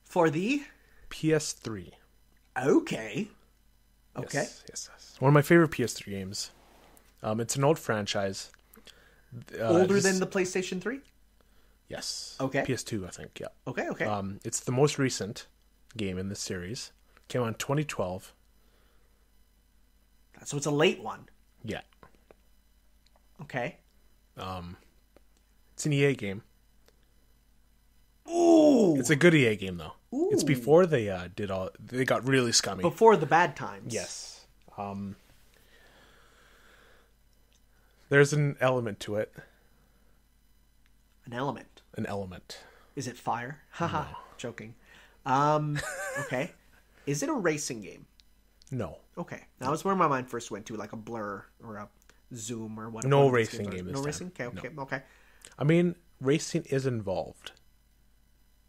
For the PS3. Okay. Yes. One of my favorite PS3 games. It's an old franchise. Older than the PlayStation 3? Yes. Okay. PS2, I think, yeah. Okay. It's the most recent game in this series. Came out in 2012. So it's a late one. Yeah. Okay. It's an EA game. Ooh. It's a good EA game, though. Ooh. It's before they they got really scummy. Before the bad times. Yes. There's an element to it. An element. Is it fire? Haha. No. Joking. Okay. Is it a racing game? No. Okay. That was where my mind first went to, like a Blur or a Zoom or whatever. No racing game. No racing? Okay. No. Okay. I mean, racing is involved.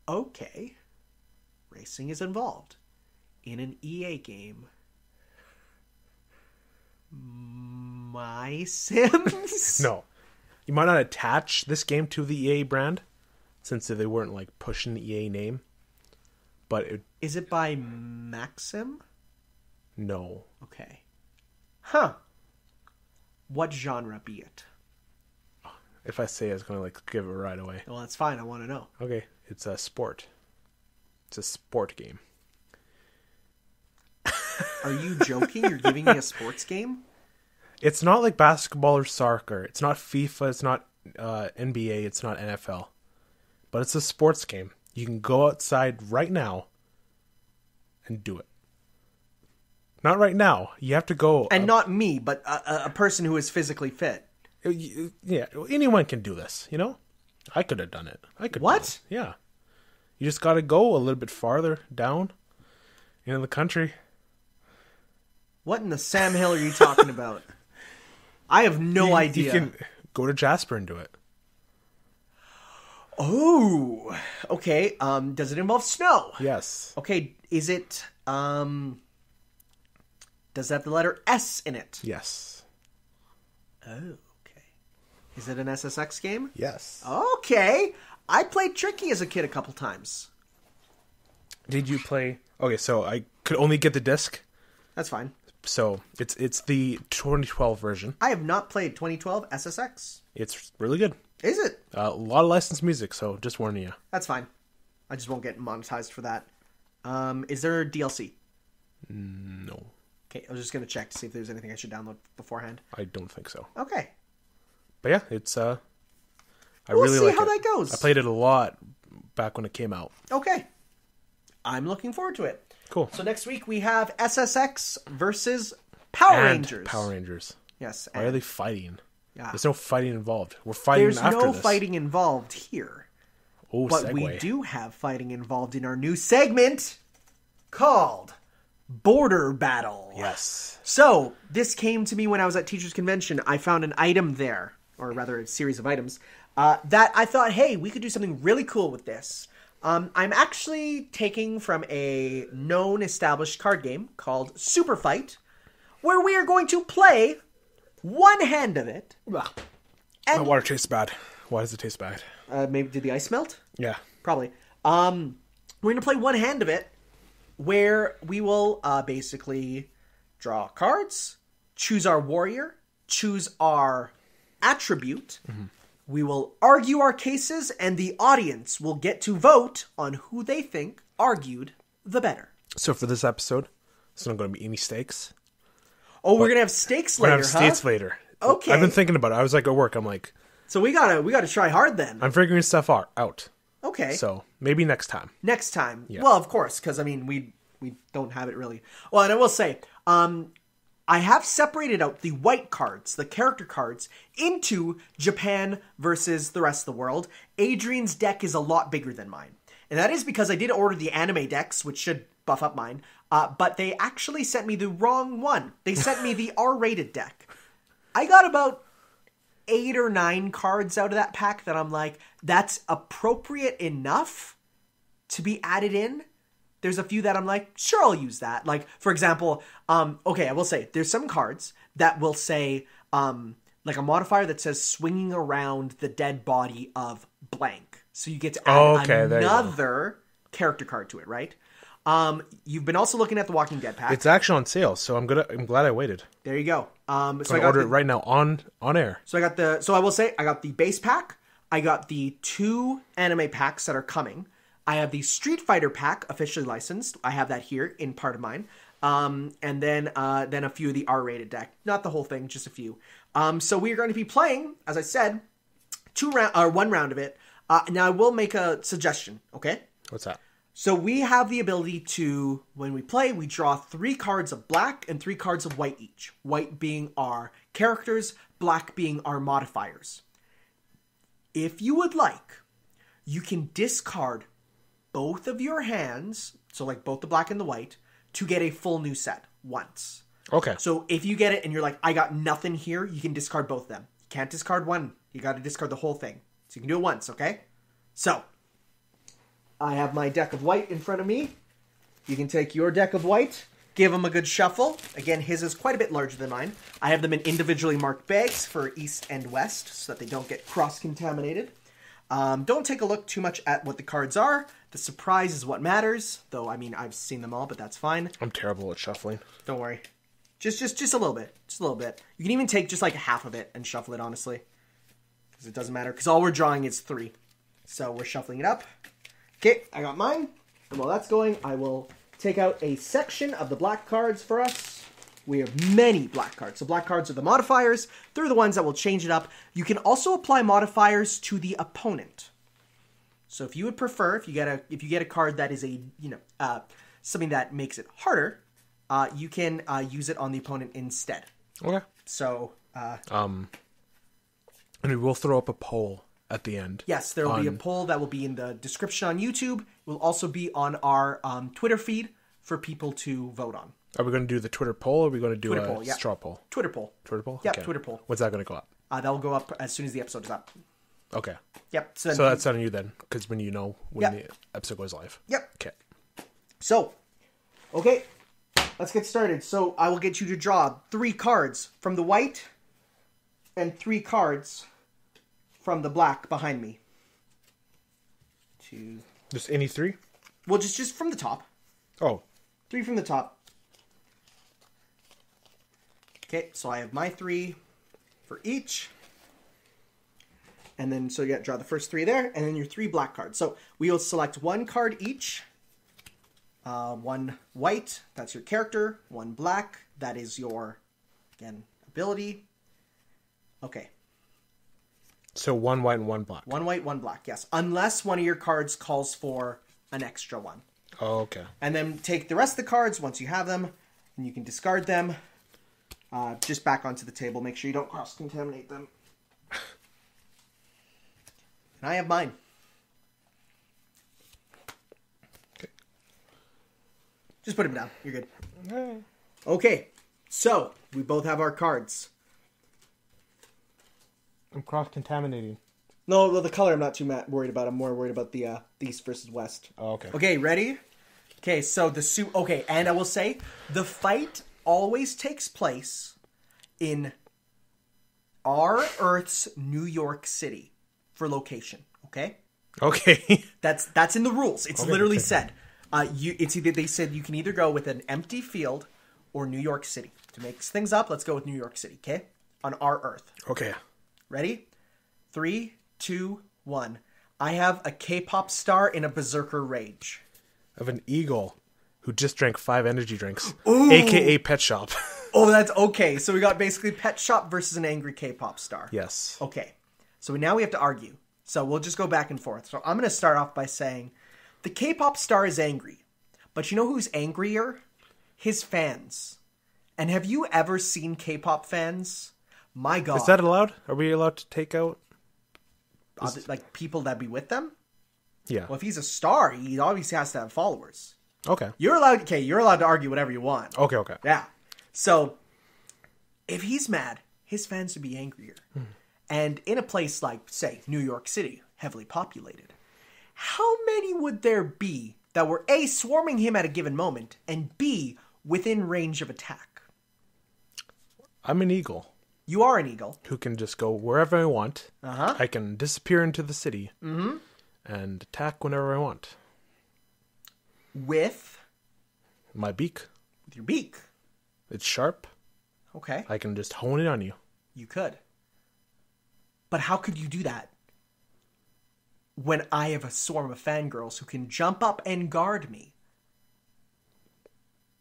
Okay. Racing is involved in an EA game. My Sims? No. You might not attach this game to the EA brand, since they weren't like pushing the EA name. But is it by Maxim? No. Okay. Huh. What genre be it? If I say it, it's going to like give it right away. Well, that's fine. I want to know. Okay. It's a sport. It's a sport game. Are you joking? You're giving me a sports game? It's not like basketball or soccer. It's not FIFA. It's not NBA. It's not NFL. But it's a sports game. You can go outside right now and do it. Not right now. You have to go... And not me, but a person who is physically fit. Yeah, anyone can do this, you know? I could have done it. What? Yeah. You just got to go a little bit farther down in the country. What in the Sam Hill are you talking about? I have no idea. You can go to Jasper and do it. Oh, okay. Does it involve snow? Yes. Okay, is it, does it have the letter S in it? Yes. Oh, okay. Is it an SSX game? Yes. Okay. I played Tricky as a kid a couple times. Did you play... Okay, so I could only get the disc. That's fine. So, it's the 2012 version. I have not played 2012 SSX. It's really good. Is it? A lot of licensed music, so just warning you. That's fine. I just won't get monetized for that. Is there DLC? No. Okay, I was just going to check to see if there's anything I should download beforehand. I don't think so. Okay. But yeah, it's... We'll really see how that goes. I played it a lot back when it came out. Okay. I'm looking forward to it. Cool. So next week we have SSX versus Power Rangers. Power Rangers. Yes. Why are they fighting? Yeah. There's no fighting involved. We're fighting after this. There's no fighting involved here. Oh, but segue. we do have fighting involved in our new segment called Border Battle. Yes. So, this came to me when I was at Teachers Convention. I found an item there, or rather a series of items, that I thought, hey, we could do something really cool with this. I'm actually taking from a known established card game called Super Fight, where we are going to play one hand of it. My water tastes bad. Why does it taste bad? Maybe did the ice melt? Yeah. Probably. We're going to play one hand of it, where we will basically draw cards, choose our warrior, choose our attribute. Mm-hmm. We will argue our cases, and the audience will get to vote on who they think argued the better. So for this episode, it's not going to be any stakes. Oh, we're going to have stakes later, We're going to have stakes later. Okay. I've been thinking about it. I was like at work. I'm like... So we gotta try hard then. I'm figuring stuff out. Okay. So maybe next time. Next time. Yeah. Well, of course, because, I mean, we don't have it really. Well, and I will say, I have separated out the white cards, the character cards, into Japan versus the rest of the world. Adrian's deck is a lot bigger than mine. And that is because I did order the anime decks, which should buff up mine. But they actually sent me the wrong one. They sent me the R-rated deck. I got about 8 or 9 cards out of that pack that I'm like, that's appropriate enough to be added in. There's a few that I'm like, sure, I'll use that. Like, for example, okay, I will say, there's some cards that will say, like a modifier that says swinging around the dead body of blank. So you get to add another character card to it, right? You've been also looking at the Walking Dead pack. It's actually on sale, so I'm glad I waited. There you go. So I order it right now on air. So I will say, I got the base pack. I got the 2 anime packs that are coming. I have the Street Fighter pack officially licensed. I have that here in part of mine. And then a few of the R-rated deck. Not the whole thing, just a few. So we are going to be playing, as I said, 1 round of it. Now I will make a suggestion, okay? What's that? So we have the ability to, when we play, we draw 3 cards of black and 3 cards of white each. White being our characters, black being our modifiers. If you would like, you can discard both of your hands, so like both the black and the white, to get a full new set once. Okay. So if you get it and you're like, I got nothing here, you can discard both of them. You can't discard one. You got to discard the whole thing. So you can do it once, okay? So, I have my deck of white in front of me. You can take your deck of white, give them a good shuffle. Again, his is quite a bit larger than mine. I have them in individually marked bags for east and west so that they don't get cross-contaminated. Don't take a look too much at what the cards are. The surprise is what matters. Though, I mean, I've seen them all, but that's fine. I'm terrible at shuffling. Don't worry. Just a little bit. Just a little bit. You can even take just like half of it and shuffle it, honestly. Because it doesn't matter. Because all we're drawing is 3. So we're shuffling it up. Okay, I got mine. And while that's going, I will take out a section of the black cards for us. We have many black cards. So black cards are the modifiers. They're the ones that will change it up. You can also apply modifiers to the opponent. So if you would prefer, if you get a card that is something that makes it harder, you can use it on the opponent instead. Okay. So and we will throw up a poll at the end. Yes, there will be a poll that will be in the description on YouTube. It will also be on our Twitter feed for people to vote on. Are we going to do the Twitter poll, or are we going to do poll, yeah. straw poll? Twitter poll. Twitter poll? Yep, okay. Twitter poll. What's that going to go up? That will go up as soon as the episode is up. Okay. Yep. So that's on you then, because when the episode goes live. Yep. Okay. So, okay, let's get started. So I will get you to draw 3 cards from the white and 3 cards from the black behind me. Just any 3? Well, just from the top. Oh. 3 from the top. Okay, so I have my 3 for each. And then, so you draw the first 3 there, and then your 3 black cards. So we will select 1 card each. 1 white, that's your character. 1 black, that is your, again, ability. Okay. So 1 white and 1 black. 1 white, 1 black, yes. Unless one of your cards calls for an extra one. Oh, okay. And then take the rest of the cards once you have them, and you can discard them. Just back onto the table. Make sure you don't cross-contaminate them. And I have mine. Okay. Just put them down. You're good. Okay. So, we both have our cards. I'm cross-contaminating. No, well, the color I'm not too worried about. I'm more worried about the east versus west. Oh, okay. Okay, ready? Okay, so okay, and I will say, the fight always takes place in our Earth's New York City for location, okay? Okay. That's in the rules. It's literally said. It's either, they said you can either go with an empty field or New York City. To mix things up, let's go with New York City, okay? On our Earth. Okay. Ready? 3, 2, 1. I have a K-pop star in a berserker rage. Of an eagle who just drank 5 energy drinks, Ooh. aka Pet Shop. Oh, that's okay. So we got basically Pet Shop versus an angry K-pop star. Yes. Okay. So now we have to argue. So we'll just go back and forth. So I'm going to start off by saying the K-pop star is angry. But you know who's angrier? His fans. And have you ever seen K-pop fans? My God. Is that allowed? Are we allowed to take out? Like people that be with them? Yeah. Well, if he's a star, he obviously has to have followers. Okay. You're allowed to argue whatever you want. Okay. Yeah. So if he's mad, his fans would be angrier. And in a place like, say, New York City, heavily populated, how many would there be that were A, swarming him at a given moment, and B, within range of attack? I'm an eagle. You are an eagle. Who can just go wherever I want. Uh-huh. I can disappear into the city. Mm-hmm. And attack whenever I want. With? My beak. With your beak. It's sharp. Okay. I can just hone it on you. You could. But how could you do that when I have a swarm of fangirls who can jump up and guard me?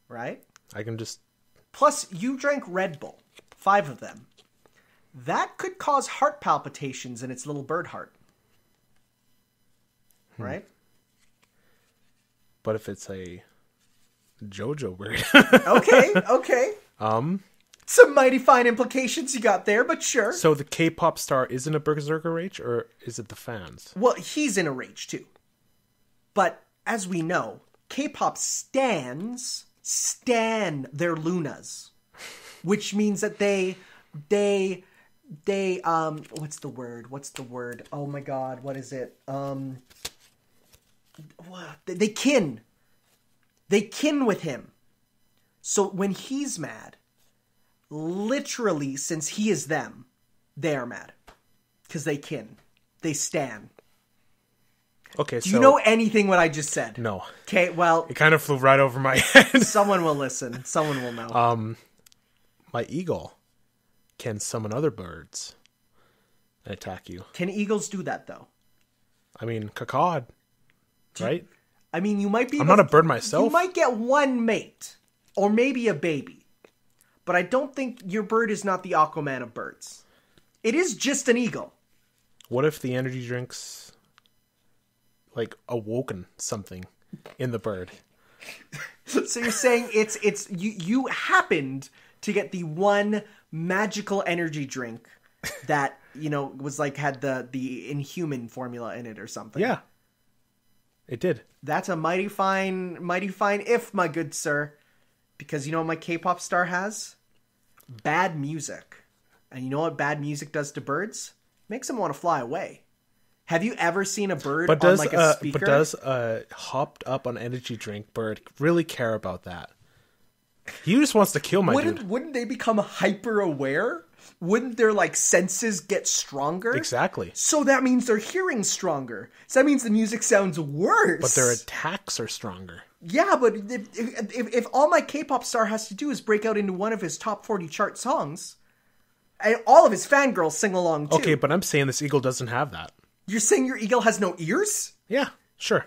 Right? I can just... Plus, you drank Red Bull. 5 of them. That could cause heart palpitations in its little bird heart. Right? But if it's a JoJo bird... Okay. Some mighty fine implications you got there, but sure. So the K-pop star isn't a berserker rage, or is it the fans? Well, he's in a rage too. But as we know, K-pop stans stan their Lunas, which means that they what's the word? Oh my God, what is it? They kin with him. So when he's mad, literally, since he is them, they are mad. Because they kin. They stan. Okay, Do you know anything what I just said? No. Okay, well... It kind of flew right over my head. Someone will listen. Someone will know. My eagle can summon other birds and attack you. Can eagles do that, though? I mean, cacaw, right? I mean, you might be... I'm not a bird myself. You might get one mate. Or maybe a baby. But I don't think your bird is not the Aquaman of birds. It is just an eagle. What if the energy drinks, like, awoken something in the bird? So you're saying it's you happened to get the one magical energy drink that, was like had the Inhuman formula in it or something. Yeah. It did. That's a mighty fine if, my good sir. Because you know what my K-pop star has? Bad music. And you know what bad music does to birds? Makes them want to fly away. Have you ever seen a bird on like a speaker? But does a hopped up on energy drink bird really care about that? He just wants to kill my dude. Wouldn't they become hyper aware? Wouldn't their senses get stronger? Exactly. So that means their hearing's stronger. So that means the music sounds worse. But their attacks are stronger. Yeah, but if all my K-pop star has to do is break out into one of his top 40 chart songs, and all of his fangirls sing along too. Okay, but I'm saying this eagle doesn't have that. You're saying your eagle has no ears? Yeah, sure.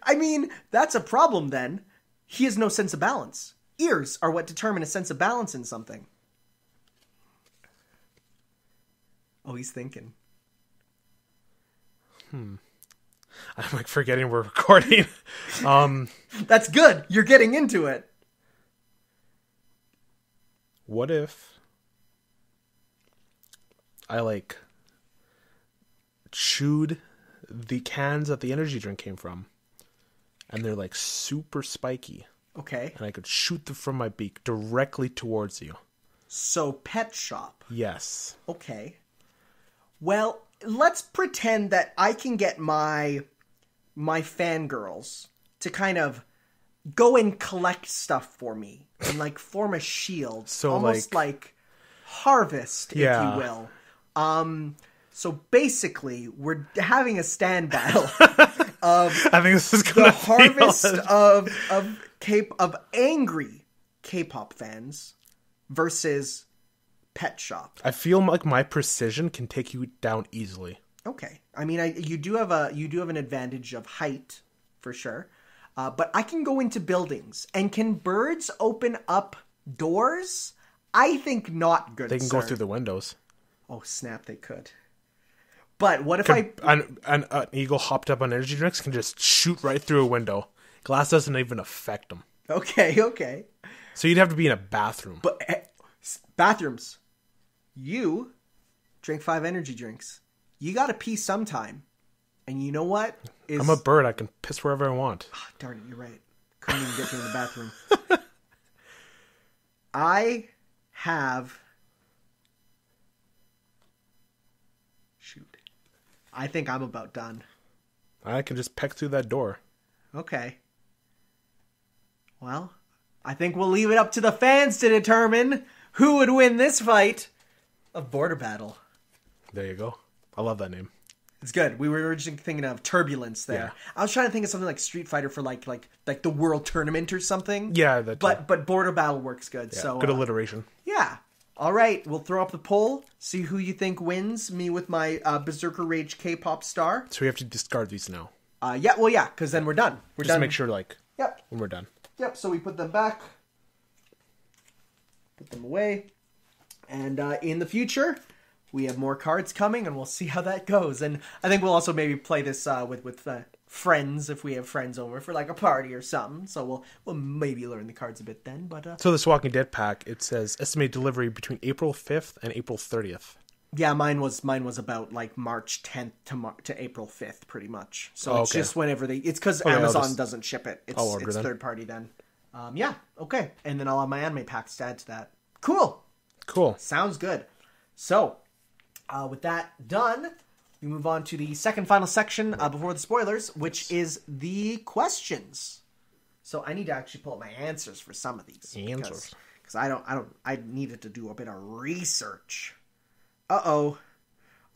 I mean, that's a problem then. He has no sense of balance. Ears are what determine a sense of balance in something. Oh, he's thinking. I'm like forgetting we're recording. That's good. You're getting into it. What if I chewed the cans that the energy drink came from, and they're super spiky. Okay. And I could shoot them from my beak directly towards you. So Pet Shop. Yes. Okay. Well, let's pretend that I can get my fangirls to kind of go and collect stuff for me and form a shield. So almost like Harvest, if you will. So basically, we're having a stand battle. of I think this is the gonna harvest of angry K-pop fans versus Pet Shop. I feel like my precision can take you down easily. Okay, I mean, you do have an advantage of height for sure, but I can go into buildings. And can birds open up doors? I think not. Good. They can go through the windows. Oh snap! They could. But what if an eagle hopped up on energy drinks can just shoot right through a window. Glass doesn't even affect them. Okay. So you'd have to be in a bathroom. But bathrooms, you drink 5 energy drinks. You gotta pee sometime. And you know what? I'm a bird. I can piss wherever I want. Oh, darn it, you're right. Couldn't even get to the bathroom. I have... Shoot. I think I'm about done. I can just peck through that door. Okay. Well, I think we'll leave it up to the fans to determine who would win this fight of Border Battle. There you go. I love that name. It's good. We were originally thinking of Turbulence there. Yeah. I was trying to think of something like Street Fighter for like the World Tournament or something. Yeah, but Border Battle works good. Yeah, so good alliteration. Yeah. All right, we'll throw up the poll. See who you think wins. Me with my Berserker Rage K-pop star. So we have to discard these now. Yeah, because then we're done. We're just done. To make sure, Yep. When we're done. Yep. So we put them back. Put them away. And in the future, we have more cards coming, and we'll see how that goes. And I think we'll also maybe play this with friends if we have friends over for like a party or something. So we'll maybe learn the cards a bit then. But so this Walking Dead pack, it says estimated delivery between April 5th and April 30th. Yeah, mine was about like March 10th to April 5th, pretty much. So it's just whenever it's because Amazon doesn't ship it. It's third party then. Yeah, okay. And then I'll have my anime packs to add to that. Cool. Sounds good. So, with that done, we move on to the second final section before the spoilers, which is the questions. So I need to actually pull up my answers for some of these. Because I needed to do a bit of research. Uh-oh.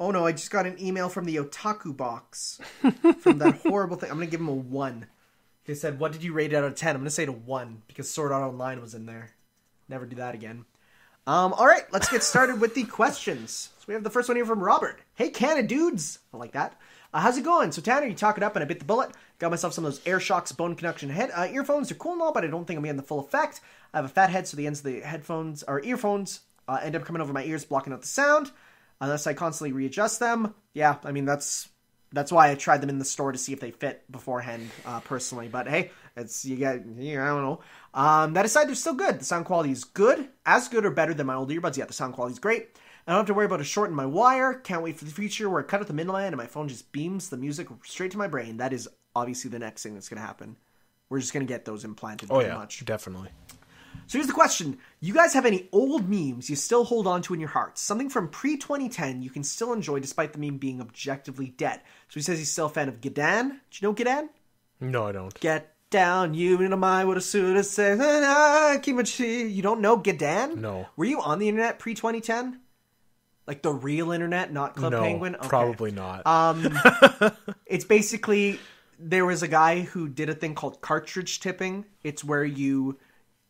Oh no, I just got an email from the Otaku box. From that horrible thing. I'm going to give him a 1. They said, what did you rate it out of 10? I'm going to say it a 1 because Sword Art Online was in there. Never do that again. All right, let's get started with the questions. So we have the first one here from Robert. Hey, Canada dudes. I like that. How's it going? So Tanner, you talk it up and I bit the bullet. Got myself some of those AirShocks bone conduction earphones. They're cool and all, but I don't think I'm getting the full effect. I have a fat head, so the ends of the headphones or earphones end up coming over my ears, blocking out the sound. Unless I constantly readjust them. Yeah, I mean, that's why I tried them in the store to see if they fit beforehand, personally. But hey, I don't know. That aside, they're still good. The sound quality is good. As good or better than my old earbuds. Yeah, the sound quality is great. I don't have to worry about a short in my wire. Can't wait for the future where I cut out the middleman and my phone just beams the music straight to my brain. That is obviously the next thing that's going to happen. We're just going to get those implanted pretty much. Definitely. So here's the question. You guys have any old memes you still hold on to in your hearts? Something from pre-2010 you can still enjoy despite the meme being objectively dead. So he says he's still a fan of Gidan. Do you know Gidan? No, I don't. Get down, you and I would have sued us. You don't know Gidan? No. Were you on the internet pre-2010? Like the real internet, not Club Penguin? Okay. Probably not. It's basically, there was a guy who did a thing called cartridge tipping. It's where you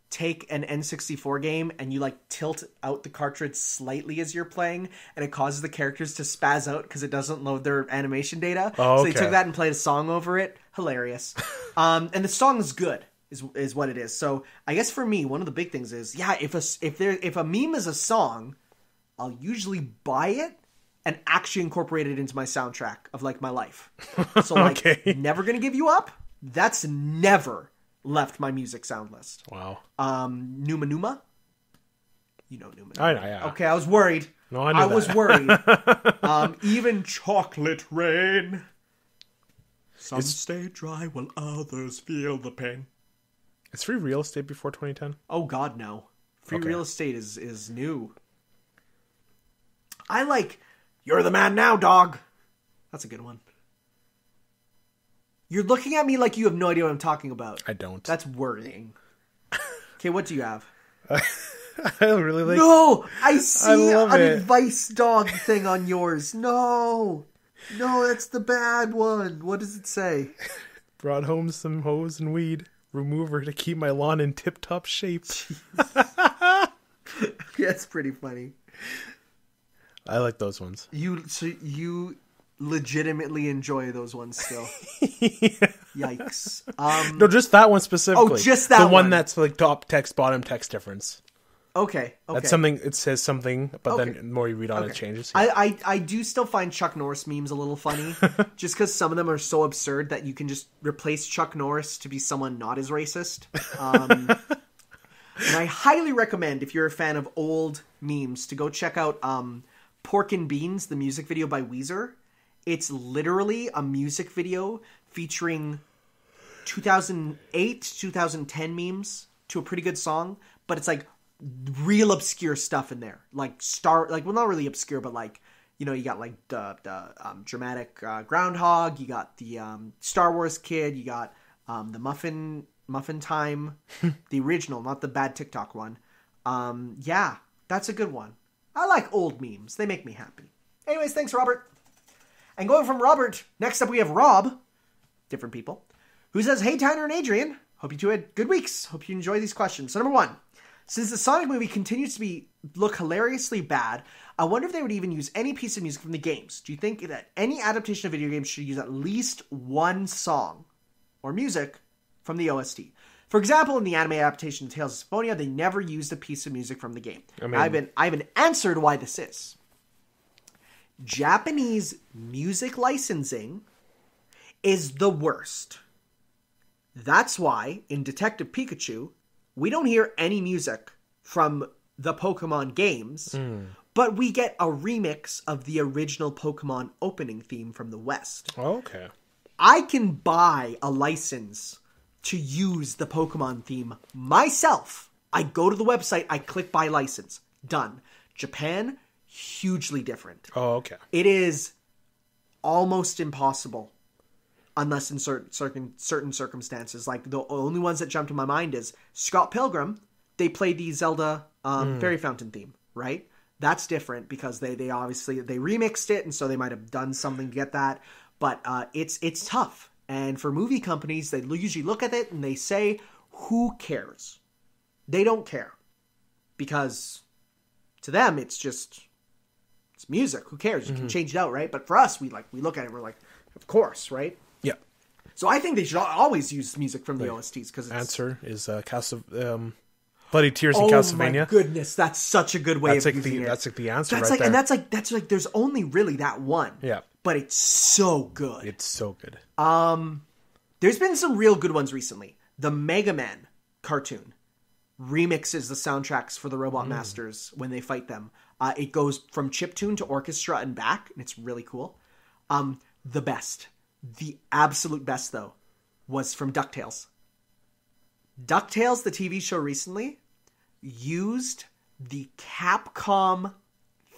take an N64 game and you like tilt out the cartridge slightly as you're playing, and it causes the characters to spaz out because it doesn't load their animation data. So they took that and played a song over it. Hilarious. And the song is good, is what it is. So I guess for me, one of the big things is, if a meme is a song, I'll usually buy it and actually incorporate it into my soundtrack of like my life. So like, Never Gonna Give You Up, that's never left my music sound list. Wow. Numa Numa? You know Numa Numa. I know, yeah. Okay, I was worried. No, I knew that. Was worried. Even Chocolate Rain. Some stay dry while others feel the pain. Is Free Real Estate before 2010? Oh, God, no. Free Real Estate is new. I like You're the Man Now, Dog. That's a good one. You're looking at me like you have no idea what I'm talking about. I don't. That's worrying. Okay, what do you have? I really like... No! I see an advice dog thing on yours. No! No, that's the bad one. What does it say? Brought home some hose and weed. Remover to keep my lawn in tip-top shape. That's pretty funny. I like those ones. You legitimately enjoy those ones still. Yikes. No, just that one specifically. Oh, just that one. The one that's like top text, bottom text difference. Okay. That's something, it says something, but then the more you read on it changes. Yeah. I do still find Chuck Norris memes a little funny, just because some of them are so absurd that you can just replace Chuck Norris to be someone not as racist. And I highly recommend, if you're a fan of old memes, to go check out Pork and Beans, the music video by Weezer. It's literally a music video featuring 2008, 2010 memes to a pretty good song, but it's like real obscure stuff in there, like not really obscure, but like, you know, you got like the dramatic groundhog, you got the Star Wars kid, you got the muffin time, the original, not the bad TikTok one. Yeah, that's a good one. I like old memes; they make me happy. Anyways, thanks, Robert. And going from Robert, next up we have Rob, different people, who says, "Hey Tyner and Adrian, hope you two had good weeks. Hope you enjoy these questions." So number one. Since the Sonic movie continues to look hilariously bad, I wonder if they would even use any piece of music from the games. Do you think that any adaptation of video games should use at least one song or music from the OST? For example, in the anime adaptation of Tales of Symphonia, they never used a piece of music from the game. I haven't answered why this is. Japanese music licensing is the worst. That's why in Detective Pikachu, we don't hear any music from the Pokemon games, but we get a remix of the original Pokemon opening theme from the West. Oh, okay. I can buy a license to use the Pokemon theme myself. I go to the website, I click buy license. Done. Japan, hugely different. Oh, okay. It is almost impossible. Unless in certain circumstances. Like, the only ones that jump to my mind is Scott Pilgrim. They played the Zelda Fairy Fountain theme, right? That's different because they obviously they remixed it, and so they might have done something to get that. But it's tough. And for movie companies, they usually look at it and they say, who cares? They don't care. Because to them, it's music. Who cares? You can change it out, right? But for us, we look at it, we're like, of course, right? Yeah. So I think they should always use music from the OSTs because answer is Bloody Tears in Castlevania. Oh my goodness, that's such a good way of using it. That's like the answer right there. And that's like there's only really that one. Yeah. But it's so good. It's so good. There's been some real good ones recently. The Mega Man cartoon remixes the soundtracks for the Robot Masters when they fight them. It goes from chiptune to orchestra and back, and it's really cool. The absolute best, though, was from DuckTales. DuckTales, the TV show recently, used the Capcom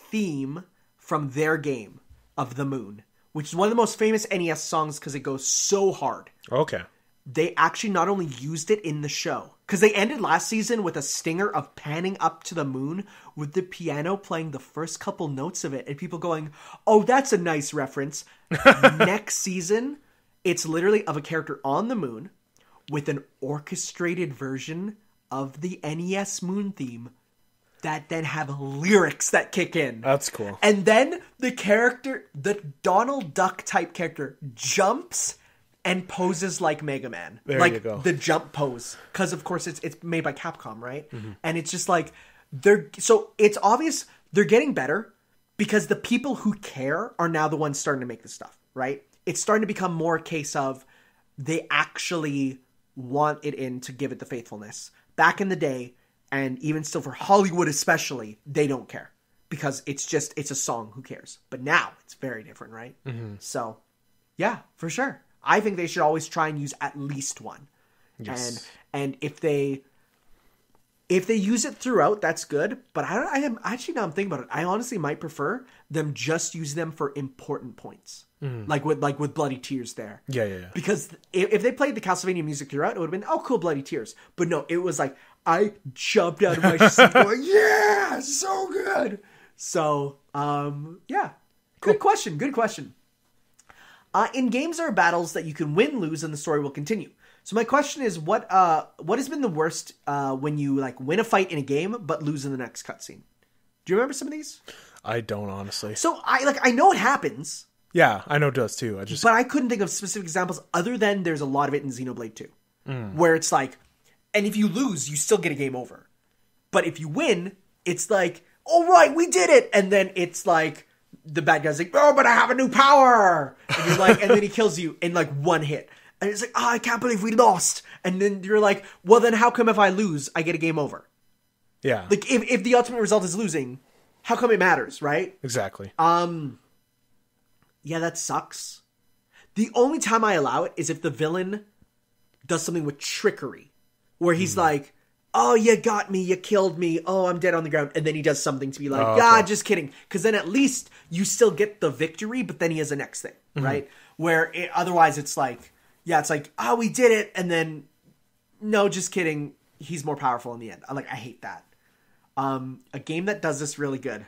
theme from their game of the Moon, which is one of the most famous NES songs because it goes so hard. Okay. They actually not only used it in the show, because they ended last season with a stinger of panning up to the moon with the piano playing the first couple notes of it, and people going, oh, that's a nice reference. Next season, it's literally of a character on the moon with an orchestrated version of the NES Moon theme that then have lyrics that kick in. That's cool. And then the character, the Donald Duck type character, jumps and poses like Mega Man. There like you go. The jump pose. Because, of course, it's made by Capcom, right? Mm-hmm. And it's just like, so it's obvious they're getting better because the people who care are now the ones starting to make this stuff, right? It's starting to become more a case of they actually want it in to give it the faithfulness. Back in the day, and even still for Hollywood especially, they don't care. Because it's a song, who cares? But now, it's very different, right? Mm-hmm. So, yeah, for sure. I think they should always try and use at least one. Yes. And if they use it throughout, that's good. But I'm thinking about it. I honestly might prefer them just use them for important points. Mm. Like with Bloody Tears there. Yeah. Because if they played the Castlevania music throughout, it would have been, oh, cool, Bloody Tears. But no, it was like, I jumped out of my seat going, yeah, so good. So, yeah. Good question. In games, there are battles that you can win, lose, and the story will continue. So my question is, what has been the worst when you like win a fight in a game but lose in the next cutscene? Do you remember some of these? I don't, honestly. So I know it happens. Yeah, I know it does too. But I couldn't think of specific examples other than there's a lot of it in Xenoblade 2. Where it's like, and if you lose, you still get a game over. But if you win, it's like, all right, we did it. And then it's like, the bad guy's like, oh, but I have a new power. And you're like, and then he kills you in like one hit. And it's like, oh, I can't believe we lost. And then you're like, well, then how come if I lose, I get a game over? Yeah. Like, if the ultimate result is losing, how come it matters, right? Exactly. Yeah, that sucks. The only time I allow it is if the villain does something with trickery. Where he's like, oh, you got me, you killed me, oh, I'm dead on the ground. And then he does something to be like, just kidding. Because then at least you still get the victory, but then he has the next thing, right? Where otherwise it's like, yeah, it's like, oh, we did it. And then, no, just kidding. He's more powerful in the end. I hate that. A game that does this really good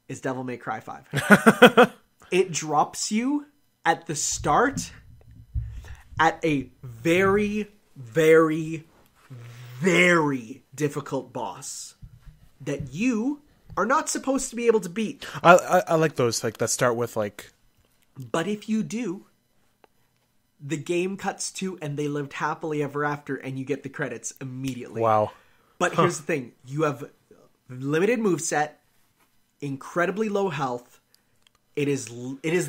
is Devil May Cry 5. It drops you at the start at a very, very, very difficult boss that you are not supposed to be able to beat. I like those like that start with like. But if you do, the game cuts to and they lived happily ever after, and you get the credits immediately. Wow. But here's the thing: you have limited moveset, incredibly low health. It is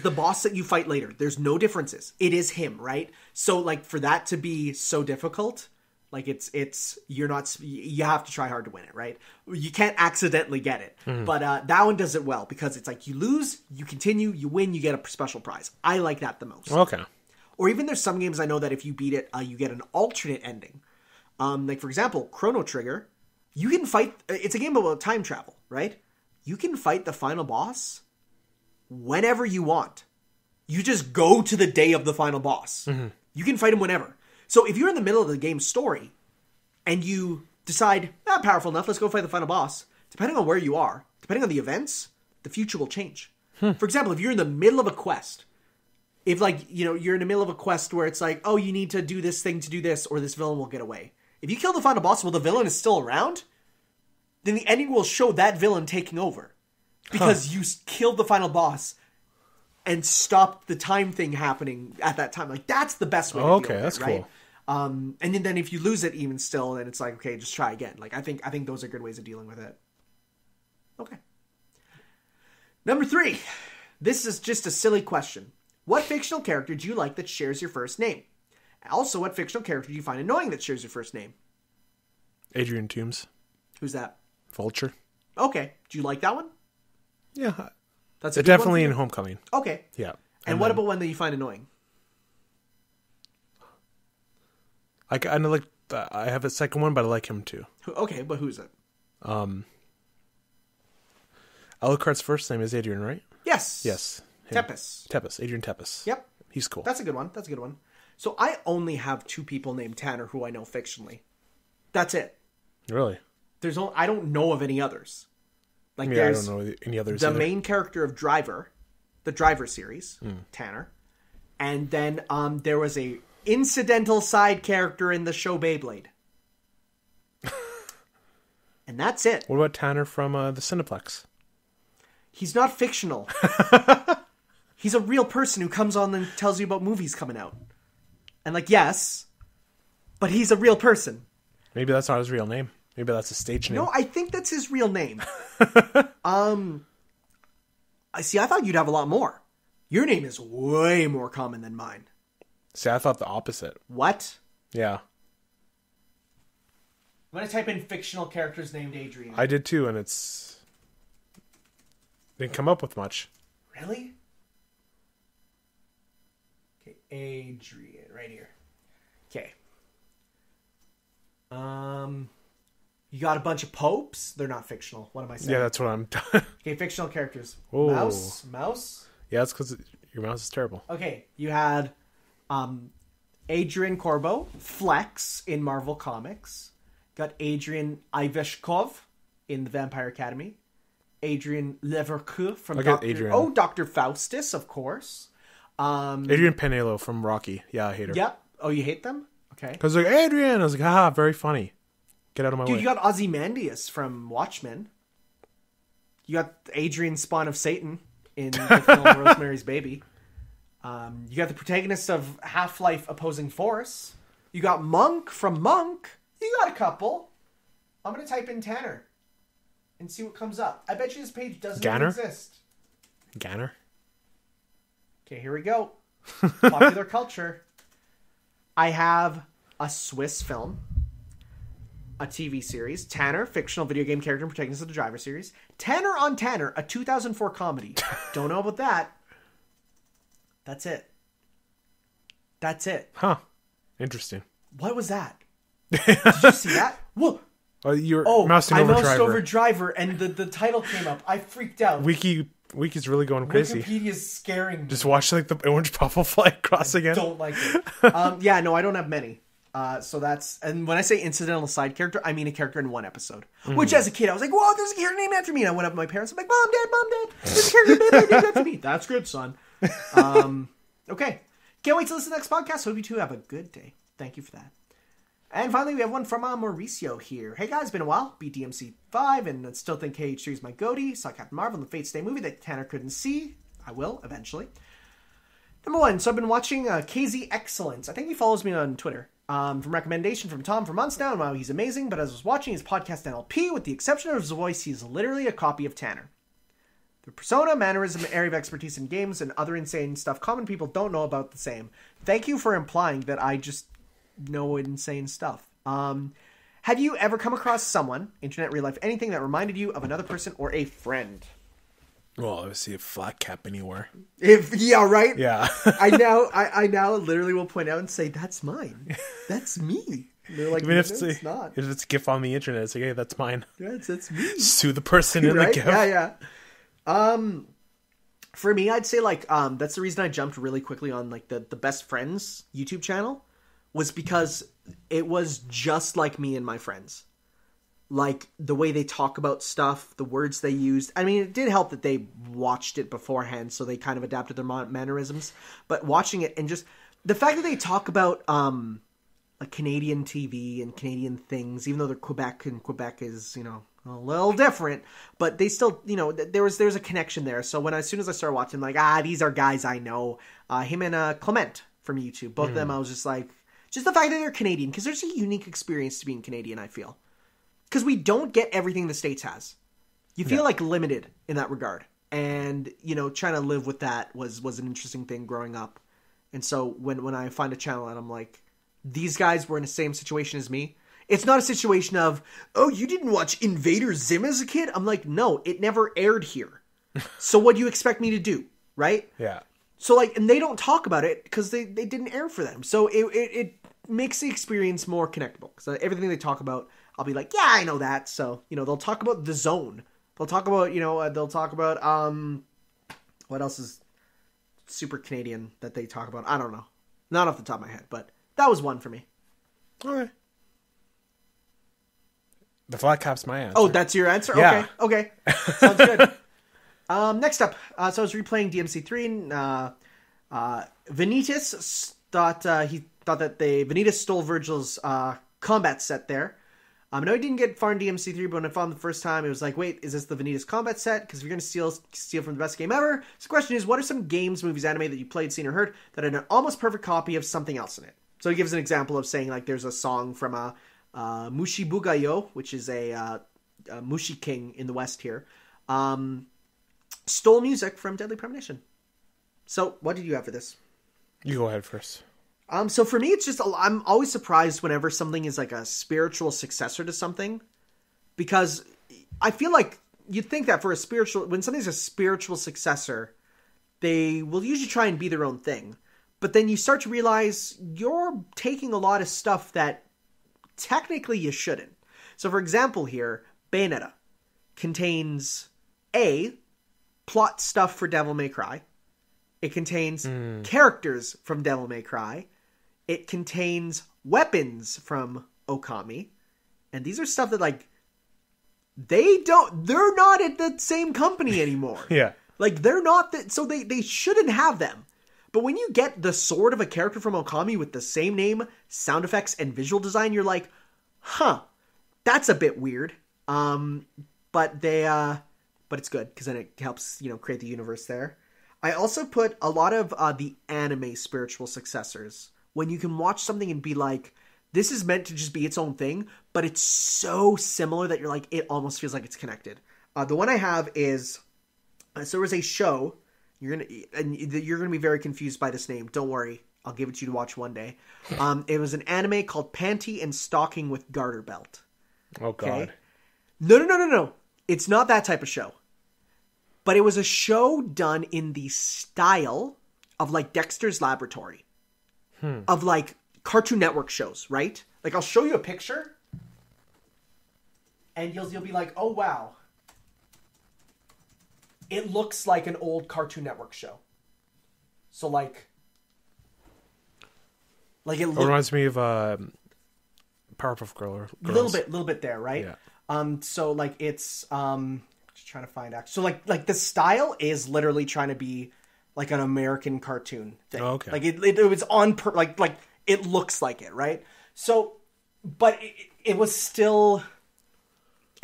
the boss that you fight later. There's no differences. It is him, right? So like for that to be so difficult. Like you have to try hard to win it, right? You can't accidentally get it. But that one does it well because it's like you lose, you continue, you win, you get a special prize. I like that the most. Okay. Or even there's some games I know that if you beat it, you get an alternate ending. Like for example, Chrono Trigger, you can fight, it's a game about time travel, right? You can fight the final boss whenever you want. You just go to the day of the final boss. You can fight him whenever. So if you're in the middle of the game's story and you decide, powerful enough, let's go fight the final boss, depending on where you are, depending on the events, the future will change. For example, if you're in the middle of a quest, if you're in the middle of a quest where it's like, oh, you need to do this thing to do this, or this villain will get away. If you kill the final boss while the villain is still around, then the ending will show that villain taking over. Because you killed the final boss and stopped the time thing happening at that time. Like, that's the best way to deal with it, that's right? cool. And then if you lose it even still, then it's like, okay, just try again. Like, I think those are good ways of dealing with it. Okay. Number 3. This is just a silly question. What fictional character do you like that shares your first name? Also, what fictional character do you find annoying that shares your first name? Adrian Toombs. Who's that? Vulture. Okay. Do you like that one? Yeah. That's a good definitely one in Homecoming. Okay. Yeah. And what about one that you find annoying? I have a second one, but I like him too. Okay, but who's it? Alucard's first name is Adrian, right? Yes. Yes. Tepes. Adrian Tepes. Yep. He's cool. That's a good one. So I only have 2 people named Tanner who I know fictionally. That's it. Really? I don't know of any others. Like I don't know any others. The main character of Driver, the Driver series, Tanner, and then there was a incidental side character in the show Beyblade, and that's it. What about Tanner from the Cineplex? He's not fictional. He's a real person who comes on and tells you about movies coming out, and yes, but he's a real person. Maybe that's not his real name. Maybe that's a stage name. No, I think that's his real name. I thought you'd have a lot more. Your name is way more common than mine. See, I thought the opposite. What? Yeah. I'm going to type in fictional characters named Adrian. I did too, and didn't come up with much. Really? Okay, Adrian, right here. Okay. You got a bunch of popes? They're not fictional. What am I saying? Yeah, that's what I'm... Okay, fictional characters. Oh. Mouse? Yeah, that's because your mouse is terrible. Okay, you had Adrian Corbo, Flex in Marvel Comics. Got Adrian Iveshkov in The Vampire Academy. Adrian Leverkuh from Dr. Faustus, of course. Adrian Penelo from Rocky. Yeah, I hate her. Yep. Oh, you hate them? Okay. Because like, Adrian, I was like, haha, very funny. Get out of my way. Dude, you got Ozymandias from Watchmen. You got Adrian, spawn of Satan in the film Rosemary's Baby. You got the protagonist of Half-Life Opposing Force. You got Monk from Monk. You got a couple. I'm going to type in Tanner and see what comes up. I bet you this page doesn't even exist. Ganner? Okay, here we go. Popular culture. I have a Swiss film, a TV series, Tanner, fictional video game character and protagonist of the Driver series, Tanner on Tanner, a 2004 comedy. Don't know about that. That's it. That's it. Huh. Interesting. What was that? Did you see that? Whoa. You're mousing over Driver. I moused over Driver and the title came up. I freaked out. Wiki's really going crazy. Wikipedia's scaring me. Just watch like the orange puffle fly across again. Don't like it. Yeah, no, I don't have many. So that's, and when I say incidental side character, I mean a character in one episode. Which as a kid, I was like, whoa, there's a character named after me. And I went up to my parents, I'm like, Mom, Dad, there's a character named after me. That's good, son. Okay. Can't wait to listen to the next podcast. Hope you two have a good day. Thank you for that. And finally, we have one from Mauricio here. Hey guys, been a while. Beat DMC5 and I still think KH3 is my goatee. Saw Captain Marvel and the Fate Stay movie that Tanner couldn't see. I will, eventually. Number one, so I've been watching KZ Excellence. I think he follows me on Twitter. From recommendation from Tom for months now, and wow, he's amazing. But as I was watching his podcast NLP, with the exception of his voice, he's literally a copy of Tanner. The persona, mannerism, area of expertise in games, and other insane stuff common people don't know about the same. Thank you for implying that I just know insane stuff. Have you ever come across someone, internet, real life, anything that reminded you of another person or a friend? Well, I see a flat cap anywhere. Yeah, right? Yeah. I now literally will point out and say, that's mine. That's me. They're like, even no, if it's not. If it's a GIF on the internet, it's like, hey, that's mine. Yeah, that's me. Sue the person in right? the GIF. Yeah. For me, I'd say like, that's the reason I jumped really quickly on like the Best Friends YouTube channel, was because it was just like me and my friends. Like, the way they talk about stuff, the words they used. I mean, it did help that they watched it beforehand, so they kind of adapted their mannerisms. But watching it and just the fact that they talk about like Canadian TV and Canadian things, even though they're Quebec and Quebec is, you know, a little different, but they still, you know, there's a connection there. So as soon as I started watching, like, these are guys I know. Him and Clement from YouTube, both of them, I was just like, just the fact that they're Canadian, because there's a unique experience to being Canadian, I feel. Because we don't get everything the States has. You feel like limited in that regard. And, you know, trying to live with that was an interesting thing growing up. And so when I find a channel and I'm like, these guys were in the same situation as me. It's not a situation of, oh, you didn't watch Invader Zim as a kid? I'm like, no, it never aired here. So what do you expect me to do? Right? Yeah. So like, and they don't talk about it because they didn't air for them. So it makes the experience more connectable. Because everything they talk about, I'll be like, yeah, I know that. So, you know, they'll talk about The Zone. They'll talk about, you know, what else is super Canadian that they talk about? I don't know. Not off the top of my head, but that was one for me. Okay. The flat cap's my answer. Oh, that's your answer? Yeah. Okay. Sounds good. Next up, so I was replaying DMC3 and Vanitas thought that Vanitas stole Virgil's combat set there. No, he didn't get far in DMC3, but when I found the first time, it was like, wait, is this the Vanitas combat set? Because if you're going to steal from the best game ever. So the question is, what are some games, movies, anime that you played, seen, or heard that had an almost perfect copy of something else in it? So he gives an example of saying, like, there's a song from Mushi Bugayo, which is a Mushi King in the West here, stole music from Deadly Premonition. So what did you have for this? You go ahead first. So for me, it's just, I'm always surprised whenever something is like a spiritual successor to something, because I feel like you'd think that when something's a spiritual successor, they will usually try and be their own thing. But then you start to realize you're taking a lot of stuff that technically you shouldn't. So for example here, Bayonetta contains plot stuff for Devil May Cry. It contains characters from Devil May Cry. It contains weapons from Okami. And these are stuff that, like, they're not at the same company anymore. Yeah. Like, they're not, so they shouldn't have them. But when you get the sword of a character from Okami with the same name, sound effects, and visual design, you're like, huh, that's a bit weird. But it's good because then it helps, create the universe there. I also put a lot of the anime spiritual successors. When you can watch something and be like, this is meant to just be its own thing, but it's so similar that you're like, it almost feels like it's connected. The one I have is, so there was a show, you're gonna be very confused by this name. Don't worry, I'll give it to you to watch one day. It was an anime called Panty and Stocking with Garter Belt. Oh God. Okay? No. It's not that type of show. But it was a show done in the style of like Dexter's Laboratory. Of like Cartoon Network shows, right? Like I'll show you a picture. And you'll be like, oh wow. It looks like an old Cartoon Network show. So like it reminds me of Powerpuff Girls. Little bit there, right? Yeah. So like it's just trying to find actually. So like the style is literally trying to be like an American cartoon thing. Oh, okay. Like it was on like it looks like it, right? So, but it was still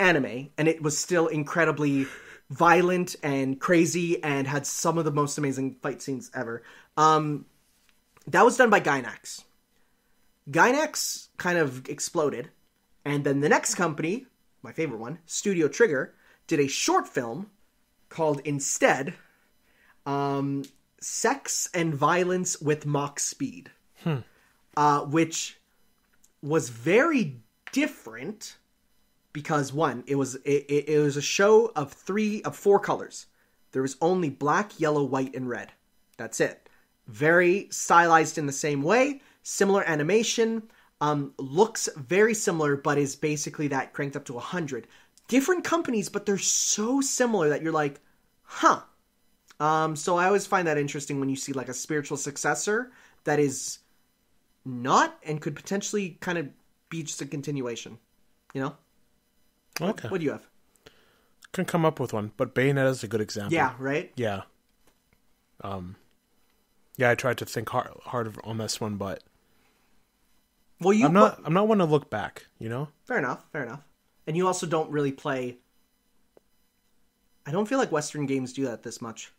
anime, and it was still incredibly violent and crazy, and had some of the most amazing fight scenes ever. That was done by Gainax. Gainax kind of exploded, and then the next company, my favorite one, Studio Trigger, did a short film called Instead, Sex and Violence with Mach Speed, which was very different because one, it was a show of four colors. There was only black, yellow, white, and red. That's it. Very stylized in the same way. Similar animation. Looks very similar, but is basically that cranked up to 100. Different companies, but they're so similar that you're like, huh. So I always find that interesting when you see like a spiritual successor that is not and could potentially kind of be just a continuation. Okay. What do you have? Couldn't come up with one, but Bayonetta is a good example. Yeah, right? Yeah. Yeah, I tried to think hard on this one, but well, I'm not one to look back, Fair enough. And you also don't really play. I don't feel like Western games do that this much.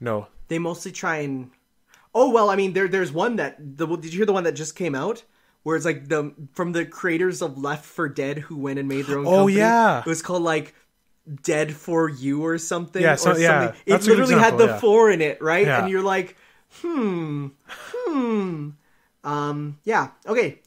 No. They mostly try and. Oh well, I mean, there's one that did you hear the one that just came out? Where it's like from the creators of Left 4 Dead who went and made their own company. Oh yeah. It was called like Dead for You or something. Yeah, or something. Yeah. It literally had the 4 in it, right? Yeah. And you're like, yeah. Okay.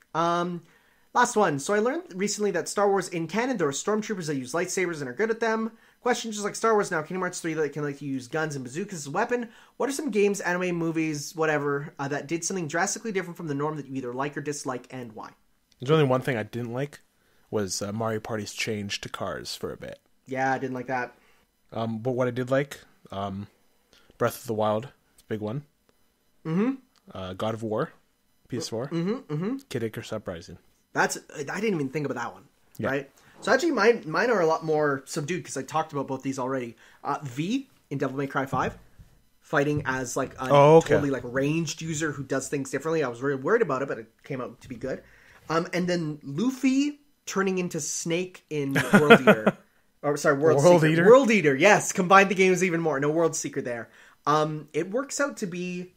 Last one. So I learned recently that Star Wars in canon, there are stormtroopers that use lightsabers and are good at them. Question, just like Star Wars now, Kingdom Hearts 3 that can like use guns and bazookas as a weapon. What are some games, anime, movies, whatever, that did something drastically different from the norm that you either like or dislike, and why? There's only one thing I didn't like was Mario Party's change to cars for a bit. Yeah, I didn't like that. But what I did like, Breath of the Wild, big one. Mm-hmm. God of War, PS4. Mm-hmm. Kid Icarus Uprising. I didn't even think about that one. Yeah. Right? So actually mine are a lot more subdued because I talked about both these already. V in Devil May Cry 5, fighting as like a totally like ranged user who does things differently. I was really worried about it, but it came out to be good. And then Luffy turning into Snake in World Eater. World Eater. World Eater, yes. Combine the games even more. No World Seeker there. It works out to be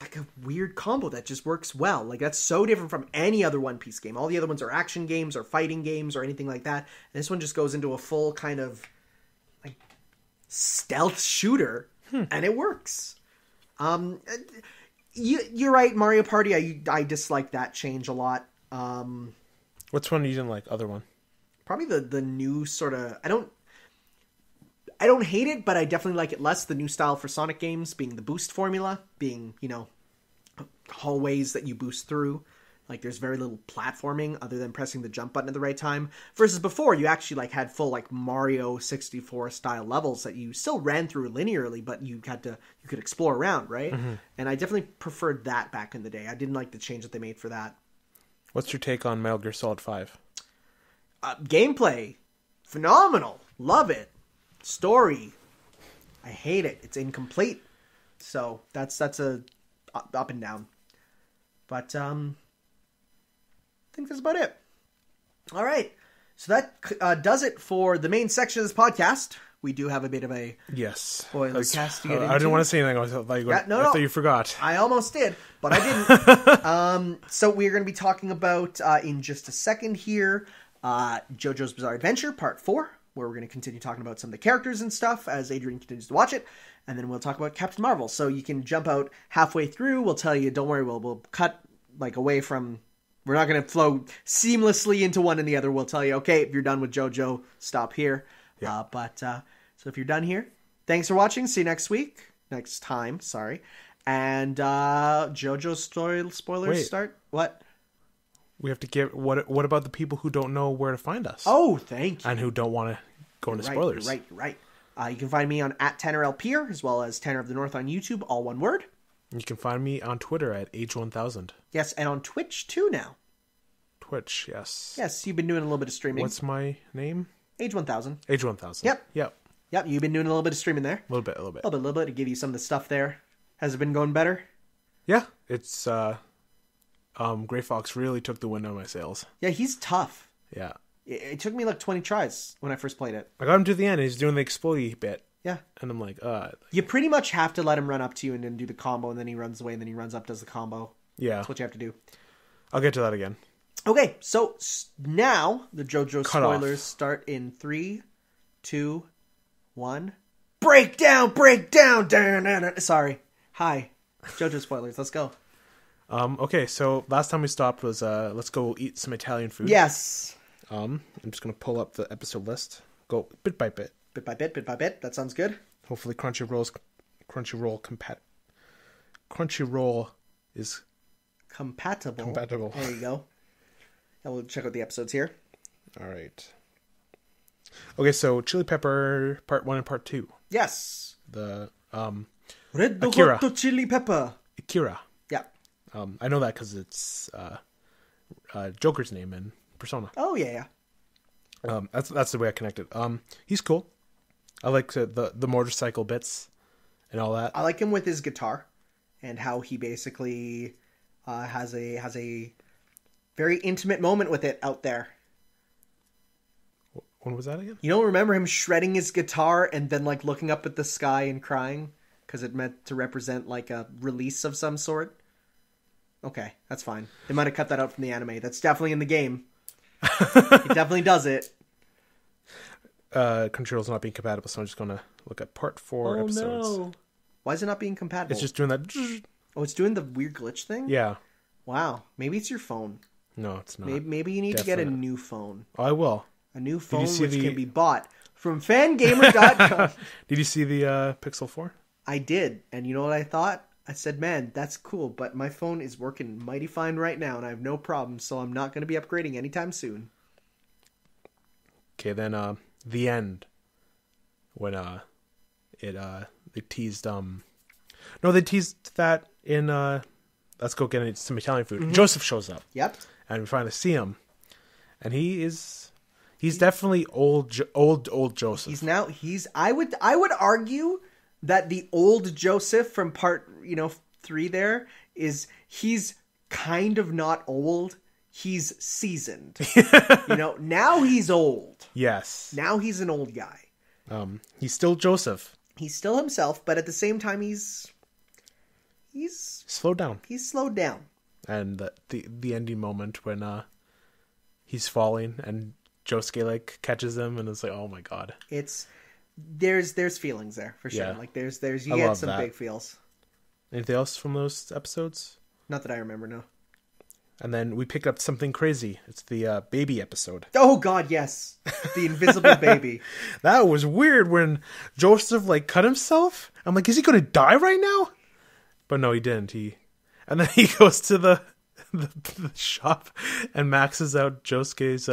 like a weird combo that just works well. Like that's so different from any other One Piece game. All the other ones are action games or fighting games or anything like that. And this one just goes into a full kind of like stealth shooter, and it works. You're right, Mario Party. I dislike that change a lot. Which one you didn't like? Other one? Probably the new sort of. I don't hate it, but I definitely like it less. The new style for Sonic games being the boost formula, being, hallways that you boost through. Like there's very little platforming other than pressing the jump button at the right time. Versus before, you actually like had full like Mario 64 style levels that you still ran through linearly, but you could explore around, right? Mm-hmm. And I definitely preferred that back in the day. I didn't like the change that they made for that. What's your take on Metal Gear Solid 5? Gameplay, phenomenal. Love it. Story, I hate it. It's incomplete. So that's a up and down. But I think that's about it. All right. So that does it for the main section of this podcast. We do have a bit of a spoiler cast to get into. I didn't want to say anything. I thought you forgot. I almost did, but I didn't. So we're going to be talking about, in just a second here, JoJo's Bizarre Adventure Part 4, where we're going to continue talking about some of the characters and stuff as Adrian continues to watch it. And then we'll talk about Captain Marvel. So you can jump out halfway through. We'll tell you, don't worry, we'll cut away from... We're not going to flow seamlessly into one and the other. We'll tell you, okay, if you're done with JoJo, stop here. Yeah. So if you're done here, thanks for watching. See you next time. And JoJo spoilers start. What? We have to give. What about the people who don't know where to find us? Oh, thank you. And who don't want to go into spoilers. You're right. You can find me on @TannerLPer as well as Tanner of the North on YouTube, all one word. You can find me on Twitter at Age1000. Yes, and on Twitch too now. Twitch, yes. Yes, you've been doing a little bit of streaming. What's my name? Age1000. Age1000. Yep, you've been doing a little bit of streaming there. A little bit to give you some of the stuff there. Has it been going better? Yeah, it's Gray Fox really took the wind out of my sails. Yeah, he's tough. Yeah. It took me like 20 tries when I first played it. I got him to the end. He's doing the explodey bit. Yeah. And I'm like, You pretty much have to let him run up to you and then do the combo, and then he runs away, and then he runs up, does the combo. Yeah. That's what you have to do. I'll get to that again. Okay, so now the JoJo spoilers start in 3, 2, 1. Breakdown! Sorry. Hi. JoJo spoilers. Let's go. Okay, so last time we stopped was let's go eat some Italian food. Yes. I'm just going to pull up the episode list. Go bit by bit. Bit by bit. That sounds good. Hopefully Crunchyroll is compatible. There you go. And we'll check out the episodes here. All right. Okay, so Chili Pepper Part 1 and Part 2. Yes. The Red Akira. Hot Chili Pepper. Akira. Yeah. I know that because it's Joker's name in Persona. Oh yeah. That's the way I connected. He's cool. I like the motorcycle bits and all that. I like him with his guitar and how he basically has a very intimate moment with it out there. When was that again? You don't remember him shredding his guitar and then like looking up at the sky and crying because it meant to represent like a release of some sort? Okay, that's fine. They might have cut that out from the anime. That's definitely in the game. He definitely does it. Crunchyroll's not being compatible, so I'm just going to look at Part 4 episodes. No. Why is it not being compatible? It's just doing that. Oh, it's doing the weird glitch thing? Yeah. Wow. Maybe it's your phone. No, it's not. Maybe you need to get a new phone. Oh, I will. A new phone which can be bought from fangamer.com. Did you see the Pixel 4? I did. And you know what I thought? I said, man, that's cool, but my phone is working mighty fine right now, and I have no problem, so I'm not going to be upgrading anytime soon. Okay, then the end. When they teased they teased that in let's go get some Italian food. Mm-hmm. Joseph shows up. Yep. And we finally see him. And he's definitely old Joseph. I would argue that the old Joseph from part 3 there he's kind of not old. He's seasoned. Now he's old. Yes. Now he's an old guy. He's still Joseph. He's still himself, but at the same time he's slowed down. He's slowed down. And the ending moment when he's falling and Josuke catches him and it's like, oh my god. There's feelings there for sure. Yeah. Like there's you get some big feels. Anything else from those episodes? Not that I remember, no. And then we picked up something crazy. It's the baby episode. Oh god, yes. The invisible baby. That was weird when Joseph cut himself. I'm like, is he gonna die right now? But no, he didn't. And then he goes to the shop and maxes out Josuke's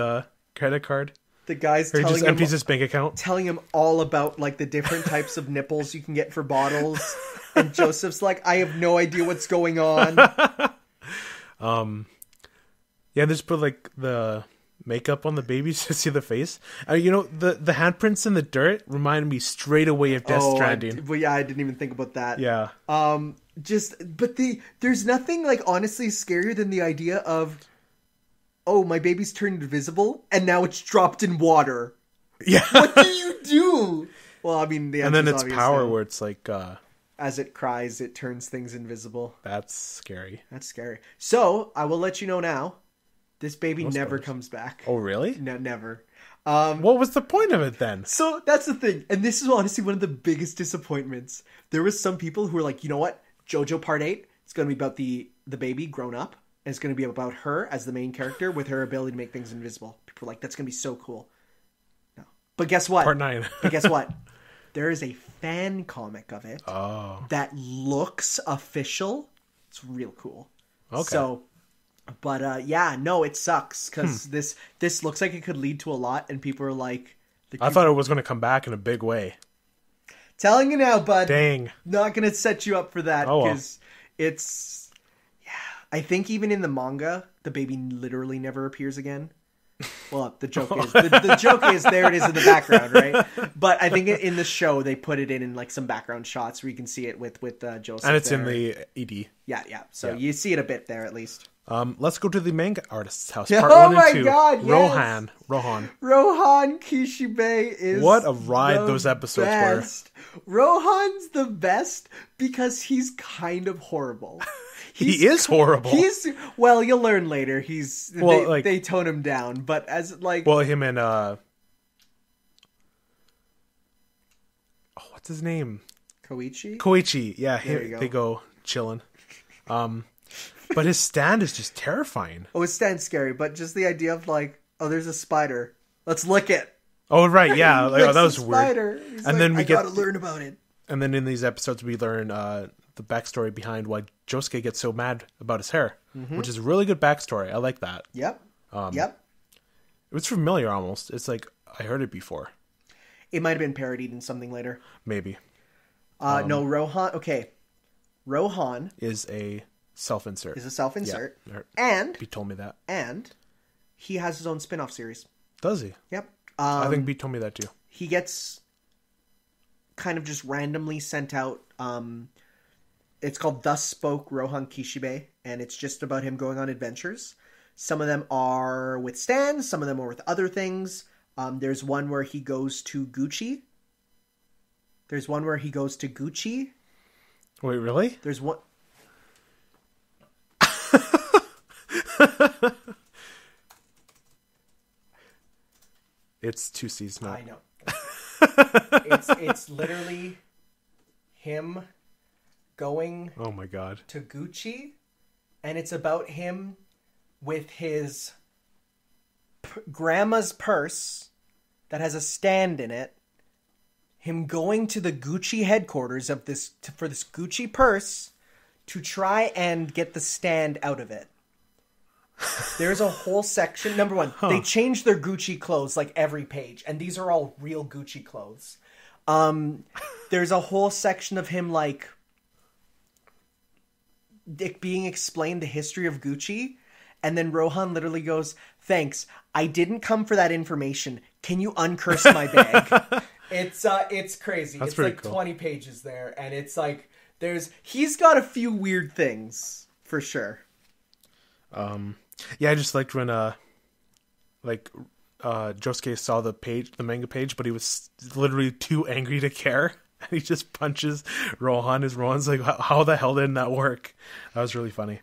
credit card. The guy's telling him... He just empties his bank account. Telling him all about, the different types of nipples you can get for bottles. And Joseph's like, I have no idea what's going on. Yeah, just put, the makeup on the babies to see the face. You know, the handprints in the dirt reminded me straight away of Death Stranding. I didn't even think about that. Yeah. There's nothing like honestly scarier than the idea of, oh, my baby's turned invisible and now it's dropped in water. Yeah. What do you do? Well, I mean, and then its power where it's like, as it cries, it turns things invisible. That's scary. So I will let you know now. This baby never comes back. Oh, really? No, never. What was the point of it then? So that's the thing. And this is honestly one of the biggest disappointments. There was some people who were like, you know what? JoJo Part 8, it's going to be about the baby grown up. And it's going to be about her as the main character with her ability to make things invisible. People were like, that's going to be so cool. No. But guess what? Part 9. But guess what? There is a fan comic of it that looks official. It's real cool. Okay. So, but it sucks because this looks like it could lead to a lot, and people are like, I thought it was going to come back in a big way. Telling you now, bud. Dang. Not going to set you up for that because it's, I think even in the manga, the baby literally never appears again. Well, the joke is the joke is there it is in the background, right? But I think in the show they put it in like some background shots where you can see it with Joseph. And it's there. in the ED. Yeah. So you see it a bit there at least. Let's go to the manga artist's house. Part 1 and 2. God, yes. Rohan Kishibe is what a ride those episodes best. Rohan's the best because he's kind of horrible. He is horrible. Well, you'll learn later. They tone him down, but as like him and what's his name? Koichi. Yeah, they go chilling. But his stand is just terrifying. Oh, his stand's scary, but just the idea of like, oh, there's a spider. Let's lick it. Oh, right, yeah. That was weird. And then I gotta learn about it. And then in these episodes, we learn the backstory behind why Josuke gets so mad about his hair, which is a really good backstory. I like that. Yep. It was familiar almost. It's like I heard it before. It might have been parodied in something later. Maybe. No, Rohan. Okay. Rohan is a self-insert. Yeah. And B told me that. And he has his own spin-off series. Does he? Yep. I think B told me that too. He gets kind of just randomly sent out. It's called Thus Spoke Rohan Kishibe, and it's just about him going on adventures. Some of them are with stands, some of them are with other things. There's one where he goes to Gucci. Wait, really? There's one. It's 2 C's now. I know. It's literally him going oh my god to Gucci, and it's about him with his grandma's purse that has a stand in it, him going to the Gucci headquarters of this for this Gucci purse to try and get the stand out of it. There's a whole section. Number one, they change their Gucci clothes like every page, and these are all real Gucci clothes. There's a whole section of him like being explained the history of Gucci, and then Rohan literally goes, "Thanks, I didn't come for that information. Can you uncurse my bag?" It's crazy. That's it's like cool. 20 pages there, and it's like he's got a few weird things for sure. Yeah, I just liked when Josuke saw the manga page, but he was literally too angry to care. And he just punches Rohan. Rohan's like, how the hell didn't that work? That was really funny.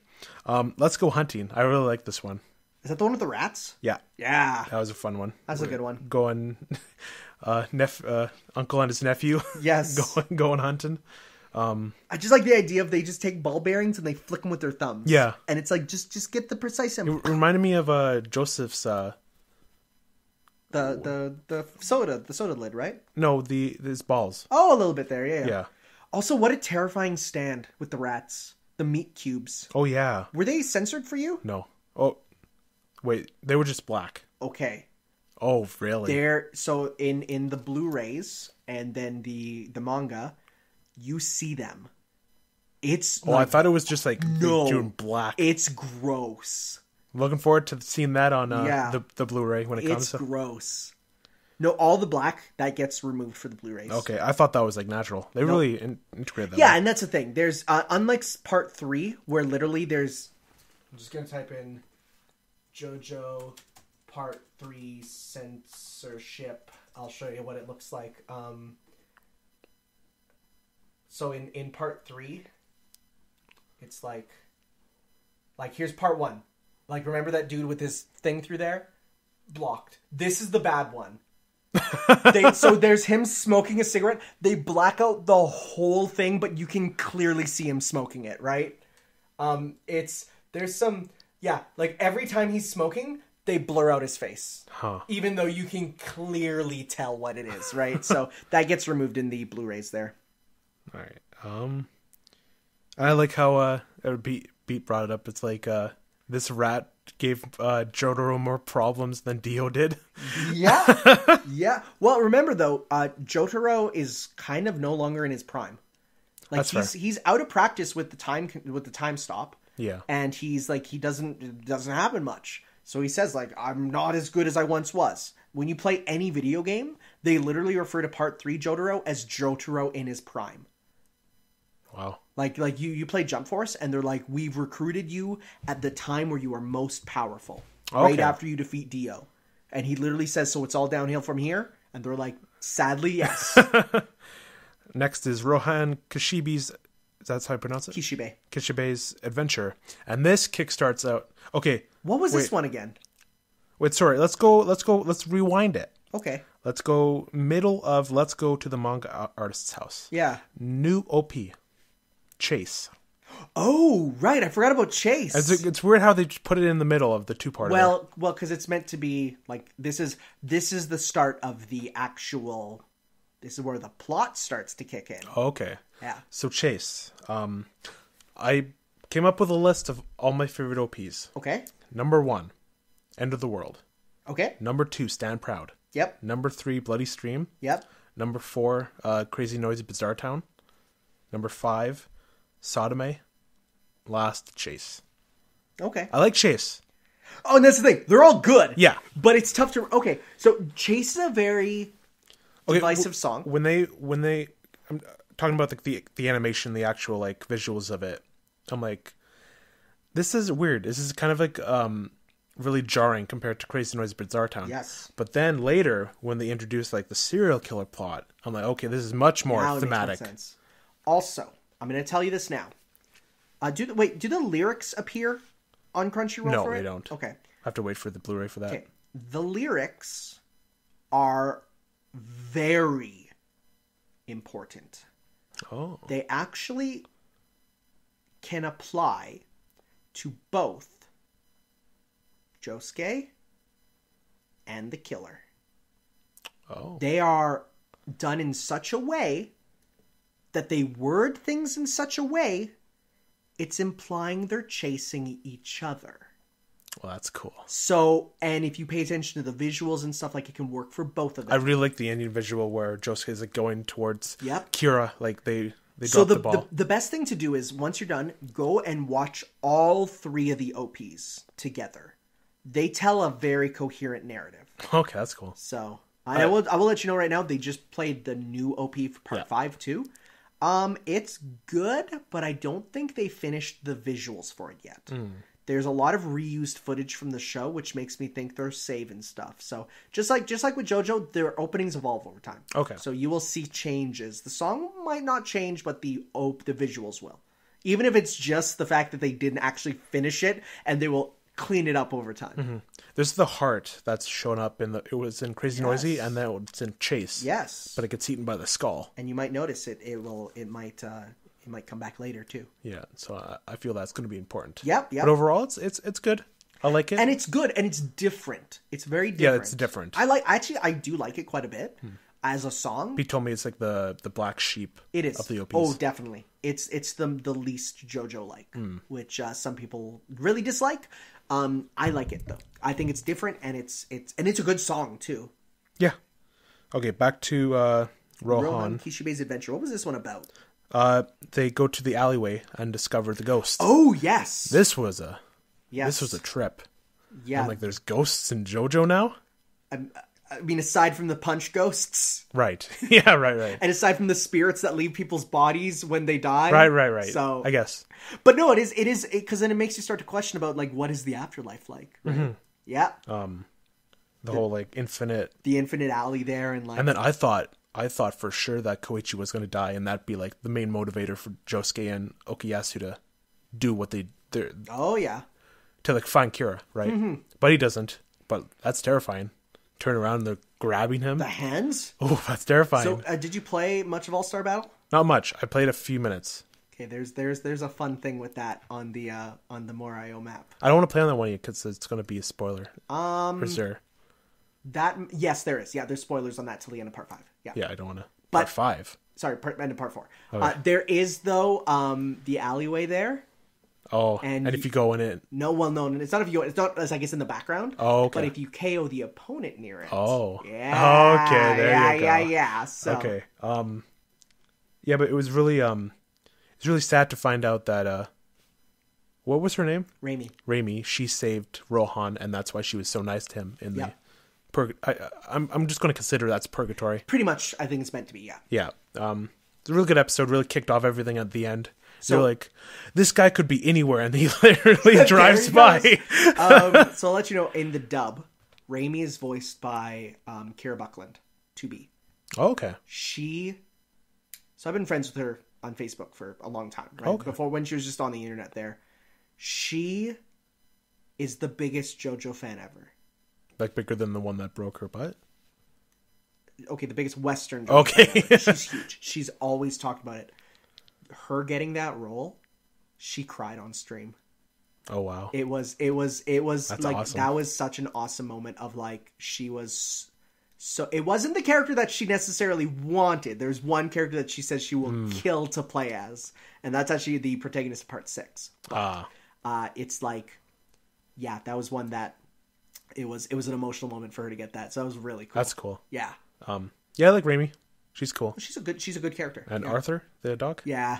Let's go hunting. I really like this one. Is that the one with the rats? Yeah. Yeah. That was a fun one. That's a good one. Going, uncle and his nephew. Yes. going hunting. I just like the idea of they just take ball bearings and they flick them with their thumbs. Yeah. And it's like, just get the precise info. It reminded me of Joseph's... The soda lid, right? No, his balls. Oh, a little bit there, yeah. Yeah. Also, what a terrifying stand with the rats. The meat cubes. Oh, yeah. Were they censored for you? No. Oh, wait, they were just black. Okay. Oh, really? So in the Blu-rays and then the manga, you see them. It's I thought it was just like doing black. It's gross. I'm looking forward to seeing that on the Blu-ray when it comes. It's gross. No, all the black, that gets removed for the Blu-rays. Okay, I thought that was like natural. They really integrated that. Yeah, and that's the thing. There's, unlike part 3, where literally there's... I'm just going to type in JoJo part 3 censorship. I'll show you what it looks like. So in part 3, it's like here's part 1. Like, remember that dude with his thing through there? Blocked. This is the bad one. So there's him smoking a cigarette. They black out the whole thing, but you can clearly see him smoking it, right? There's some, like every time he's smoking, they blur out his face. Huh. Even though you can clearly tell what it is, right? So that gets removed in the Blu-rays there. All right. I like how Beat brought it up. It's like this rat gave Jotaro more problems than Dio did. Yeah. Yeah. Well, remember though, Jotaro is kind of no longer in his prime. Like he's out of practice with the time stop. Yeah. And he's like it doesn't happen much. So he says like I'm not as good as I once was. When you play any video game, they literally refer to part 3 Jotaro as Jotaro in his prime. Wow. Like you play Jump Force, and they're like, we've recruited you at the time where you are most powerful, right after you defeat Dio. And he literally says, so it's all downhill from here? And they're like, sadly, yes. Next is Rohan Kishibe's, that's how I pronounce it? Kishibe's adventure. And this kickstarts out, okay. What was this one again? Wait, sorry, let's rewind it. Okay. Let's go to the manga artist's house. Yeah. New OP. Chase. Oh, right. I forgot about Chase. It's weird how they put it in the middle of the two-parter. Well, because it's meant to be like this is the start of the actual. This is where the plot starts to kick in. Okay. Yeah. So Chase, I came up with a list of all my favorite OPs. Okay. Number 1, End of the World. Okay. Number 2, Stand Proud. Yep. Number 3, Bloody Stream. Yep. Number 4, Crazy Noisy Bizarre Town. Number 5, Sodome. Last, Chase. Okay. I like Chase. Oh, and that's the thing. They're all good. Yeah. But it's tough to... Okay, so Chase is a very divisive song. When they... I'm talking about the animation, the actual like visuals of it. I'm like, this is weird. This is kind of like really jarring compared to Crazy Noisy Bizarre Town. Yes. But then later, when they introduce like the serial killer plot, I'm like, okay, this is much more thematic. Makes more sense. Also, I'm going to tell you this now. Do the lyrics appear on Crunchyroll? No, for it? they don't. Okay. I have to wait for the Blu-ray for that. Okay. The lyrics are very important. Oh. They actually can apply to both Josuke and the killer. Oh. They are done in such a way that they word things in such a way it's implying they're chasing each other. Well, that's cool. So, and if you pay attention to the visuals and stuff, like it can work for both of them. I really like the ending visual where Josuke is like going towards Kira, like they drop the ball. The best thing to do is once you're done, go and watch all 3 of the OPs together. They tell a very coherent narrative. Okay, that's cool. So I will let you know right now. They just played the new OP for part 5 too. It's good, but I don't think they finished the visuals for it yet. There's a lot of reused footage from the show, which makes me think they're saving stuff. So just like with JoJo, their openings evolve over time. Okay. So you will see changes. The song might not change, but the visuals will. Even if it's just the fact that they didn't actually finish it, and they will clean it up over time. Mm-hmm. There's the heart that's shown up it was in Crazy Noisy, and then it's in Chase. Yes. But it gets eaten by the skull. And you might notice it might come back later too. Yeah, so I feel that's going to be important. Yep. But overall, it's good. I like it, and it's good, and it's different. It's very different. Yeah, it's different. I do like it quite a bit as a song. He told me it's like the black sheep. It is of the OPs. Oh, definitely. It's the least JoJo like, which some people really dislike. I like it though. I think it's different, and it's a good song too. Yeah. Okay, back to Rohan Kishibe's adventure. What was this one about? They go to the alleyway and discover the ghost. Oh, yes. This was a trip. Yeah. I'm like, there's ghosts in JoJo now? I mean, aside from the punch ghosts. Right. Yeah, right. And aside from the spirits that leave people's bodies when they die. Right. So, I guess. But no, it is, because then it makes you start to question about, like, what is the afterlife like? Right? Mm-hmm. Yeah. The whole, like, infinite... The infinite alley there, and like... And then I thought for sure that Koichi was going to die, and that'd be, like, the main motivator for Josuke and Okuyasu to do what they're... Oh, yeah. To, like, find Kira, right? Mm-hmm. But he doesn't. But that's terrifying. Turn around and they're grabbing him. The hands? Oh, that's terrifying. So, did you play much of All-Star Battle? Not much. I played a few minutes. Okay, there's a fun thing with that on the Morio map. I don't want to play on that one yet because it's going to be a spoiler. For sure. Yes, there is. Yeah, there's spoilers on that till the end of part 5. Yeah. Yeah, I don't want to. But, part 5. Sorry, end of part 4. Okay. There is though the alleyway there. Oh, and if you go in it... No, it's not if you go... It's not, I guess, in the background. Oh, okay. But if you KO the opponent near it... Oh. Yeah. Okay, there you go. Yeah. So. Okay. Yeah, but it was really... It's really sad to find out that... What was her name? Raimi. She saved Rohan, and that's why she was so nice to him in the... I'm just going to consider that's purgatory. Pretty much, I think it's meant to be, yeah. Yeah. It's a really good episode. Really kicked off everything at the end. So, you're like, this guy could be anywhere, and he literally drives by. So I'll let you know, in the dub, Raimi is voiced by Kira Buckland, 2B. Oh, okay. So I've been friends with her on Facebook for a long time, right? Okay. Before, when she was just on the internet there. She is the biggest JoJo fan ever. Like bigger than the one that broke her butt? Okay, the biggest Western JoJo Okay. fan ever. She's huge. She's always talked about it. Her getting that role, she cried on stream. Oh wow. It was That's like awesome. That was such an awesome moment of like she was so it wasn't the character that she necessarily wanted. There's one character that she says she will kill to play as, and that's actually the protagonist of part 6. It's like that was one that it was an emotional moment for her to get that. So that was really cool. That's cool. Yeah. Yeah, I like Raimi. She's cool. She's a good character. And Arthur, the dog? Yeah.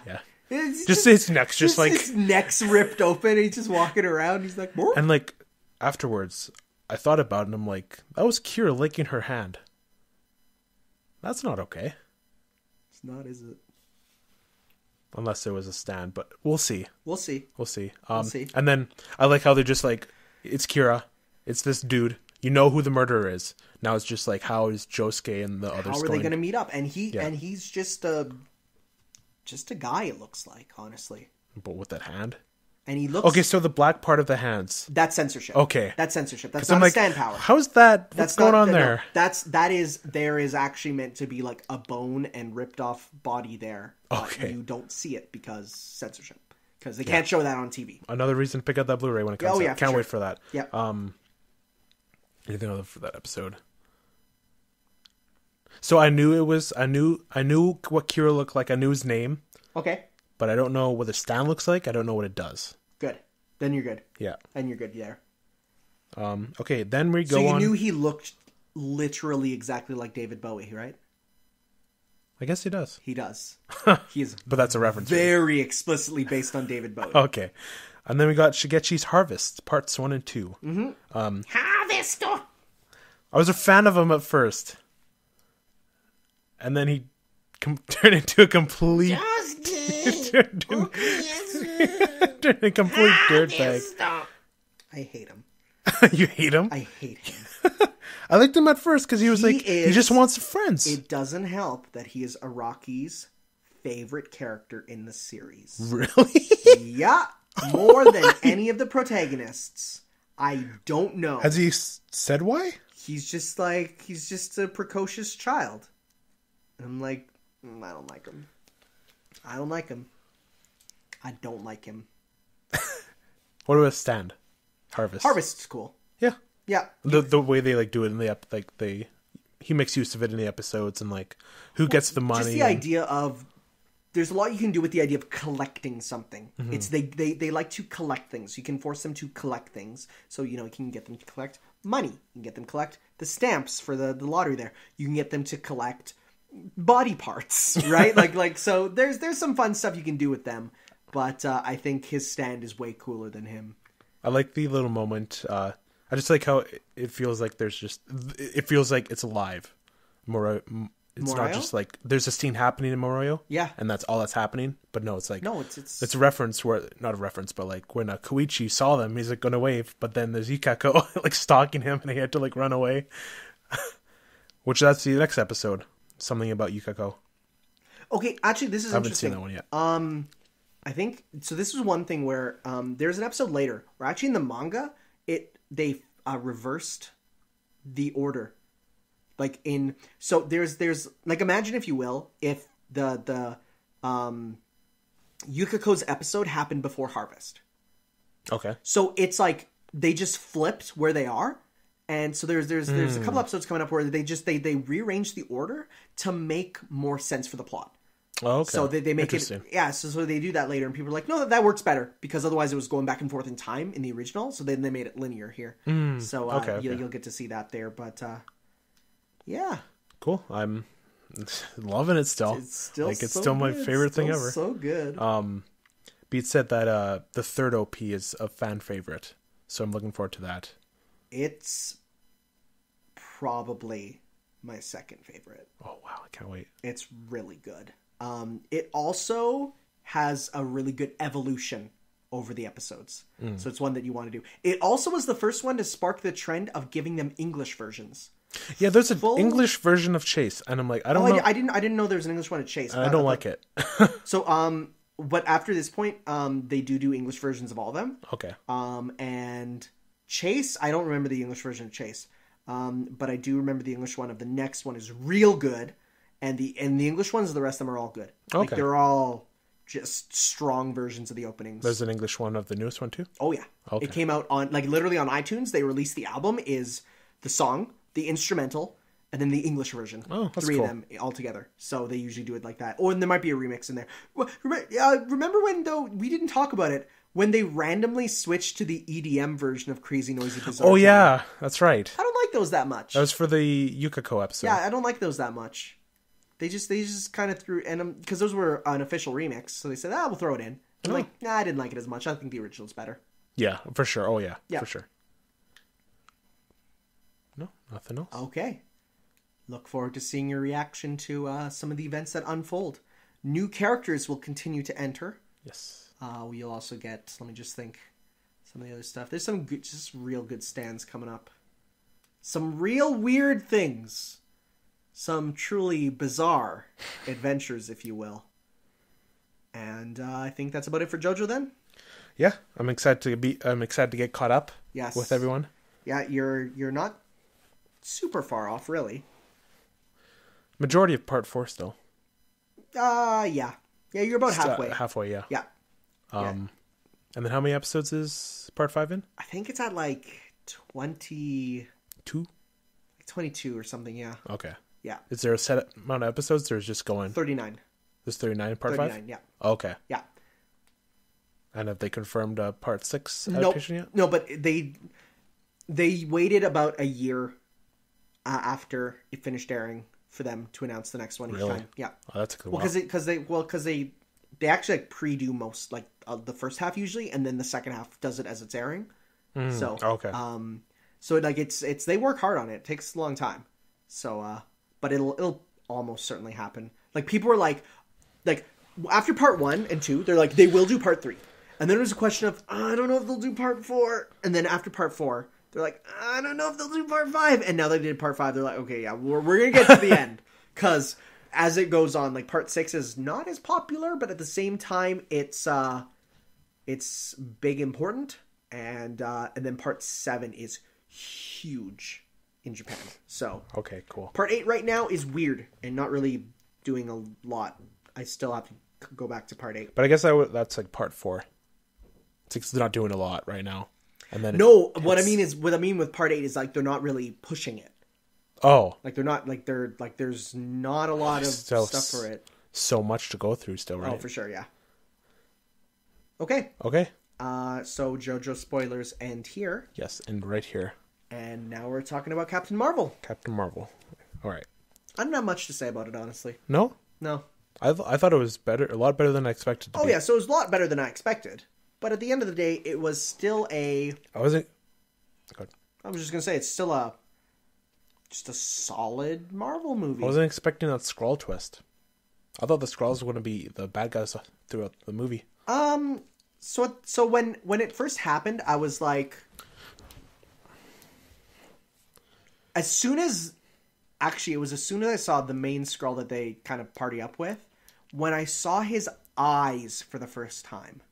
Just his neck's just like... His neck's ripped open. He's just walking around. He's like... Whoa. And like, afterwards, I thought about it and I'm like, that was Kira licking her hand. That's not okay. It's not, is it? Unless there was a stand, but we'll see. We'll see. And then I like how they're just like, it's Kira. It's this dude. You know who the murderer is. Now it's just like, how is Josuke and the others going? How are they going to meet up? And he's just a guy, it looks like, honestly. But with that hand? And he looks... Okay, so the black part of the hands. That's censorship. Okay. That's censorship. That's not stand power. How's that? What's going on there? No, there is actually meant to be like a bone and ripped off body there. Okay. You don't see it because censorship. Because they can't show that on TV. Another reason to pick up that Blu-ray when it comes out. Can't wait for that. Yeah. Anything other for that episode? So I knew what Kira looked like. I knew his name. Okay. But I don't know what the stand looks like. I don't know what it does. Good. Then you're good. Yeah. Then you're good there. Okay, then we go on. So you knew he looked literally exactly like David Bowie, right? I guess he does. He does. He is but that's a reference. Very explicitly based on David Bowie. Okay. And then we got Shigechi's Harvest, parts 1 and 2. Mm-hmm. Harvest! I was a fan of him at first. And then he turned into a complete... turned into a complete dirtbag. I hate him. You hate him? I hate him. I liked him at first because he just wants friends. It doesn't help that he is Araki's favorite character in the series. Really? Yeah. More than any of the protagonists. I don't know. Has he said why? He's just a precocious child. I'm like, I don't like him. I don't like him. What about stand? Harvest. Harvest's cool. Yeah. Yeah. The way they do it in the he makes use of it in the episodes and who gets the money. Just the idea of there's a lot you can do with the idea of collecting something. Mm-hmm. It's they like to collect things. You can force them to collect things. So you can get them to collect money. You can get them to collect the stamps for the lottery there. You can get them to collect body parts, right? So there's some fun stuff you can do with them. But I think his stand is way cooler than him. I like the little moment I just like how it feels like it feels like it's alive. It's not just like there's a scene happening in Moroyo. Yeah. And that's all that's happening. But no, it's like it's a reference not a reference, but like when Koichi saw them, he's like gonna wave, but then there's Ikako like stalking him and he had to like run away. Which that's the next episode. Something about Yukako. Okay, actually this is interesting. I haven't seen that one yet. I think so this is one thing where there's an episode later where actually in the manga they reversed the order. Like so there's like, imagine if you will, if the Yukako's episode happened before Harvest. Okay. So it's like they just flipped where they are, and so there's a couple episodes coming up where they rearranged the order to make more sense for the plot. Oh, okay. So they make it, yeah. So they do that later, and people are like, no, that works better because otherwise it was going back and forth in time in the original. So then they made it linear here. So okay. You'll get to see that there, but. Yeah. Cool. I'm loving it still. It's still my favorite thing ever. So good. Beat said that the third OP is a fan favorite, so I'm looking forward to that. It's probably my second favorite. Oh wow, I can't wait. It's really good. It also has a really good evolution over the episodes. So it's one that you want to do. It also was the first one to spark the trend of giving them English versions. Yeah, there's an English version of Chase, and I'm like, I don't know. I didn't know there was an English one of Chase. I don't like it. So, but after this point, they do English versions of all of them. Okay. And Chase, I don't remember the English version of Chase, but I do remember the English one of the next one is real good, and the English ones, the rest of them are all good. Okay. Like they're all just strong versions of the openings. There's an English one of the newest one too? Oh yeah. Okay. It came out on literally on iTunes. They released the album is the song, the instrumental, and then the English version. Oh, that's Three cool. of them all together. So they usually do it like that. Or there might be a remix in there. Remember when, though, we didn't talk about it, when they randomly switched to the EDM version of Crazy Noisy Bizarre? Oh, yeah. That's right. I don't like those that much. That was for the Yukako episode. Yeah, I don't like those that much. They just kind of threw... and because those were an official remix, so they said, we'll throw it in. I'm like, I didn't like it as much. I think the original's better. Yeah, for sure. Oh, yeah. For sure. No, nothing else. Okay. Look forward to seeing your reaction to some of the events that unfold. New characters will continue to enter. Yes. You'll also get, let me just think, some of the other stuff. There's some good, just real good stands coming up. Some real weird things. Some truly bizarre adventures, if you will. And I think that's about it for JoJo then. Yeah, I'm excited to get caught up. Yes. With everyone. Yeah, you're not super far off, really. Majority of part 4 still. Yeah, you're about halfway. Halfway, yeah. Yeah. And then how many episodes is part 5 in? I think it's at like 22 or something. Yeah. Okay. Yeah. Is there a set amount of episodes, or is just going 39? There's 39 in part 5. Yeah. Okay. Yeah. And have they confirmed part 6 adaptation yet? No, but they waited about a year after it finished airing for them to announce the next one each time. Yeah. Oh, that's a good one. Because they actually like pre-do most like the first half usually, and then the second half does it as it's airing. So okay. So like it's they work hard on it. It takes a long time. So but it'll almost certainly happen. Like people were like after part 1 and 2, they're like they will do part 3. And then it was a question of, I don't know if they'll do part 4. And then after part 4, they're like, I don't know if they'll do part 5. And now they did part 5. They're like, okay, yeah, we're going to get to the end. Because as it goes on, like part 6 is not as popular, but at the same time, it's big important. And then part 7 is huge in Japan. So okay, cool. Part 8 right now is weird and not really doing a lot. I still have to go back to part 8. But I guess that's like part 4. It's not doing a lot right now. And then what I mean with part 8 is like they're not really pushing it. Oh. Like there's not a lot of stuff for it. So much to go through still, right? Oh, for sure, yeah. Okay. So JoJo spoilers end here. Yes, and right here. And now we're talking about Captain Marvel. Captain Marvel. All right. I don't have much to say about it, honestly. No? No. I thought it was a lot better than I expected to be. Oh, yeah, so it was a lot better than I expected. But at the end of the day, it was still I wasn't... Good. I was just gonna say it's still just a solid Marvel movie. I wasn't expecting that Skrull twist. I thought the Skrulls were going to be the bad guys throughout the movie. So when it first happened, I was like, as soon as I saw the main Skrull that they kind of party up with, when I saw his eyes for the first time,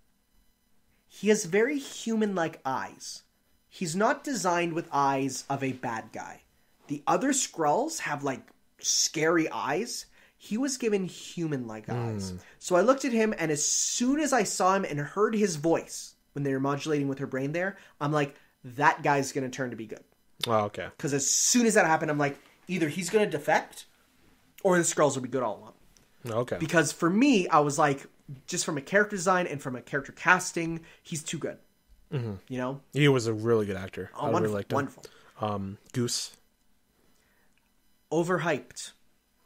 he has very human-like eyes. He's not designed with eyes of a bad guy. The other Skrulls have, like, scary eyes. He was given human-like eyes. So I looked at him, and as soon as I saw him and heard his voice, when they were modulating with her brain there, I'm like, that guy's going to turn to be good. Oh, okay. Because as soon as that happened, I'm like, either he's going to defect, or the Skrulls will be good all along. Okay. Because for me, I was like, just from a character design and from a character casting, he's too good. Mm-hmm. You know? He was a really good actor. Oh, wonderful, really liked him. Wonderful. Goose. Overhyped.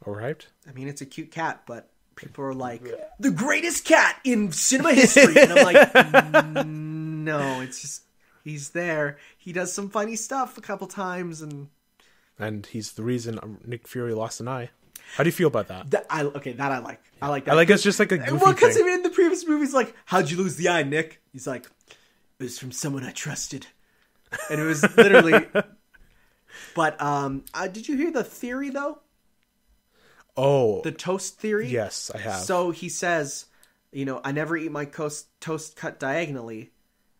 Overhyped? I mean, it's a cute cat, but people are like, the greatest cat in cinema history. And I'm like, no, it's just, he's there. He does some funny stuff a couple times. And he's the reason Nick Fury lost an eye. How do you feel about that? That I like. I like that. I like it's just like a goofy well, because thing. in the previous movies, like, how'd you lose the eye, Nick? He's like, it was from someone I trusted. And it was literally... But did you hear the theory, though? Oh. The toast theory? Yes, I have. So he says, I never eat my toast cut diagonally.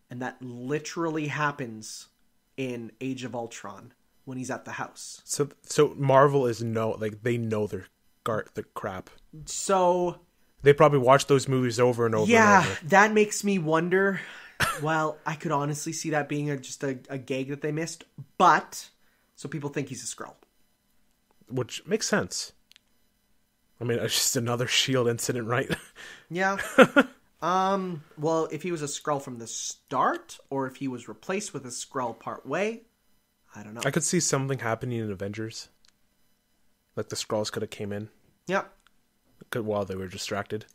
And that literally happens in Age of Ultron when he's at the house. So Marvel is they know their crap. So... They probably watch those movies over and over and over. That makes me wonder. Well, I could honestly see that being just a gag that they missed. But... So people think he's a Skrull. Which makes sense. I mean, it's just another S.H.I.E.L.D. incident, right? Yeah. Well, if he was a Skrull from the start, or if he was replaced with a Skrull part way, I don't know. I could see something happening in Avengers. Like the Skrulls could have came in. Yeah. While they were distracted.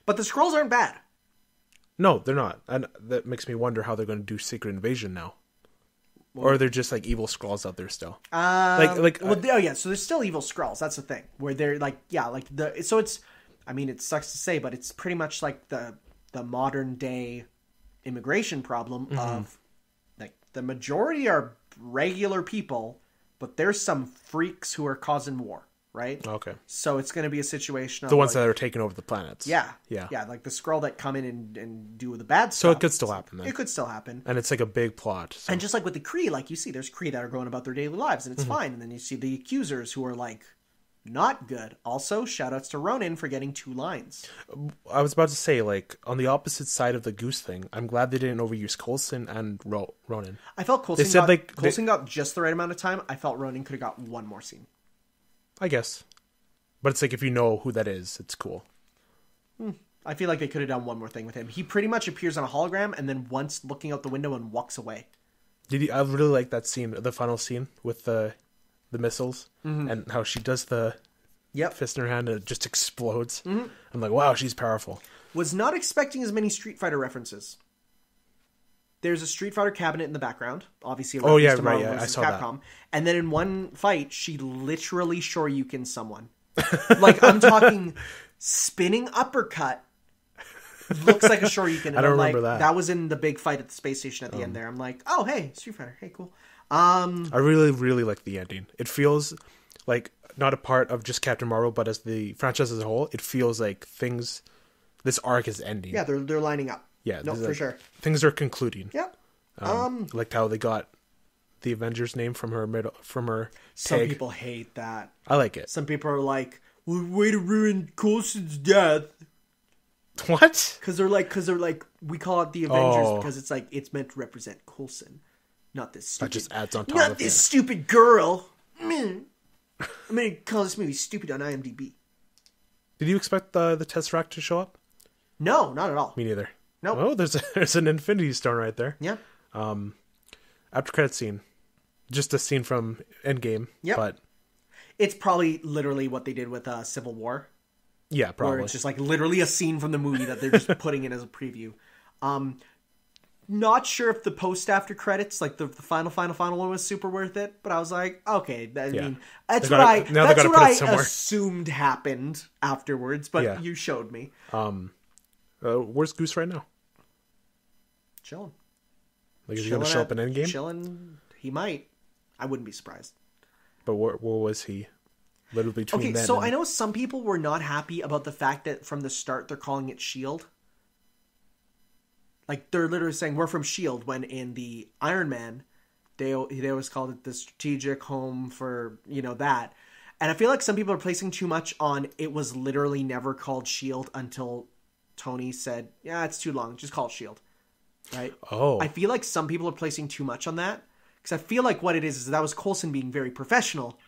But the Skrulls aren't bad. No, they're not. And that makes me wonder how they're going to do Secret Invasion now. Or they're just like evil Skrulls out there still. So there's still evil Skrulls. That's the thing. Where they're so it's, I mean, it sucks to say, but it's pretty much like the modern day immigration problem of like the majority are regular people, but there's some freaks who are causing war. Right? Okay. So it's going to be a situation of... The ones that are taking over the planets. Yeah. Yeah. Yeah, like the Skrull that come in and do the bad stuff. So it could still happen then. It could still happen. And it's like a big plot. So. And just like with the Kree, like you see, there's Kree that are going about their daily lives, and it's fine. And then you see the Accusers who are like, not good. Also, shout-outs to Ronan for getting 2 lines. I was about to say, like, on the opposite side of the Goose thing, I'm glad they didn't overuse Coulson and Ronan. I felt Coulson got just the right amount of time. I felt Ronan could have got one more scene. I guess. But it's like, if you know who that is, it's cool. I feel like they could have done one more thing with him. He pretty much appears on a hologram and then once looking out the window and walks away. I really like that scene, the final scene with the missiles and how she does the fist in her hand and it just explodes. I'm like, wow, she's powerful. Was not expecting as many Street Fighter references. There's a Street Fighter cabinet in the background, obviously. Oh yeah, right. Yeah, I saw Capcom. That. And then in one fight, she literally Shoryuken someone. Like, I'm talking spinning uppercut. Looks like a Shoryuken. And I don't remember that. That was in the big fight at the space station at the end there. I'm like, oh, hey, Street Fighter. Hey, cool. I really, really like the ending. It feels like not a part of just Captain Marvel, but as the franchise as a whole, it feels like this arc is ending. Yeah, they're lining up. Yeah. No, for sure. Things are concluding. Yeah. Like how they got the Avengers name from her Some tag. people hate that. I like it. Some people are like, well, way to ruin Coulson's death. What? Because they're like, we call it the Avengers because it's like, it's meant to represent Coulson. Not this stupid... That just adds on top not of this it. stupid girl. I'm going to call this movie stupid on IMDb. Did you expect the Tesseract to show up? No, not at all. Me neither. Nope. Oh, there's an Infinity Stone right there. Yeah. After credit scene. Just a scene from Endgame. Yep. But it's probably literally what they did with Civil War. Yeah, probably. Where it's just like literally a scene from the movie that they're just putting in as a preview. not sure if the post after credits, like the final one was super worth it, but I was like, okay, mean, that's what I assumed happened afterwards, but you showed me. Where's Goose right now? Chilling. Like, is he going to show up in Endgame? Chilling. He might. I wouldn't be surprised. But where was he? Literally between then I know some people were not happy about the fact that from the start they're calling it S.H.I.E.L.D. Like, they're literally saying, we're from S.H.I.E.L.D., when in the Iron Man, they always called it the strategic home for, that. And I feel like some people are placing too much on it was literally never called S.H.I.E.L.D. until Tony said, yeah, it's too long, just call it S.H.I.E.L.D. Right? Oh. I feel like some people are placing too much on that. Because I feel like what it is that was Coulson being very professional.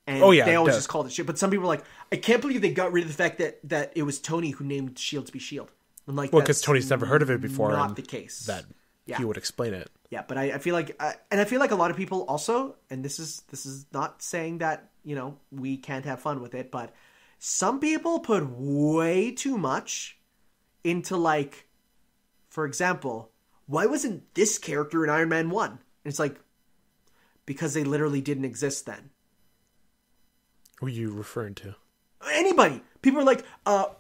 And they always just called it S.H.I.E.L.D. But some people are like, I can't believe they got rid of the fact that it was Tony who named S.H.I.E.L.D. to be S.H.I.E.L.D. And like, because Tony's never heard of it before. Not the case. That he would explain it. Yeah, but I feel like, and I feel like a lot of people also, and this is not saying that, we can't have fun with it, but some people put way too much into, like, for example, why wasn't this character in Iron Man 1? And it's like, because they literally didn't exist then. Who are you referring to? Anybody. People are like,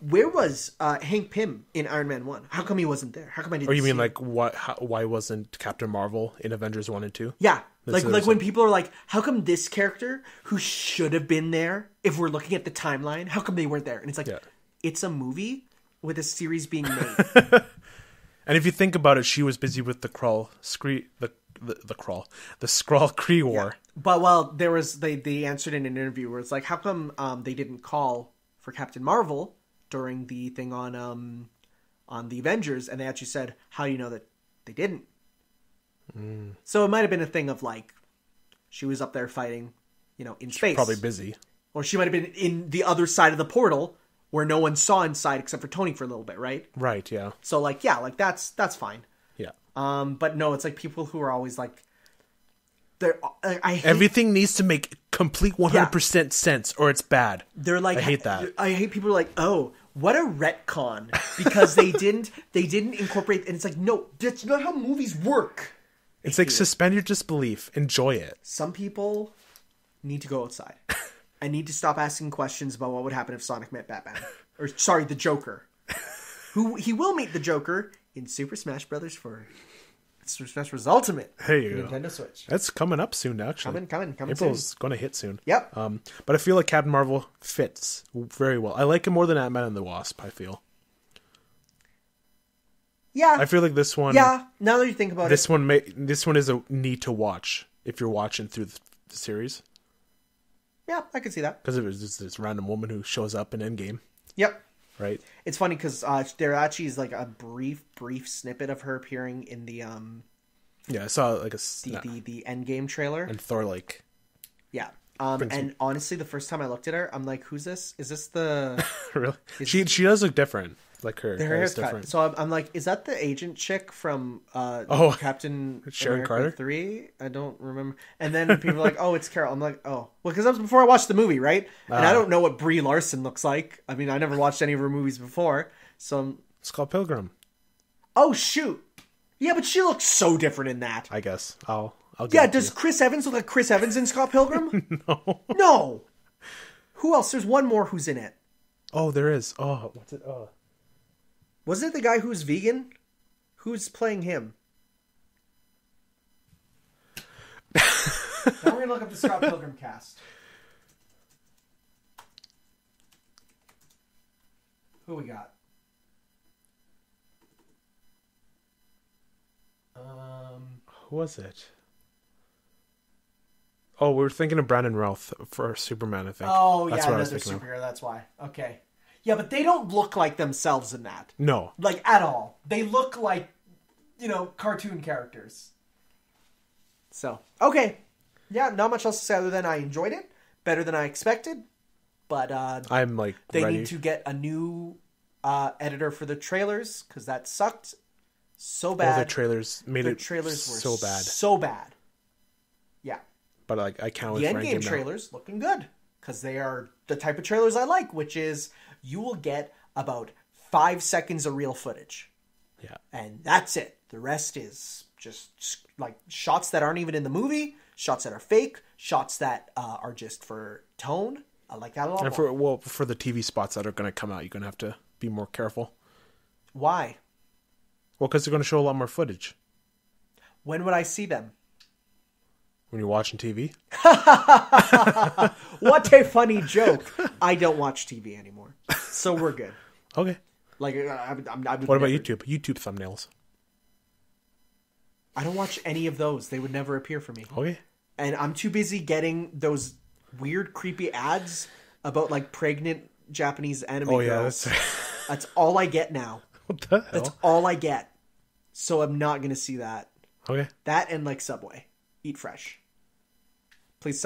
where was Hank Pym in Iron Man 1? How come he wasn't there? How come I didn't see him? Or you mean like, why wasn't Captain Marvel in Avengers 1 and 2? Yeah. Like when people are like, how come this character who should have been there, if we're looking at the timeline, how come they weren't there? And it's like, it's a movie with a series being made. And if you think about it, she was busy with the Skrull Kree War. Yeah. But they answered in an interview where it's like, how come they didn't call for Captain Marvel during the thing on the Avengers? And they actually said, how do you know that they didn't? So it might have been a thing of like, she was up there fighting, in space. She's probably busy. Or she might have been in the other side of the portal where no one saw inside except for Tony for a little bit, right? Right, yeah. So like, that's fine. Yeah. But no, it's like people who are always like, everything needs to make complete 100% sense or it's bad. They're like, I hate that. I hate people who are like, oh, what a retcon, because they didn't incorporate, and it's like, no, that's not how movies work. It's like, suspend your disbelief, enjoy it. Some people need to go outside. I need to stop asking questions about what would happen if Sonic met Batman, or sorry, the Joker. He will meet the Joker in Super Smash Brothers for Super Smash Bros. Ultimate. There you go. Nintendo Switch. That's coming up soon, actually. Coming April's going to hit soon. Yep. But I feel like Captain Marvel fits very well. I like it more than Ant-Man and the Wasp, I feel. Yeah. I feel like this one... Yeah, now that you think about this one is a need to watch if you're watching through the series. Yeah, I can see that. Because it was just this random woman who shows up in Endgame. Yep. Right? It's funny because there actually is like a brief snippet of her appearing in the... Yeah, I saw like the Endgame trailer. And Thor like... Yeah. And honestly, the first time I looked at her, I'm like, who's this? Is this the... Really? She does look different. Like her hair is different. Cut. So I'm like, is that the agent chick from Captain Sharon America Carter 3? I don't remember. And then people are like, oh, it's Carol. I'm like, oh, well, because that was before I watched the movie, right? And I don't know what Brie Larson looks like. I mean, I never watched any of her movies before, so Scott Pilgrim. Oh shoot! Yeah, but she looks so different in that. I guess I'll does Chris Evans look like Chris Evans in Scott Pilgrim? No. Who else? There's one more who's in it. Oh, there is. Oh, what's it? Oh. Wasn't it the guy who's vegan? Who's playing him? Now we're going to look up the Scott Pilgrim cast. Who we got? Who was it? Oh, we were thinking of Brandon Routh for Superman, I think. Oh, that's another superhero, that's why. Okay. Yeah, but they don't look like themselves in that. No. Like, at all. They look like, cartoon characters. So, okay. Yeah, not much else to say other than I enjoyed it. Better than I expected. But I'm like they ready. need to get a new editor for the trailers, because that sucked so bad. Oh, the trailers made it trailers were so bad. So bad. Yeah. But like, I can't wait for Endgame. The Endgame trailers looking good, because they are the type of trailers I like, which is... you will get about 5 seconds of real footage. Yeah. And that's it. The rest is just like shots that aren't even in the movie, shots that are fake, shots that are just for tone. I like that a lot. And for the TV spots that are going to come out, you're going to have to be more careful. Why? Well, because they're going to show a lot more footage. When would I see them? When you're watching TV? What a funny joke. I don't watch TV anymore. So we're good. Okay. Like, what about YouTube? YouTube thumbnails. I don't watch any of those. They would never appear for me. Okay. And I'm too busy getting those weird, creepy ads about like pregnant Japanese anime girls. That's all I get now. What the hell? That's all I get. So I'm not going to see that. Okay. That and like Subway. Eat fresh. Please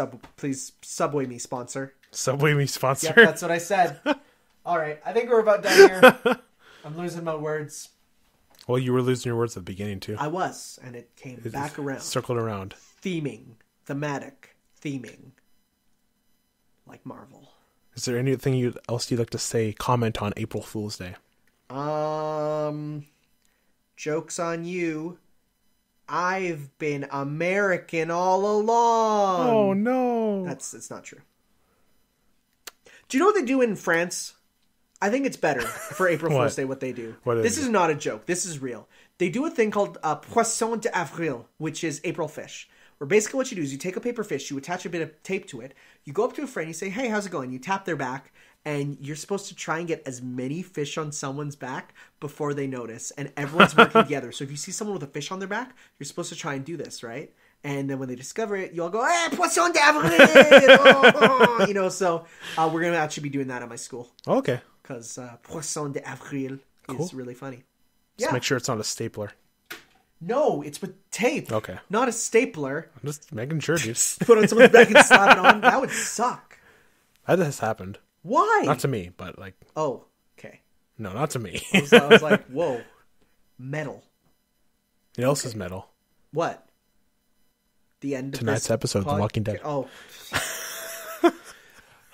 Subway me, sponsor. Subway me, sponsor? Yep, that's what I said. All right. I think we're about done here. I'm losing my words. Well, you were losing your words at the beginning, too. I was, and it came back around. Circled around. Thematic. Theming. Like Marvel. Is there anything else you'd like to say, comment on April Fool's Day? Joke's on you. I've been American all along. Oh, no. It's not true. Do you know what they do in France? I think it's better for April Fool's Day what they do. This is not a joke. This is real. They do a thing called Poisson d'Avril, which is April fish. Where basically what you do is you take a paper fish, you attach a bit of tape to it, you go up to a friend, you say, hey, how's it going? You tap their back, and you're supposed to try and get as many fish on someone's back before they notice. And everyone's working together. So if you see someone with a fish on their back, you're supposed to try and do this, right? And then when they discover it, you all go, hey, Poisson d'Avril! So we're going to actually be doing that at my school. Okay. Because Poisson d'Avril is really funny. Just make sure it's not a stapler. No, it's with tape. Okay. Not a stapler. I'm just making sure, dude. Put on someone's back and slap it on. That would suck. That has happened. Why? Not to me, but like... Oh, okay. No, not to me. I was like, whoa. Metal. What else is metal? What? The end of tonight's episode of The Walking Dead. Oh.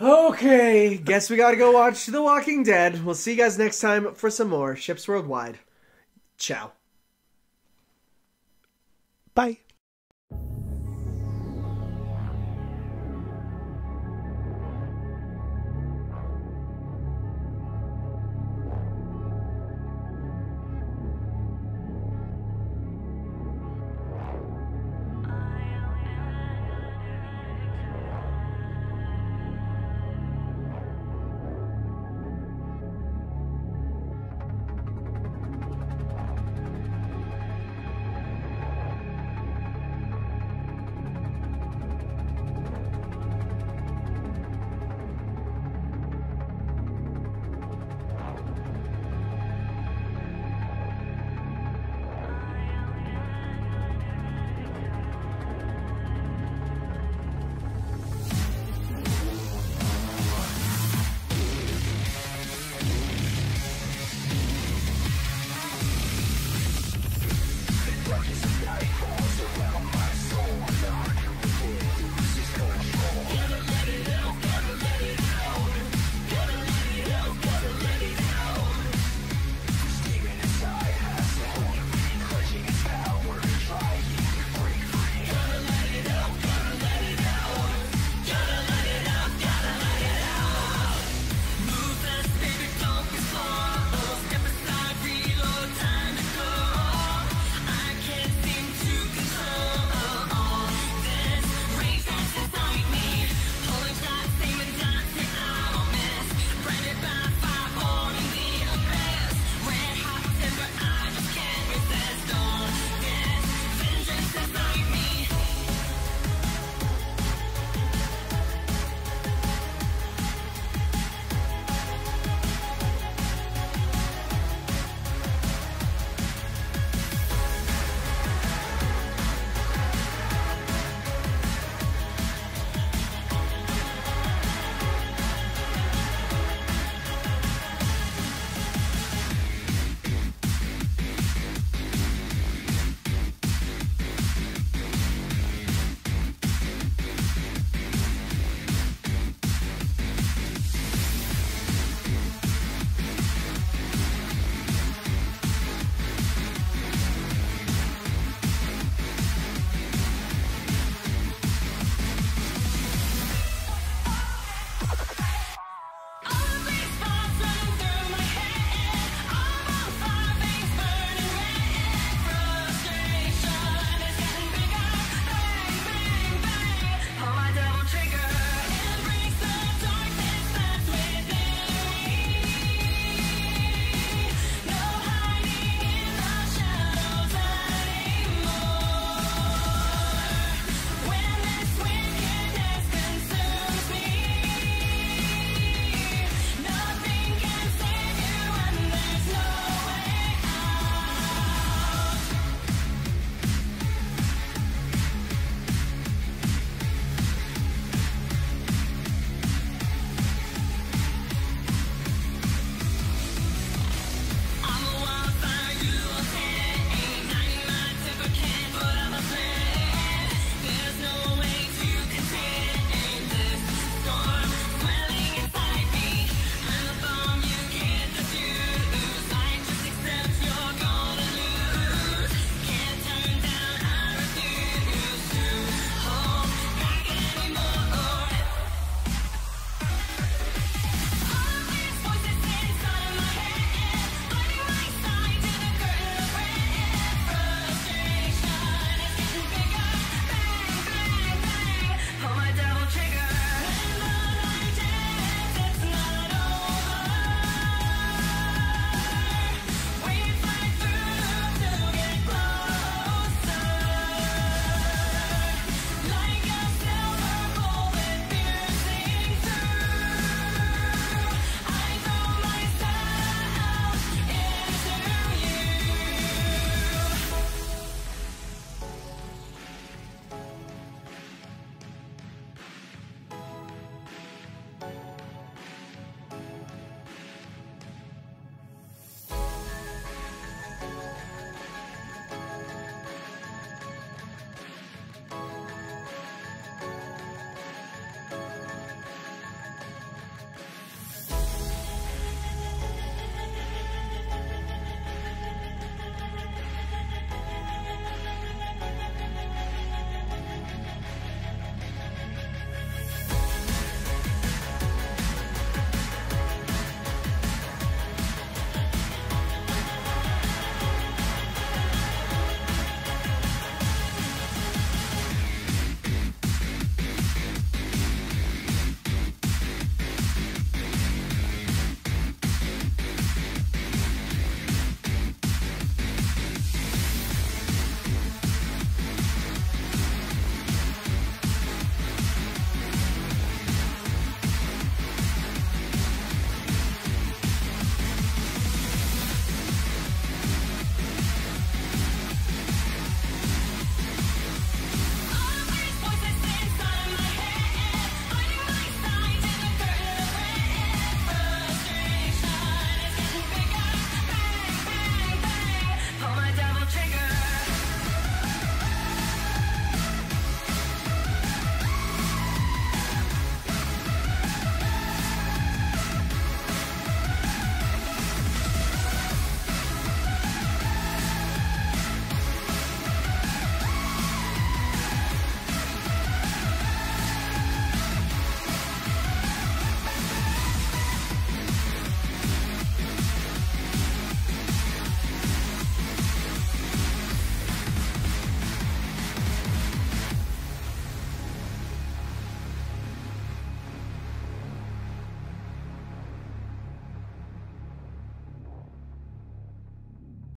Okay. Guess we gotta go watch The Walking Dead. We'll see you guys next time for some more Ships Worldwide. Ciao. Bye.